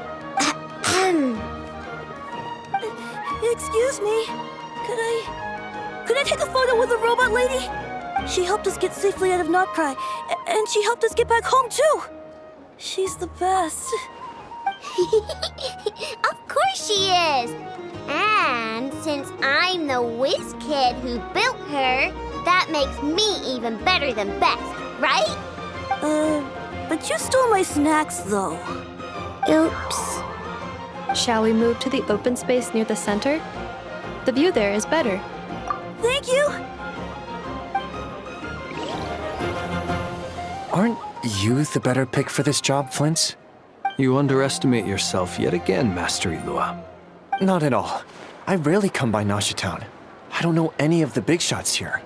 N: Excuse me. Could I take a photo with the robot lady? She helped us get safely out of Notcry, and she helped us get back home too. She's the best.
L: Of course she is. And since I'm the whiz kid who built her, that makes me even better than best, right?
N: But you stole my snacks though.
L: Oops.
Q: Shall we move to the open space near the center? The view there is better.
N: Thank you.
R: Aren't you the better pick for this job, Flint?
H: You underestimate yourself yet again, Master Ilua.
R: Not at all. I rarely come by Nasha Town. I don't know any of the big shots here.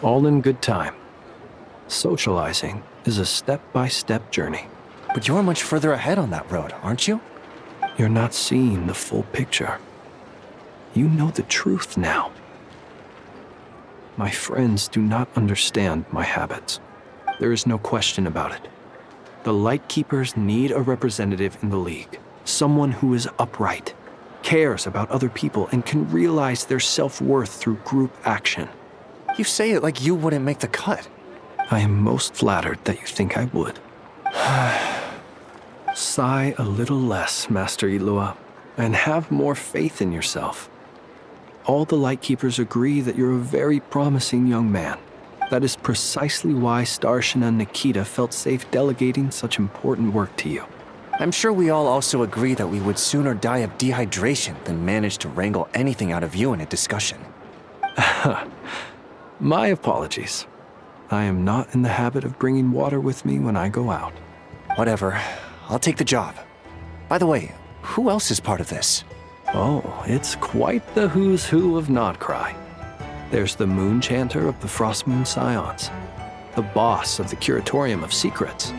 H: All in good time. Socializing is a step-by-step journey.
R: But you're much further ahead on that road, aren't you?
H: You're not seeing the full picture. You know the truth now. My friends do not understand my habits. There is no question about it. The Lightkeepers need a representative in the League. Someone who is upright, cares about other people, and can realize their self-worth through group action.
R: You say it like you wouldn't make the cut.
H: I am most flattered that you think I would. Sigh a little less, Master Ilua, and have more faith in yourself. All the Lightkeepers agree that you're a very promising young man. That is precisely why Starshina and Nikita felt safe delegating such important work to you.
R: I'm sure we all also agree that we would sooner die of dehydration than manage to wrangle anything out of you in a discussion.
H: My apologies. I am not in the habit of bringing water with me when I go out.
R: Whatever. I'll take the job. By the way, who else is part of this?
H: Oh, it's quite the who's who of Notcry. There's the Moon Chanter of the Frost Moon Scions, the boss of the Curatorium of Secrets,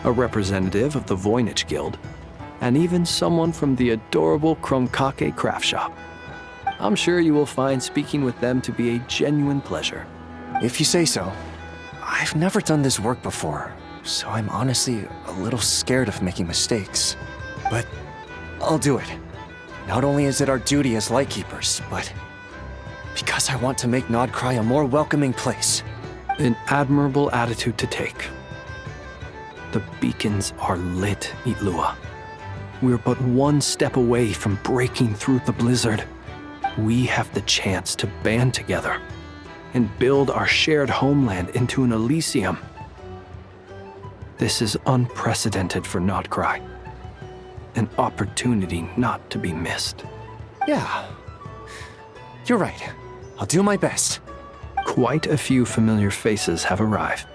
H: a representative of the Voynich Guild, and even someone from the adorable Krumkake Craft Shop. I'm sure you will find speaking with them to be a genuine pleasure.
R: If you say so. I've never done this work before, so I'm honestly a little scared of making mistakes. But I'll do it. Not only is it our duty as Lightkeepers, but because I want to make Nodcry a more welcoming place.
H: An admirable attitude to take. The beacons are lit, Itlua. We're but one step away from breaking through the blizzard. We have the chance to band together and build our shared homeland into an Elysium. This is unprecedented for Nodcry. An opportunity not to be missed.
R: Yeah, you're right. I'll do my best.
H: Quite a few familiar faces have arrived.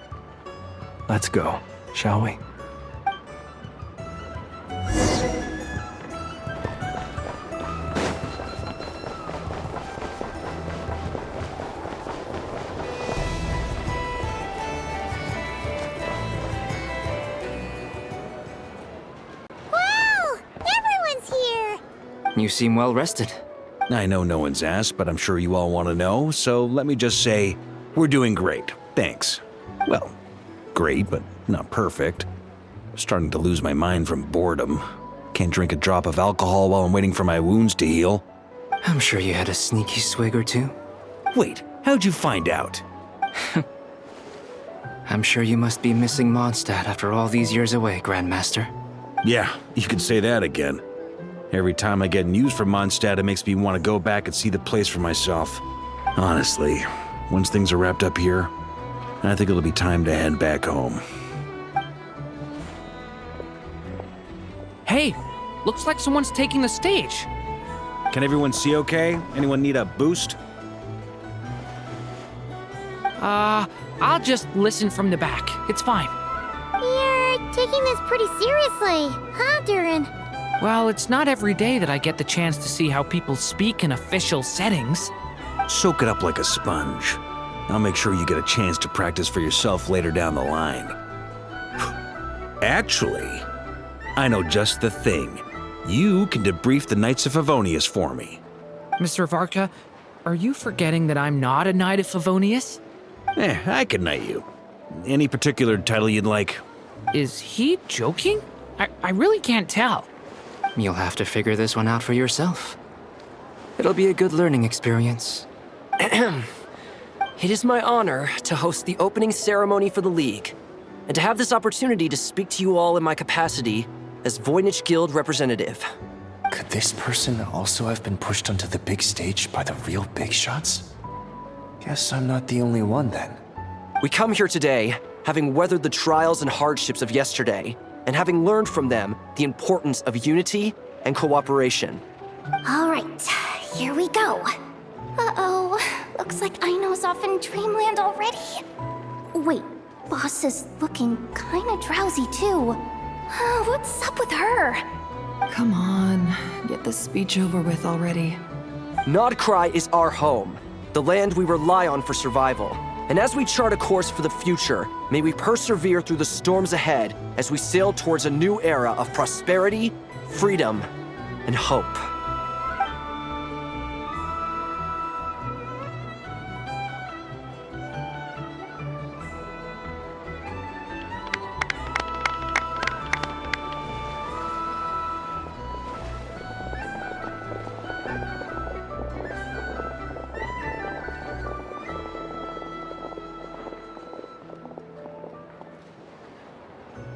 H: Let's go, shall we?
C: Wow! Everyone's here!
E: You seem well rested.
J: I know no one's asked, but I'm sure you all want to know, so let me just say, we're doing great. Thanks. Well, great, but not perfect. I'm starting to lose my mind from boredom. Can't drink a drop of alcohol while I'm waiting for my wounds to heal.
E: I'm sure you had a sneaky swig or two.
J: Wait, how'd you find out?
E: I'm sure you must be missing Mondstadt after all these years away, Grandmaster.
J: Yeah, you could say that again. Every time I get news from Mondstadt, it makes me want to go back and see the place for myself. Honestly, once things are wrapped up here, I think it'll be time to head back home.
D: Hey, looks like someone's taking the stage.
J: Can everyone see okay? Anyone need a boost?
D: I'll just listen from the back. It's fine.
C: You're taking this pretty seriously, huh, Durin?
D: Well, it's not every day that I get the chance to see how people speak in official settings.
J: Soak it up like a sponge. I'll make sure you get a chance to practice for yourself later down the line. Actually, I know just the thing. You can debrief the Knights of Favonius for me.
D: Mr. Varka, are you forgetting that I'm not a Knight of Favonius?
J: I can knight you. Any particular title you'd like?
D: Is he joking? I really can't tell.
E: You'll have to figure this one out for yourself. It'll be a good learning experience.
B: It is my honor to host the opening ceremony for the League, and to have this opportunity to speak to you all in my capacity as Voynich Guild representative.
R: Could this person also have been pushed onto the big stage by the real big shots? Guess I'm not the only one then.
B: We come here today, having weathered the trials and hardships of yesterday, and having learned from them the importance of unity and cooperation.
O: All right, here we go. Uh-oh, looks like Aino's off in Dreamland already. Wait, Boss is looking kinda drowsy too. What's up with her?
P: Come on, get this speech over with already.
B: Nodcry is our home, the land we rely on for survival. And as we chart a course for the future, may we persevere through the storms ahead as we sail towards a new era of prosperity, freedom, and hope.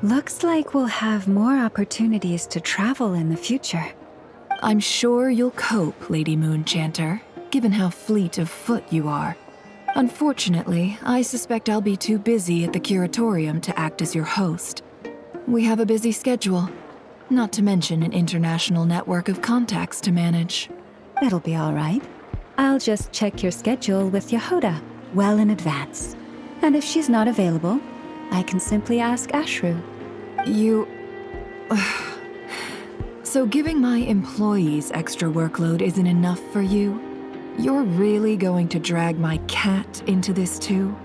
I: Looks like we'll have more opportunities to travel in the future.
P: I'm sure you'll cope, Lady Moonchanter, given how fleet of foot you are. Unfortunately, I suspect I'll be too busy at the Curatorium to act as your host. We have a busy schedule, not to mention an international network of contacts to manage.
I: It'll be all right. I'll just check your schedule with Yehuda well in advance. And if she's not available, I can simply ask Ashru.
P: So giving my employees extra workload isn't enough for you? You're really going to drag my cat into this too?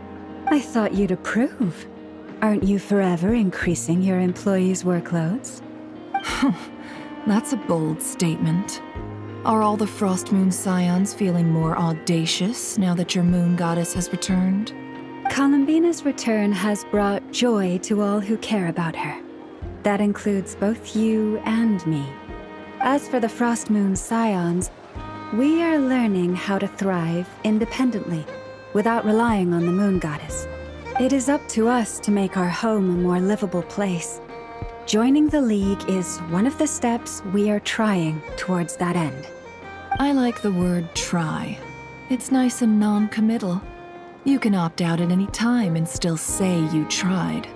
I: I thought you'd approve. Aren't you forever increasing your employees' workloads?
P: That's a bold statement. Are all the Frostmoon Scions feeling more audacious now that your moon goddess has returned?
I: Columbina's return has brought joy to all who care about her. That includes both you and me. As for the Frost Moon Scions, we are learning how to thrive independently, without relying on the Moon Goddess. It is up to us to make our home a more livable place. Joining the League is one of the steps we are trying towards that end.
P: I like the word try. It's nice and non-committal. You can opt out at any time and still say you tried.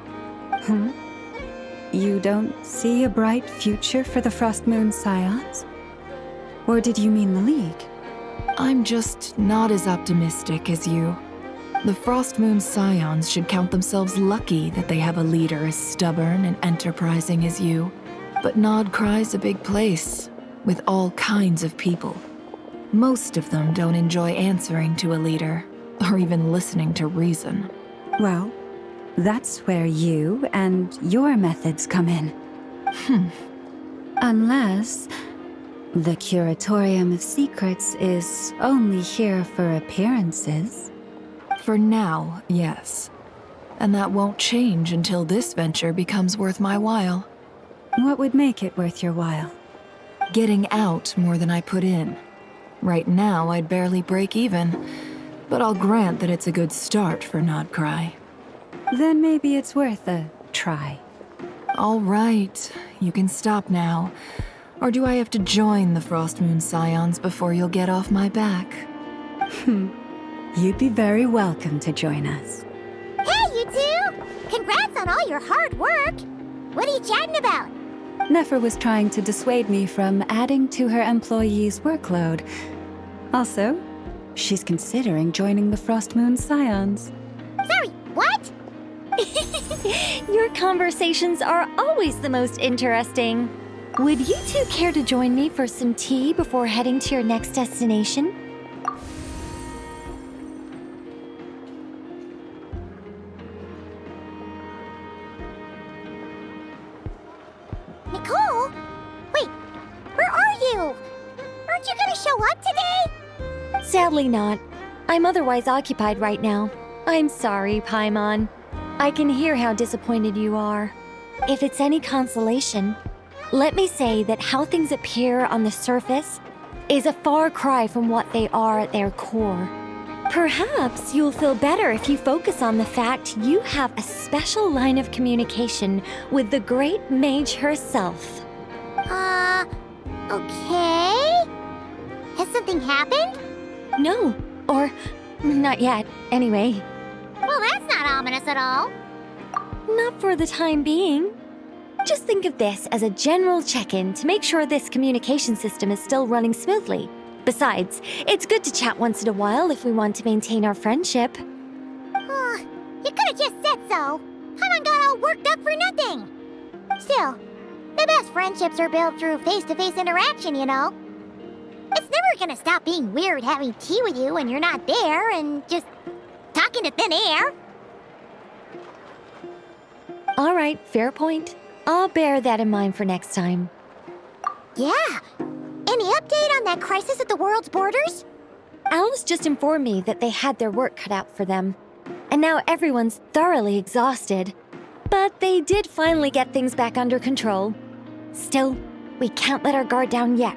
I: You don't see a bright future for the Frost Moon Scions? Or did you mean the League?
P: I'm just not as optimistic as you. The Frost Moon Scions should count themselves lucky that they have a leader as stubborn and enterprising as you. But Nodcry's a big place, with all kinds of people. Most of them don't enjoy answering to a leader, or even listening to reason.
I: Well, that's where you and your methods come in. Unless the Curatorium of Secrets is only here for appearances.
P: For now, yes. And that won't change until this venture becomes worth my while.
I: What would make it worth your while?
P: Getting out more than I put in. Right now, I'd barely break even, but I'll grant that it's a good start for Nodcry.
I: Then maybe it's worth a try.
P: All right, you can stop now. Or do I have to join the Frost Moon Scions before you'll get off my back?
I: You'd be very welcome to join us.
C: Hey, you two! Congrats on all your hard work! What are you chatting about?
I: Nefer was trying to dissuade me from adding to her employees' workload. Also, she's considering joining the Frost Moon Scions.
C: Sorry, what?
F: Your conversations are always the most interesting. Would you two care to join me for some tea before heading to your next destination?
C: Nicole? Wait, where are you? Aren't you gonna show up today?
F: Sadly not. I'm otherwise occupied right now. I'm sorry, Paimon. I can hear how disappointed you are. If it's any consolation, let me say that how things appear on the surface is a far cry from what they are at their core. Perhaps you'll feel better if you focus on the fact you have a special line of communication with the great mage herself.
C: Okay? Has something happened?
F: No, or not yet, anyway.
C: Well, that's not ominous at all.
F: Not for the time being. Just think of this as a general check-in to make sure this communication system is still running smoothly. Besides, it's good to chat once in a while if we want to maintain our friendship.
C: You could have just said so. Haven't got all worked up for nothing. Still, the best friendships are built through face-to-face interaction, you know. It's never gonna stop being weird having tea with you when you're not there and just talking to thin air.
F: All right, fair point. I'll bear that in mind for next time.
C: Yeah. Any update on that crisis at the world's borders?
F: Alice just informed me that they had their work cut out for them. And now everyone's thoroughly exhausted. But they did finally get things back under control. Still, we can't let our guard down yet.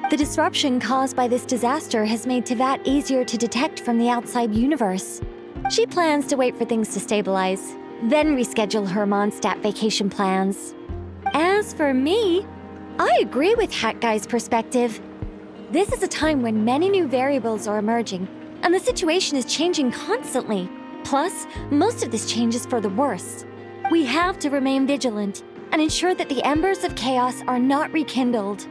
F: The disruption caused by this disaster has made Teyvat easier to detect from the outside universe. She plans to wait for things to stabilize, then reschedule her Mondstadt vacation plans. As for me, I agree with Hat Guy's perspective. This is a time when many new variables are emerging, and the situation is changing constantly. Plus, most of this change is for the worse. We have to remain vigilant and ensure that the embers of chaos are not rekindled.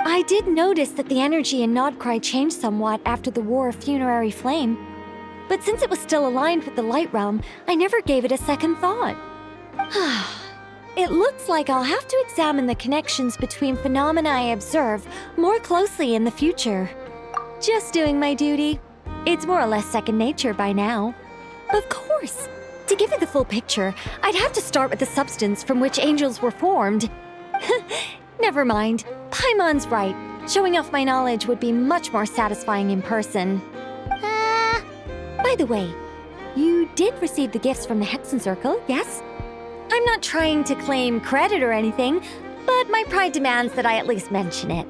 F: I did notice that the energy in Nodcry changed somewhat after the War of Funerary Flame, but since it was still aligned with the Light Realm, I never gave it a second thought. It looks like I'll have to examine the connections between phenomena I observe more closely in the future. Just doing my duty. It's more or less second nature by now. Of course, to give you the full picture, I'd have to start with the substance from which angels were formed. Never mind, Paimon's right. Showing off my knowledge would be much more satisfying in person. By the way, You did receive the gifts from the Hexen Circle, yes? I'm not trying to claim credit or anything, but my pride demands that I at least mention it.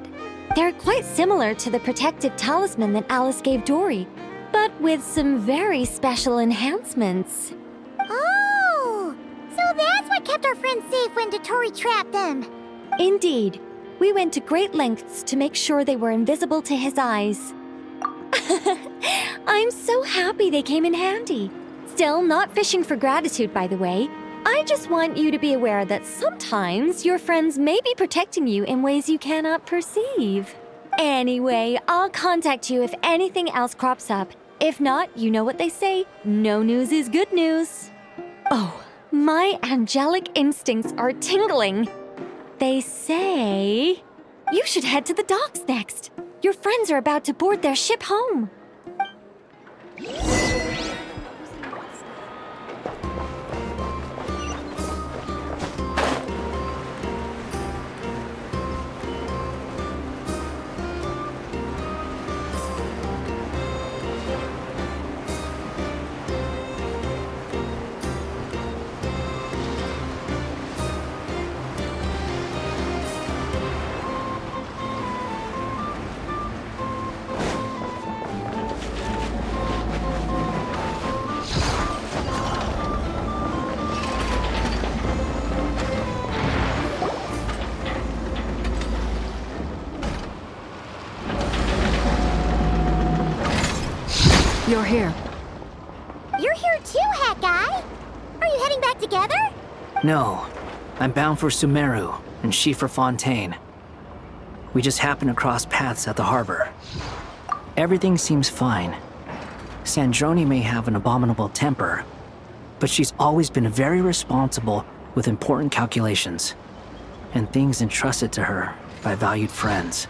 F: They're quite similar to the protective talisman that Alice gave Dory, but with some very special enhancements.
C: Oh! So that's what kept our friends safe when Dottore trapped them.
F: Indeed. We went to great lengths to make sure they were invisible to his eyes. I'm so happy they came in handy. Still, not fishing for gratitude, by the way. I just want you to be aware that sometimes your friends may be protecting you in ways you cannot perceive. Anyway, I'll contact you if anything else crops up. If not, you know what they say, no news is good news. Oh, my angelic instincts are tingling. They say you should head to the docks next. Your friends are about to board their ship home.
G: You're here.
C: You're here too, Hat Guy. Are you heading back together?
E: No, I'm bound for Sumeru, and she for Fontaine. We just happened to cross paths at the harbor. Everything seems fine. Sandrone may have an abominable temper, but she's always been very responsible with important calculations, and things entrusted to her by valued friends.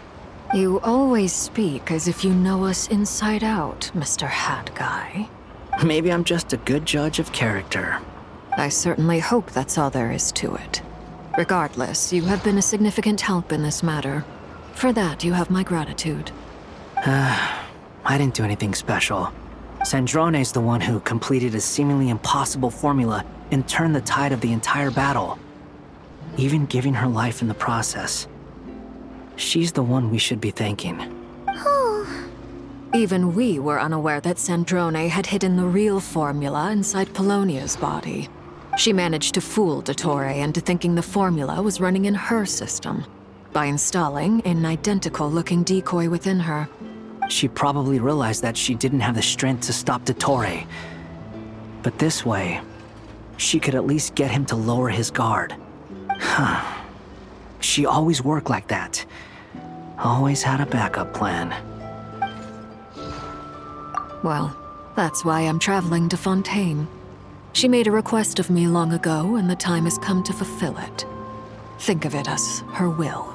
G: You always speak as if you know us inside out, Mr. Hat Guy.
E: Maybe I'm just a good judge of character.
G: I certainly hope that's all there is to it. Regardless, you have been a significant help in this matter. For that, you have my gratitude.
E: I didn't do anything special. Sandrone's the one who completed a seemingly impossible formula and turned the tide of the entire battle, even giving her life in the process. She's the one we should be thanking.
G: Even we were unaware that Sandrone had hidden the real formula inside Polonia's body. She managed to fool Dottore into thinking the formula was running in her system by installing an identical-looking decoy within her.
E: She probably realized that she didn't have the strength to stop Dottore. But this way, she could at least get him to lower his guard. She always worked like that. Always had a backup plan.
G: Well, that's why I'm traveling to Fontaine. She made a request of me long ago, and the time has come to fulfill it. Think of it as her will.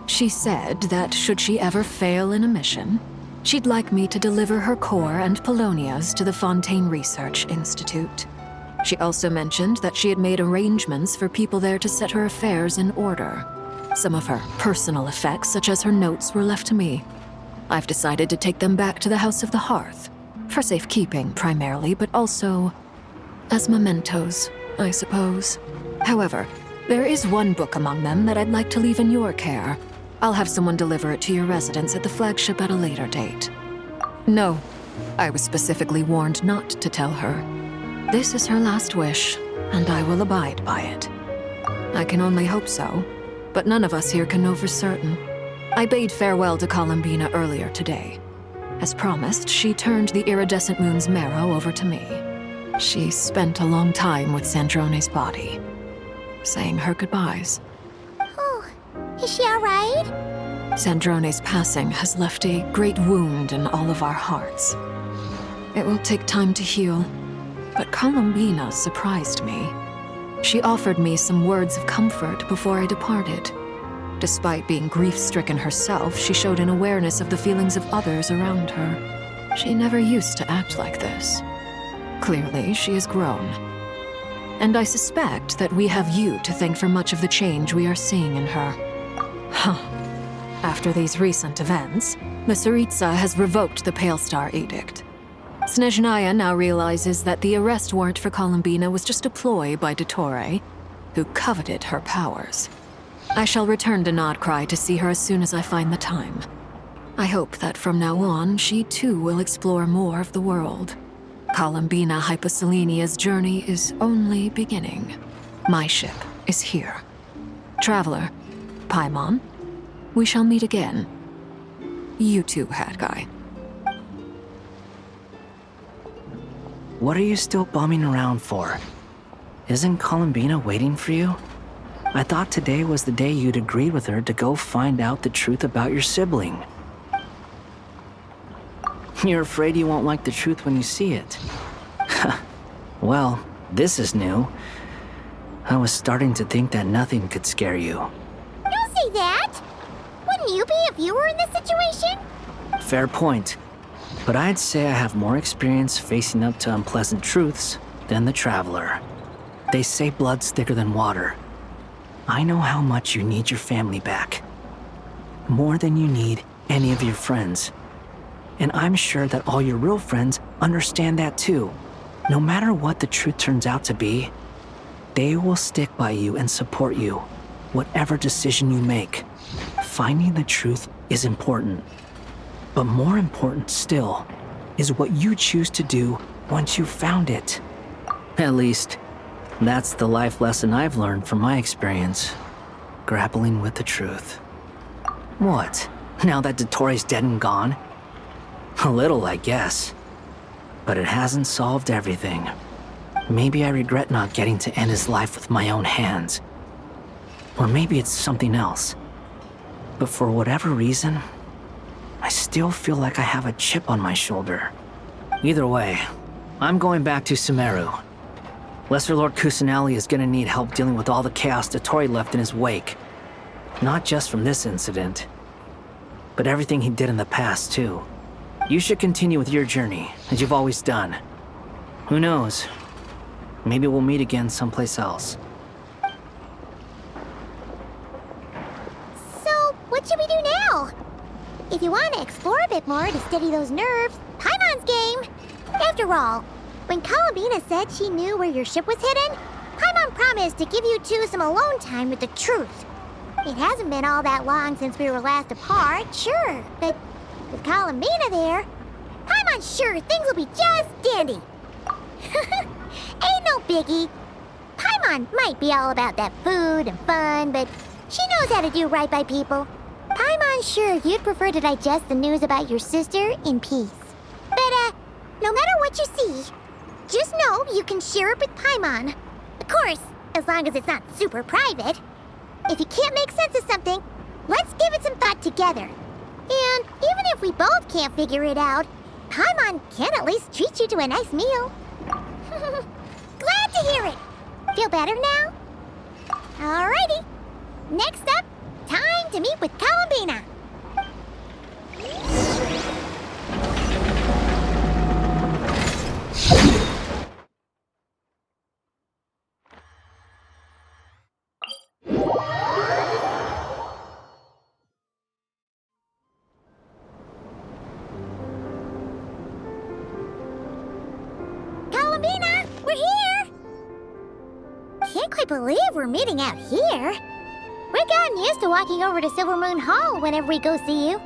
G: She said that should she ever fail in a mission, she'd like me to deliver her core and Polonia's to the Fontaine Research Institute. She also mentioned that she had made arrangements for people there to set her affairs in order. Some of her personal effects, such as her notes, were left to me. I've decided to take them back to the House of the Hearth, for safekeeping primarily, but also as mementos, I suppose. However, there is one book among them that I'd like to leave in your care. I'll have someone deliver it to your residence at the flagship at a later date. No, I was specifically warned not to tell her. This is her last wish, and I will abide by it. I can only hope so, but none of us here can know for certain. I bade farewell to Columbina earlier today. As promised, she turned the iridescent moon's marrow over to me. She spent a long time with Sandrone's body, saying her goodbyes.
C: Oh, is she all right?
G: Sandrone's passing has left a great wound in all of our hearts. It will take time to heal, but Columbina surprised me. She offered me some words of comfort before I departed. Despite being grief-stricken herself, she showed an awareness of the feelings of others around her. She never used to act like this. Clearly, she has grown. And I suspect that we have you to thank for much of the change we are seeing in her. After these recent events, the Tsaritsa has revoked the Pale Star Edict. Snezhnaya now realizes that the arrest warrant for Columbina was just a ploy by Dottore, who coveted her powers. I shall return to Nodcry to see her as soon as I find the time. I hope that from now on, she too will explore more of the world. Columbina Hyposelenia's journey is only beginning. My ship is here. Traveler, Paimon, we shall meet again. You too, Hat Guy.
E: What are you still bumming around for? Isn't Columbina waiting for you? I thought today was the day you'd agreed with her to go find out the truth about your sibling. You're afraid you won't like the truth when you see it. Well, this is new. I was starting to think that nothing could scare you.
C: Don't say that! Wouldn't you be if you were in this situation?
E: Fair point. But I'd say I have more experience facing up to unpleasant truths than the Traveler. They say blood's thicker than water. I know how much you need your family back. More than you need any of your friends. And I'm sure that all your real friends understand that too. No matter what the truth turns out to be, they will stick by you and support you, whatever decision you make. Finding the truth is important. But more important still is what you choose to do once you've found it. At least, that's the life lesson I've learned from my experience, grappling with the truth. What? Now that Dottore's dead and gone? A little, I guess. But it hasn't solved everything. Maybe I regret not getting to end his life with my own hands. Or maybe it's something else. But for whatever reason, I still feel like I have a chip on my shoulder. Either way, I'm going back to Sumeru. Lesser Lord Kusanali is gonna need help dealing with all the chaos Dottore left in his wake. Not just from this incident, but everything he did in the past, too. You should continue with your journey, as you've always done. Who knows? Maybe we'll meet again someplace else.
C: So, what should we do now? If you want to explore a bit more to steady those nerves, Paimon's game! After all, when Columbina said she knew where your ship was hidden, Paimon promised to give you two some alone time with the truth. It hasn't been all that long since we were last apart, sure, but with Columbina there, Paimon's sure things will be just dandy. Ain't no biggie. Paimon might be all about that food and fun, but she knows how to do right by people. Paimon's sure you'd prefer to digest the news about your sister in peace. But, no matter what you see, just know you can share it with Paimon. Of course, as long as it's not super private. If you can't make sense of something, let's give it some thought together. And even if we both can't figure it out, Paimon can at least treat you to a nice meal. Glad to hear it. Feel better now? Alrighty. Next up, time to meet with Columbina. Columbina, we're here! Can't quite believe we're meeting out here. We've gotten used to walking over to Silver Moon Hall whenever we go see you.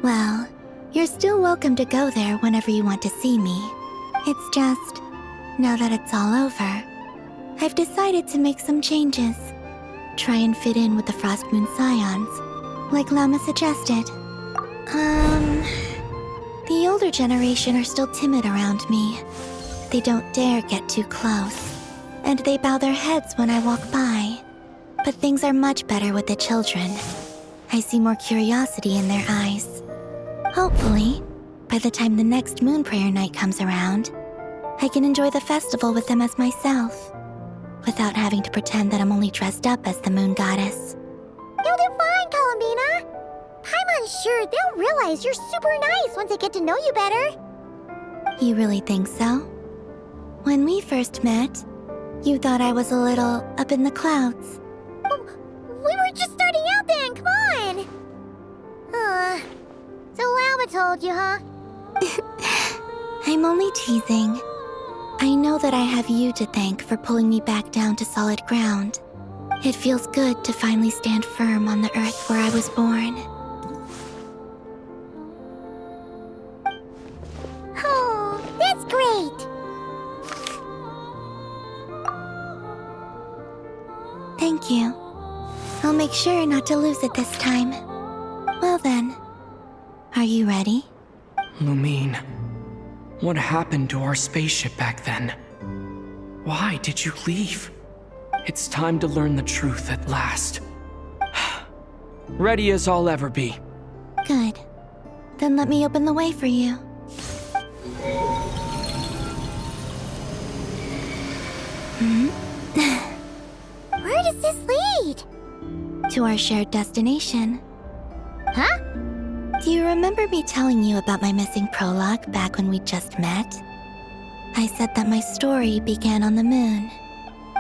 L: Well, you're still welcome to go there whenever you want to see me. It's just, now that it's all over, I've decided to make some changes. Try and fit in with the Frost Moon Scions, like Lama suggested. The older generation are still timid around me. They don't dare get too close, and they bow their heads when I walk by. But things are much better with the children. I see more curiosity in their eyes. Hopefully, by the time the next Moon Prayer Night comes around, I can enjoy the festival with them as myself, without having to pretend that I'm only dressed up as the Moon Goddess.
C: You'll do fine, Columbina. Paimon's sure they'll realize you're super nice once they get to know you better.
L: You really think so? When we first met, you thought I was a little up in the clouds.
C: We were just starting out then, come on! So Alma told you, huh?
L: I'm only teasing. I know that I have you to thank for pulling me back down to solid ground. It feels good to finally stand firm on the earth where I was born.
C: Oh, that's great!
L: Thank you. I'll make sure not to lose it this time. Well then, are you ready?
B: Lumine, what happened to our spaceship back then? Why did you leave? It's time to learn the truth at last. Ready as I'll ever be.
L: Good. Then let me open the way for you.
C: Where does this lead?
L: To our shared destination.
C: Huh?
L: Do you remember me telling you about my missing prologue back when we just met? I said that my story began on the moon.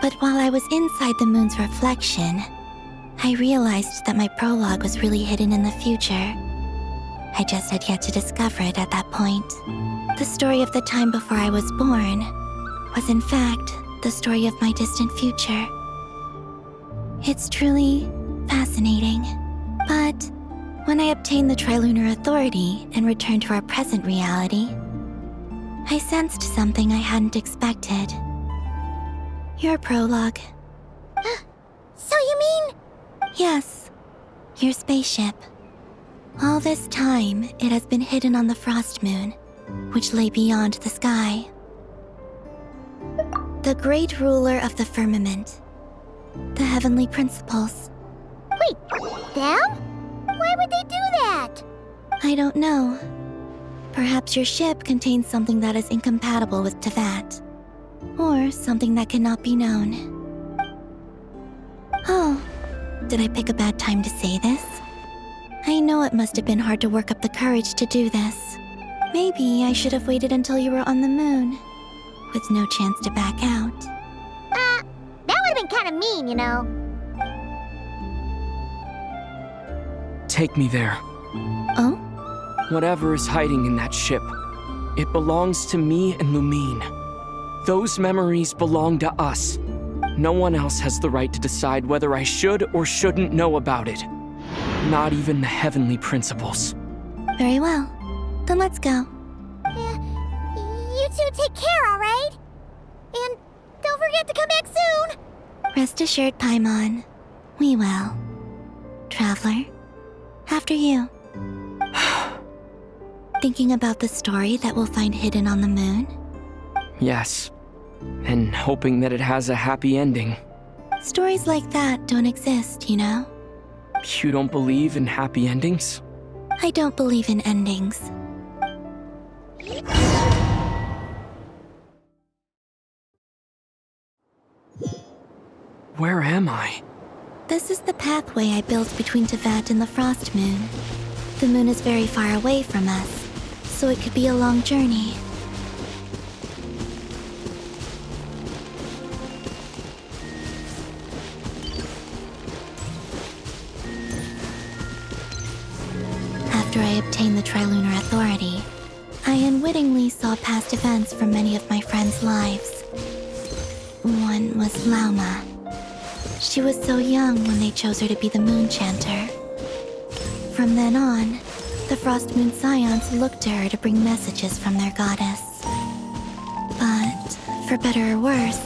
L: But while I was inside the moon's reflection, I realized that my prologue was really hidden in the future. I just had yet to discover it at that point. The story of the time before I was born was in fact the story of my distant future. It's truly fascinating. But when I obtained the Trilunar Authority and returned to our present reality, I sensed something I hadn't expected. Your prologue.
C: So you mean...
L: Yes, your spaceship. All this time, it has been hidden on the Frost Moon, which lay beyond the sky. The great ruler of the firmament. The heavenly principles.
C: Wait, them? Why would they do that?
L: I don't know. Perhaps your ship contains something that is incompatible with Teyvat. Or something that cannot be known. Oh, did I pick a bad time to say this? I know it must have been hard to work up the courage to do this. Maybe I should have waited until you were on the moon, with no chance to back out.
C: That would have been kind of mean, you know.
B: Take me there.
L: Oh?
B: Whatever is hiding in that ship, it belongs to me and Lumine. Those memories belong to us. No one else has the right to decide whether I should or shouldn't know about it. Not even the heavenly principles.
L: Very well. Then let's go.
C: You two take care, alright? And don't forget to come back soon!
L: Rest assured, Paimon. We will. Traveler, after you. Thinking about the story that we'll find hidden on the moon?
B: Yes. And hoping that it has a happy ending.
L: Stories like that don't exist, you know?
B: You don't believe in happy endings?
L: I don't believe in endings.
B: Where am I?
L: This is the pathway I built between Teyvat and the Frost Moon. The moon is very far away from us, so it could be a long journey. After I obtained the Trilunar Authority, I unwittingly saw past events from many of my friends' lives. One was Lauma. She was so young when they chose her to be the Moon Chanter. From then on, the Frost Moon Scions looked to her to bring messages from their goddess. But, for better or worse,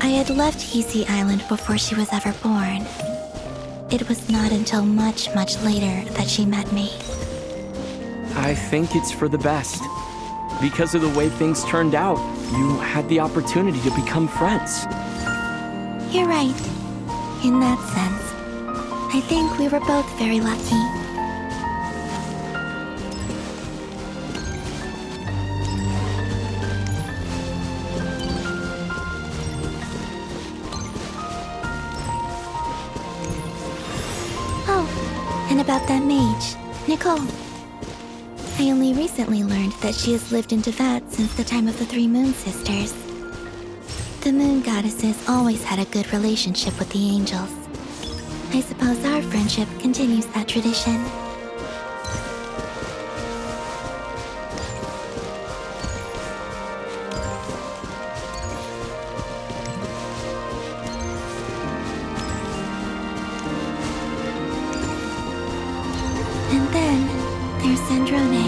L: I had left Hisi Island before she was ever born. It was not until much, much later that she met me.
B: I think it's for the best. Because of the way things turned out, you had the opportunity to become friends.
L: You're right. In that sense, I think we were both very lucky. Oh, and about that mage, Nicole. I only recently learned that she has lived in Teyvat since the time of the Three Moon Sisters. The Moon Goddesses always had a good relationship with the angels. I suppose our friendship continues that tradition. then, there's Sandrone.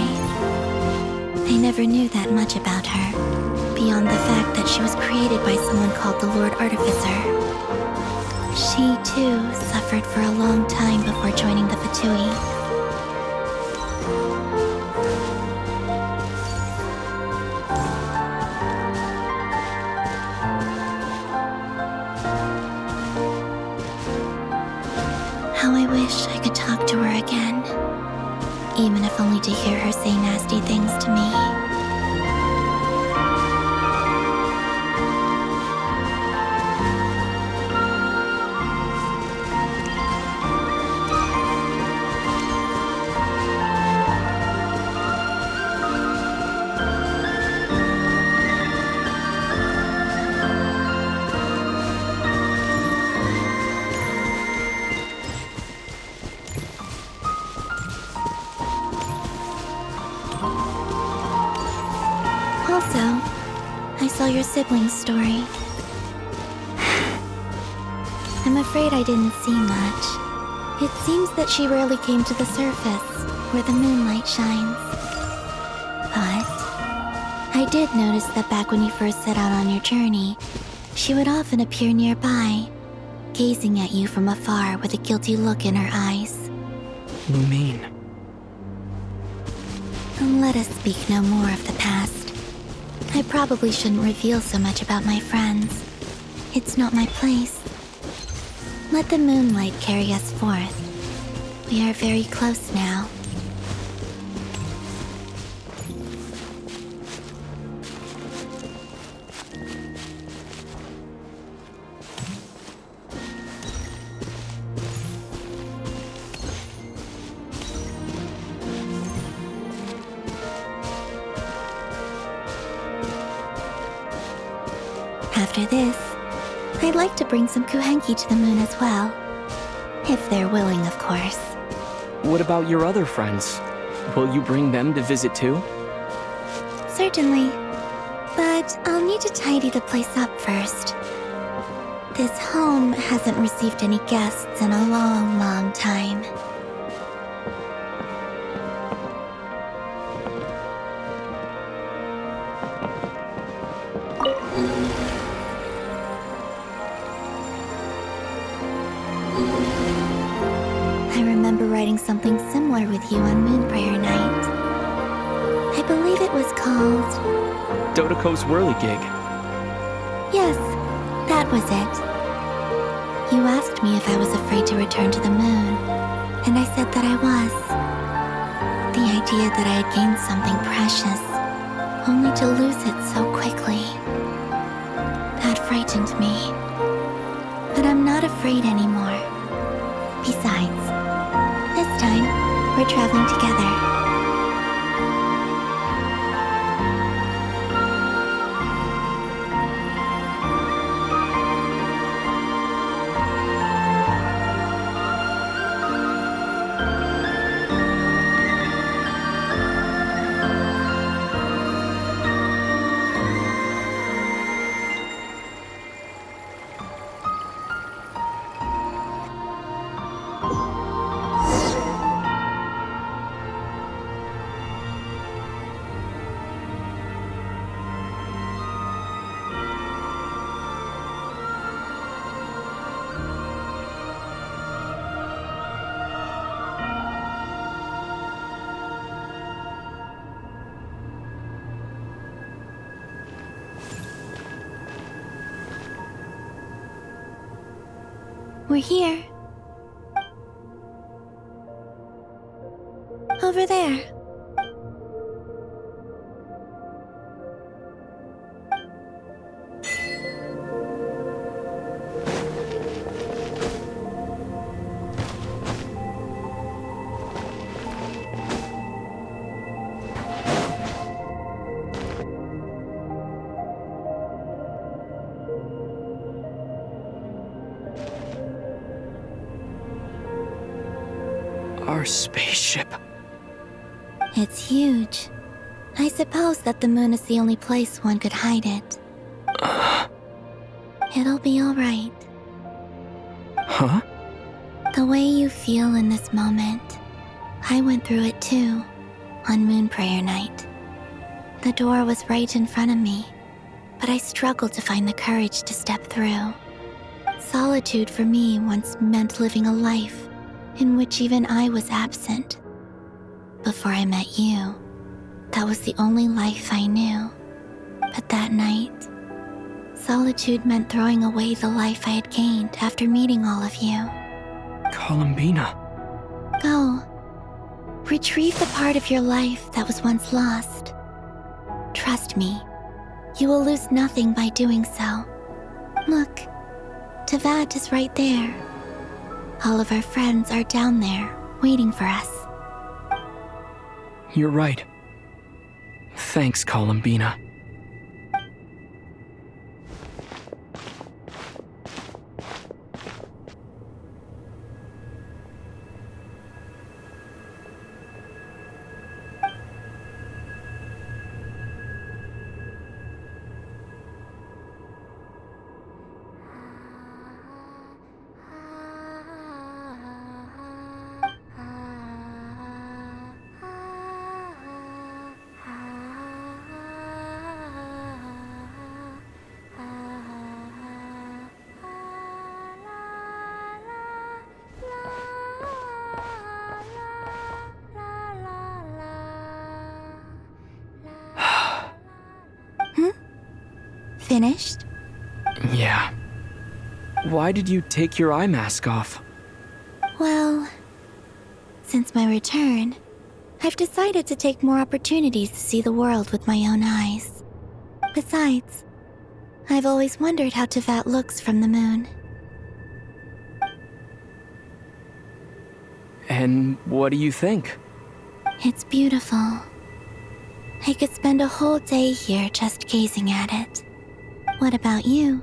L: I never knew that much about her, beyond the fact that she was created by someone called the Lord Artificer. She, too, suffered for a long time before joining the VIII. How I wish I could talk to her again, even if only to hear her say nasty things to me. Also, I saw your siblings' story. I'm afraid I didn't see much. It seems that she rarely came to the surface, where the moonlight shines. But I did notice that back when you first set out on your journey, she would often appear nearby, gazing at you from afar with a guilty look in her eyes.
B: Lumine.
L: Let us speak no more of the past. I probably shouldn't reveal so much about my friends. It's not my place. Let the moonlight carry us forth. We are very close now. After this, I'd like to bring some kuhenki to the moon as well. If they're willing, of course.
B: What about your other friends? Will you bring them to visit too?
L: Certainly. But I'll need to tidy the place up first. This home hasn't received any guests in a long, long time. I remember writing something similar with you on Moon Prayer Night. I believe it was called...
B: Dotoko's Whirligig.
L: Yes, that was it. You asked me if I was afraid to return to the moon, and I said that I was. The idea that I had gained something precious, only to lose it so quickly. That frightened me. But I'm not afraid anymore. Besides, this time, we're traveling together. We're here. Over there.
B: Our spaceship.
L: It's huge. I suppose that the moon is the only place one could hide it. It'll be all right.
B: Huh?
L: The way you feel in this moment, I went through it too, on Moon Prayer Night. The door was right in front of me, but I struggled to find the courage to step through. Solitude for me once meant living a life in which even I was absent. Before I met you, that was the only life I knew. But that night, solitude meant throwing away the life I had gained after meeting all of you.
B: Columbina.
L: Go. Retrieve the part of your life that was once lost. Trust me, you will lose nothing by doing so. Look, Teyvat is right there. All of our friends are down there, waiting for us.
B: You're right. Thanks, Columbina.
L: Finished?
B: Yeah. Why did you take your eye mask off?
L: Well, since my return, I've decided to take more opportunities to see the world with my own eyes. Besides, I've always wondered how Teyvat looks from the moon.
B: And what do you think?
L: It's beautiful. I could spend a whole day here just gazing at it. What about you?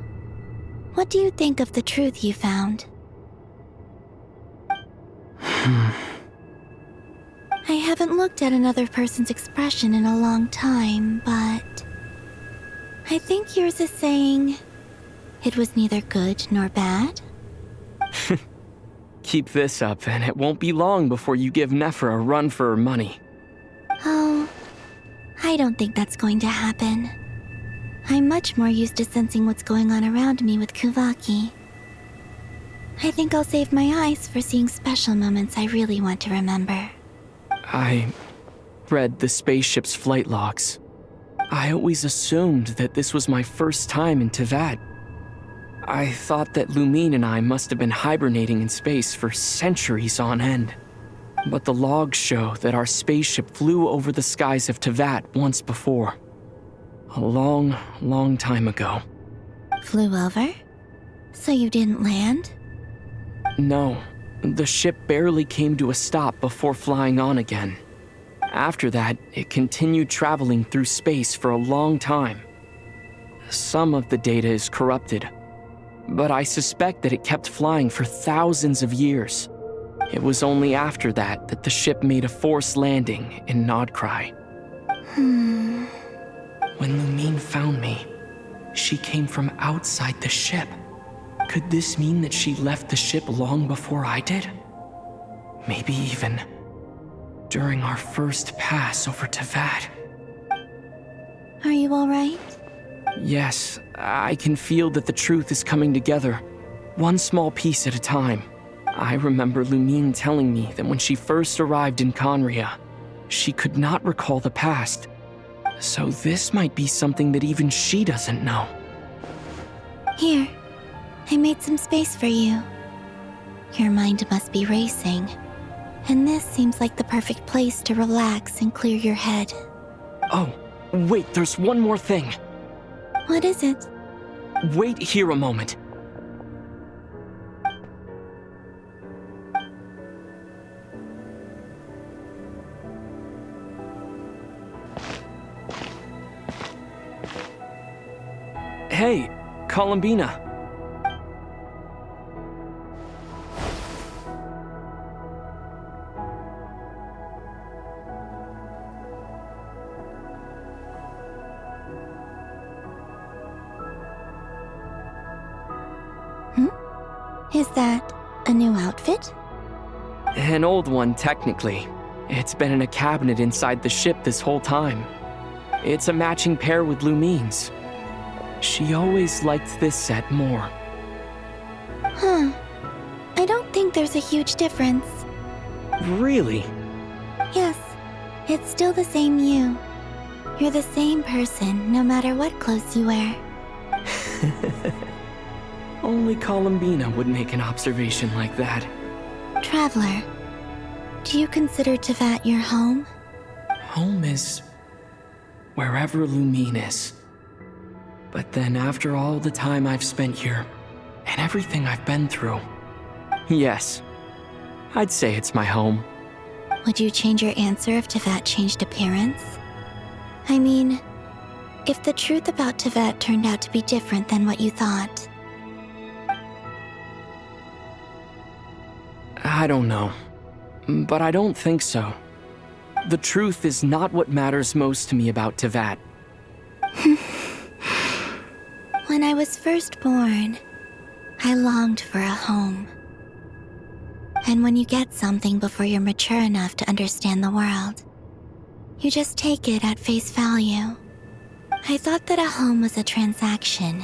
L: What do you think of the truth you found? I haven't looked at another person's expression in a long time, but I think yours is saying it was neither good nor bad.
B: Keep this up, and it won't be long before you give Nefer a run for her money.
L: Oh, I don't think that's going to happen. I'm much more used to sensing what's going on around me with Kuvaki. I think I'll save my eyes for seeing special moments I really want to remember.
B: I read the spaceship's flight logs. I always assumed that this was my first time in Teyvat. I thought that Lumine and I must have been hibernating in space for centuries on end. But the logs show that our spaceship flew over the skies of Teyvat once before. A long, long time ago.
L: Flew over? So you didn't land?
B: No, the ship barely came to a stop before flying on again. After that, it continued traveling through space for a long time. Some of the data is corrupted, but I suspect that it kept flying for thousands of years. It was only after that that the ship made a forced landing in Nodcry. When Lumine found me, she came from outside the ship. Could this mean that she left the ship long before I did? Maybe even during our first pass over Teyvat.
L: Are you alright?
B: Yes, I can feel that the truth is coming together, one small piece at a time. I remember Lumine telling me that when she first arrived in Conria, she could not recall the past. So this might be something that even she doesn't know.
L: Here, I made some space for you. Your mind must be racing, and this seems like the perfect place to relax and clear your head.
B: Oh, wait, there's one more thing.
L: What is it?
B: Wait here a moment. Hey, Columbina.
L: Is that a new outfit?
B: An old one, technically. It's been in a cabinet inside the ship this whole time. It's a matching pair with Lumine's. She always liked this set more.
L: Huh. I don't think there's a huge difference.
B: Really?
L: Yes, it's still the same you. You're the same person, no matter what clothes you wear.
B: Only Columbina would make an observation like that.
L: Traveler, do you consider Tevat your home?
B: Home is wherever Lumine is. But then after all the time I've spent here, and everything I've been through, yes, I'd say it's my home.
L: Would you change your answer if Tevat changed appearance? I mean, if the truth about Tevat turned out to be different than what you thought.
B: I don't know, but I don't think so. The truth is not what matters most to me about Tevat.
L: When I was first born, I longed for a home. And when you get something before you're mature enough to understand the world, you just take it at face value. I thought that a home was a transaction.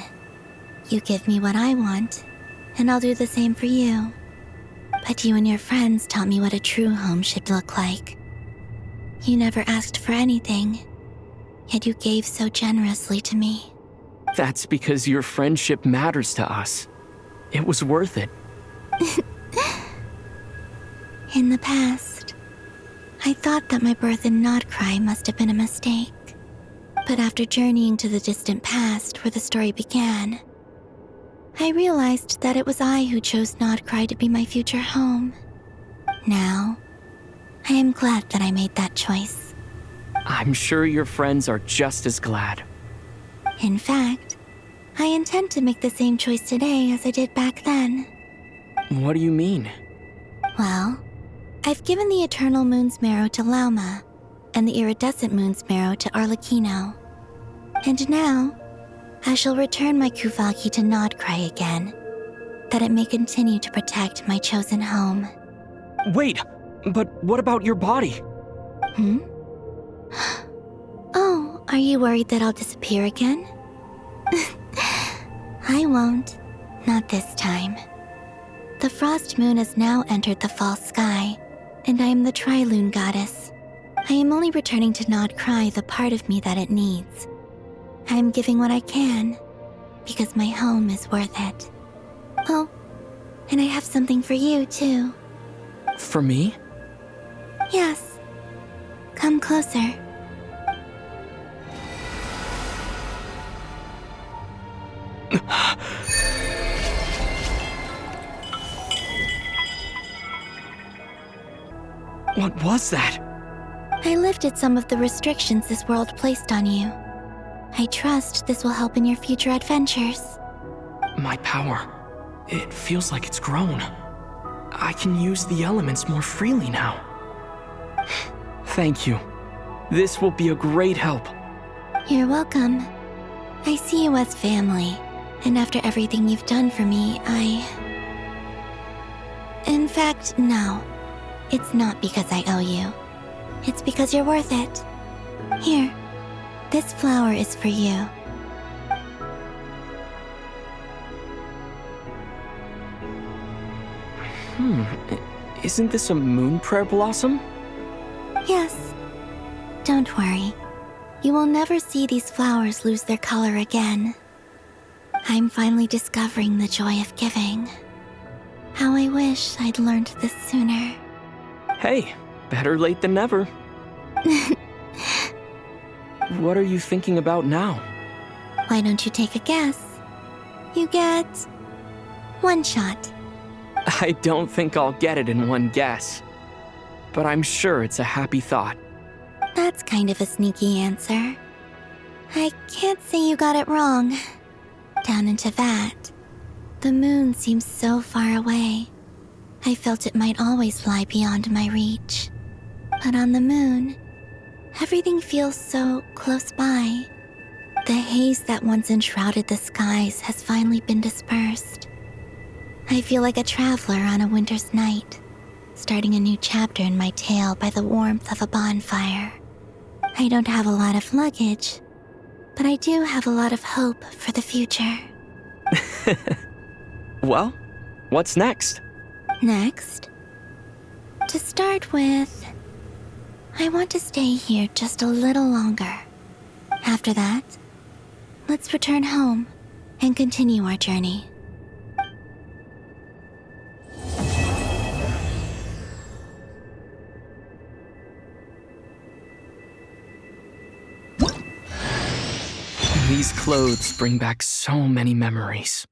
L: You give me what I want, and I'll do the same for you. But you and your friends taught me what a true home should look like. You never asked for anything, yet you gave so generously to me.
B: That's because your friendship matters to us. It was worth it.
L: In the past, I thought that my birth in Nodcry must have been a mistake. But after journeying to the distant past where the story began, I realized that it was I who chose Nodcry to be my future home. Now, I am glad that I made that choice.
B: I'm sure your friends are just as glad.
L: In fact, I intend to make the same choice today as I did back then.
B: What do you mean?
L: Well, I've given the Eternal Moon's Marrow to Lauma, and the Iridescent Moon's Marrow to Arlecchino. And now, I shall return my Kuvagi to Nodcry again, that it may continue to protect my chosen home.
B: Wait, but what about your body?
L: Oh, are you worried that I'll disappear again? I won't. Not this time. The Frost Moon has now entered the false sky, and I am the Tri-Lune Goddess. I am only returning to Nodcry the part of me that it needs. I am giving what I can, because my home is worth it. Oh, and I have something for you, too.
B: For me?
L: Yes. Come closer.
B: What was that?
L: I lifted some of the restrictions this world placed on you. I trust this will help in your future adventures.
B: My power. It feels like it's grown. I can use the elements more freely now. Thank you. This will be a great help.
L: You're welcome. I see you as family, and after everything you've done for me, In fact, no. It's not because I owe you. It's because you're worth it. Here, this flower is for you.
B: Isn't this a moon prayer blossom?
L: Yes. Don't worry. You will never see these flowers lose their color again. I'm finally discovering the joy of giving. How I wish I'd learned this sooner.
B: Hey, better late than never. What are you thinking about now?
L: Why don't you take a guess? You get 1 shot.
B: I don't think I'll get it in one guess. But I'm sure it's a happy thought.
L: That's kind of a sneaky answer. I can't say you got it wrong. Down into that, the moon seems so far away. I felt it might always lie beyond my reach. But on the moon, everything feels so close by. The haze that once enshrouded the skies has finally been dispersed. I feel like a traveler on a winter's night, starting a new chapter in my tale by the warmth of a bonfire. I don't have a lot of luggage, but I do have a lot of hope for the future.
B: Well, what's next?
L: Next, to start with, I want to stay here just a little longer. After that, let's return home and continue our journey.
B: These clothes bring back so many memories.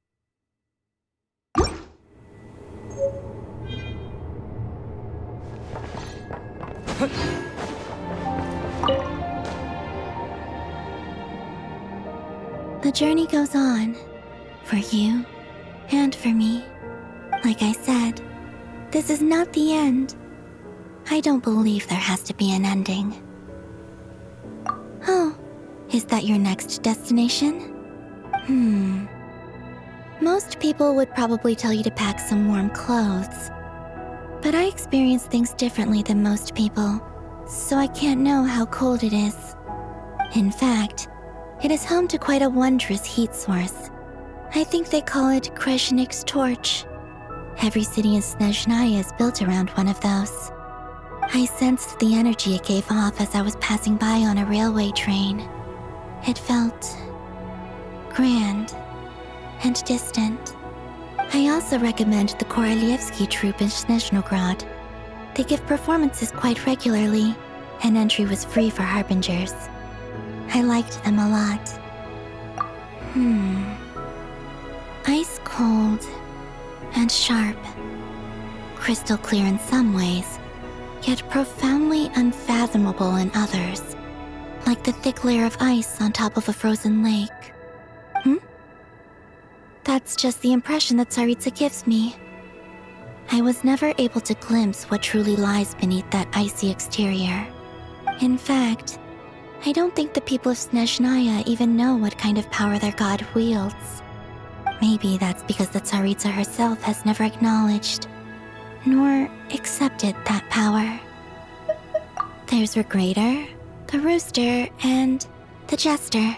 L: The journey goes on, for you and for me. Like I said, this is not the end. I don't believe there has to be an ending. Oh, is that your next destination? Most people would probably tell you to pack some warm clothes. But I experience things differently than most people, so I can't know how cold it is. In fact, it is home to quite a wondrous heat source. I think they call it Kreshnik's torch. Every city in Snezhnaya is built around one of those. I sensed the energy it gave off as I was passing by on a railway train. It felt grand and distant. I also recommend the Korolievsky troupe in Snezhnograd. They give performances quite regularly, and entry was free for harbingers. I liked them a lot. Ice cold and sharp. Crystal clear in some ways, yet profoundly unfathomable in others. Like the thick layer of ice on top of a frozen lake. That's just the impression that Tsaritsa gives me. I was never able to glimpse what truly lies beneath that icy exterior. In fact, I don't think the people of Snezhnaya even know what kind of power their god wields. Maybe that's because the Tsaritsa herself has never acknowledged, nor accepted that power. There's Regrator, the Rooster, and the Jester.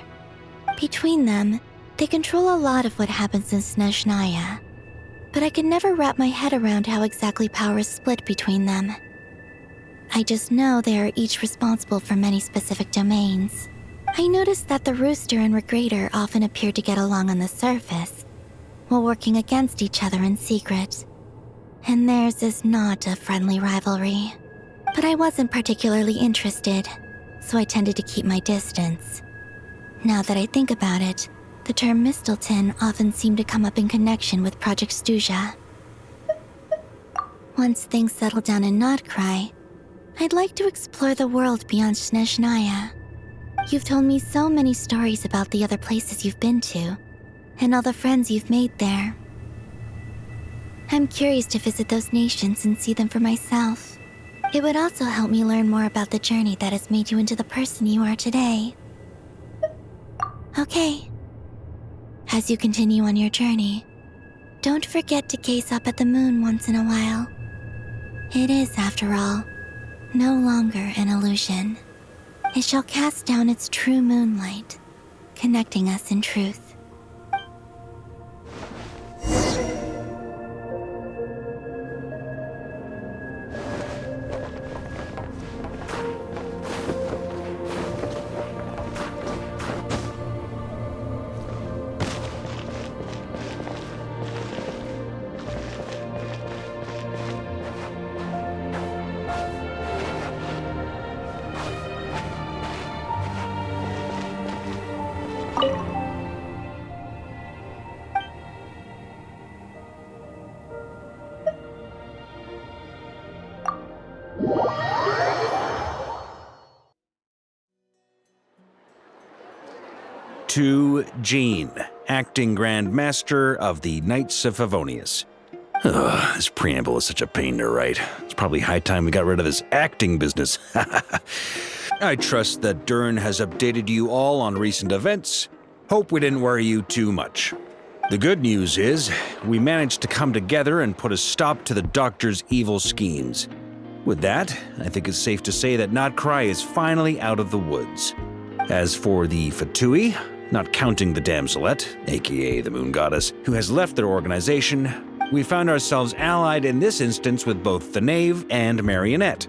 L: Between them, they control a lot of what happens in Snezhnaya, but I could never wrap my head around how exactly power is split between them. I just know they are each responsible for many specific domains. I noticed that the Rooster and Regrator often appear to get along on the surface, while working against each other in secret. And theirs is not a friendly rivalry. But I wasn't particularly interested, so I tended to keep my distance. Now that I think about it, the term Mistelton often seemed to come up in connection with Project Stuja. Once things settle down in Nodcry, I'd like to explore the world beyond Snezhnaya. You've told me so many stories about the other places you've been to, and all the friends you've made there. I'm curious to visit those nations and see them for myself. It would also help me learn more about the journey that has made you into the person you are today. Okay. As you continue on your journey, don't forget to gaze up at the moon once in a while. It is, after all, no longer an illusion. It shall cast down its true moonlight, connecting us in truth.
J: To Jean, acting Grand Master of the Knights of Favonius. This preamble is such a pain to write. It's probably high time we got rid of this acting business. I trust that Dern has updated you all on recent events. Hope we didn't worry you too much. The good news is, we managed to come together and put a stop to the Doctor's evil schemes. With that, I think it's safe to say that Notcry is finally out of the woods. As for the Fatui, not counting the Damselet, aka the Moon Goddess, who has left their organization, we found ourselves allied in this instance with both the Knave and Marionette.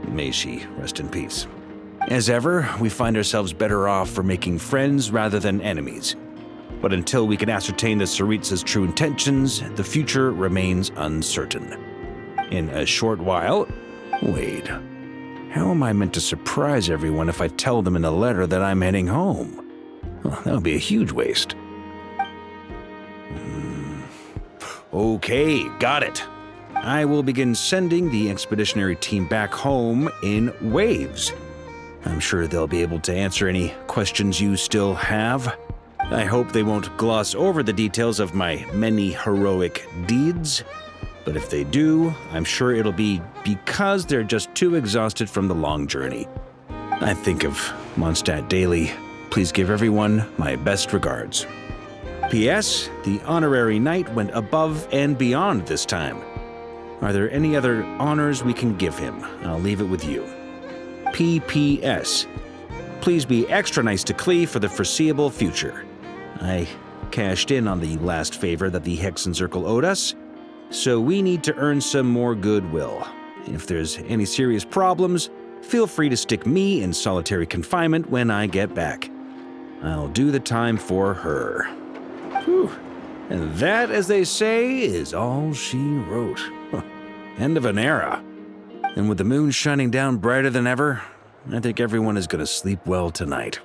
J: May she rest in peace. As ever, we find ourselves better off for making friends rather than enemies. But until we can ascertain the Tsaritsa's true intentions, the future remains uncertain. In a short while... Wait. How am I meant to surprise everyone if I tell them in a letter that I'm heading home? Well, that would be a huge waste. Okay, got it. I will begin sending the expeditionary team back home in waves. I'm sure they'll be able to answer any questions you still have. I hope they won't gloss over the details of my many heroic deeds. But if they do, I'm sure it'll be because they're just too exhausted from the long journey. I think of Mondstadt daily. Please give everyone my best regards. P.S. The honorary knight went above and beyond this time. Are there any other honors we can give him? I'll leave it with you. P.P.S. Please be extra nice to Klee for the foreseeable future. I cashed in on the last favor that the Hexen Circle owed us, so we need to earn some more goodwill. If there's any serious problems, feel free to stick me in solitary confinement when I get back. I'll do the time for her. Whew. And that, as they say, is all she wrote. End of an era. And with the moon shining down brighter than ever, I think everyone is going to sleep well tonight.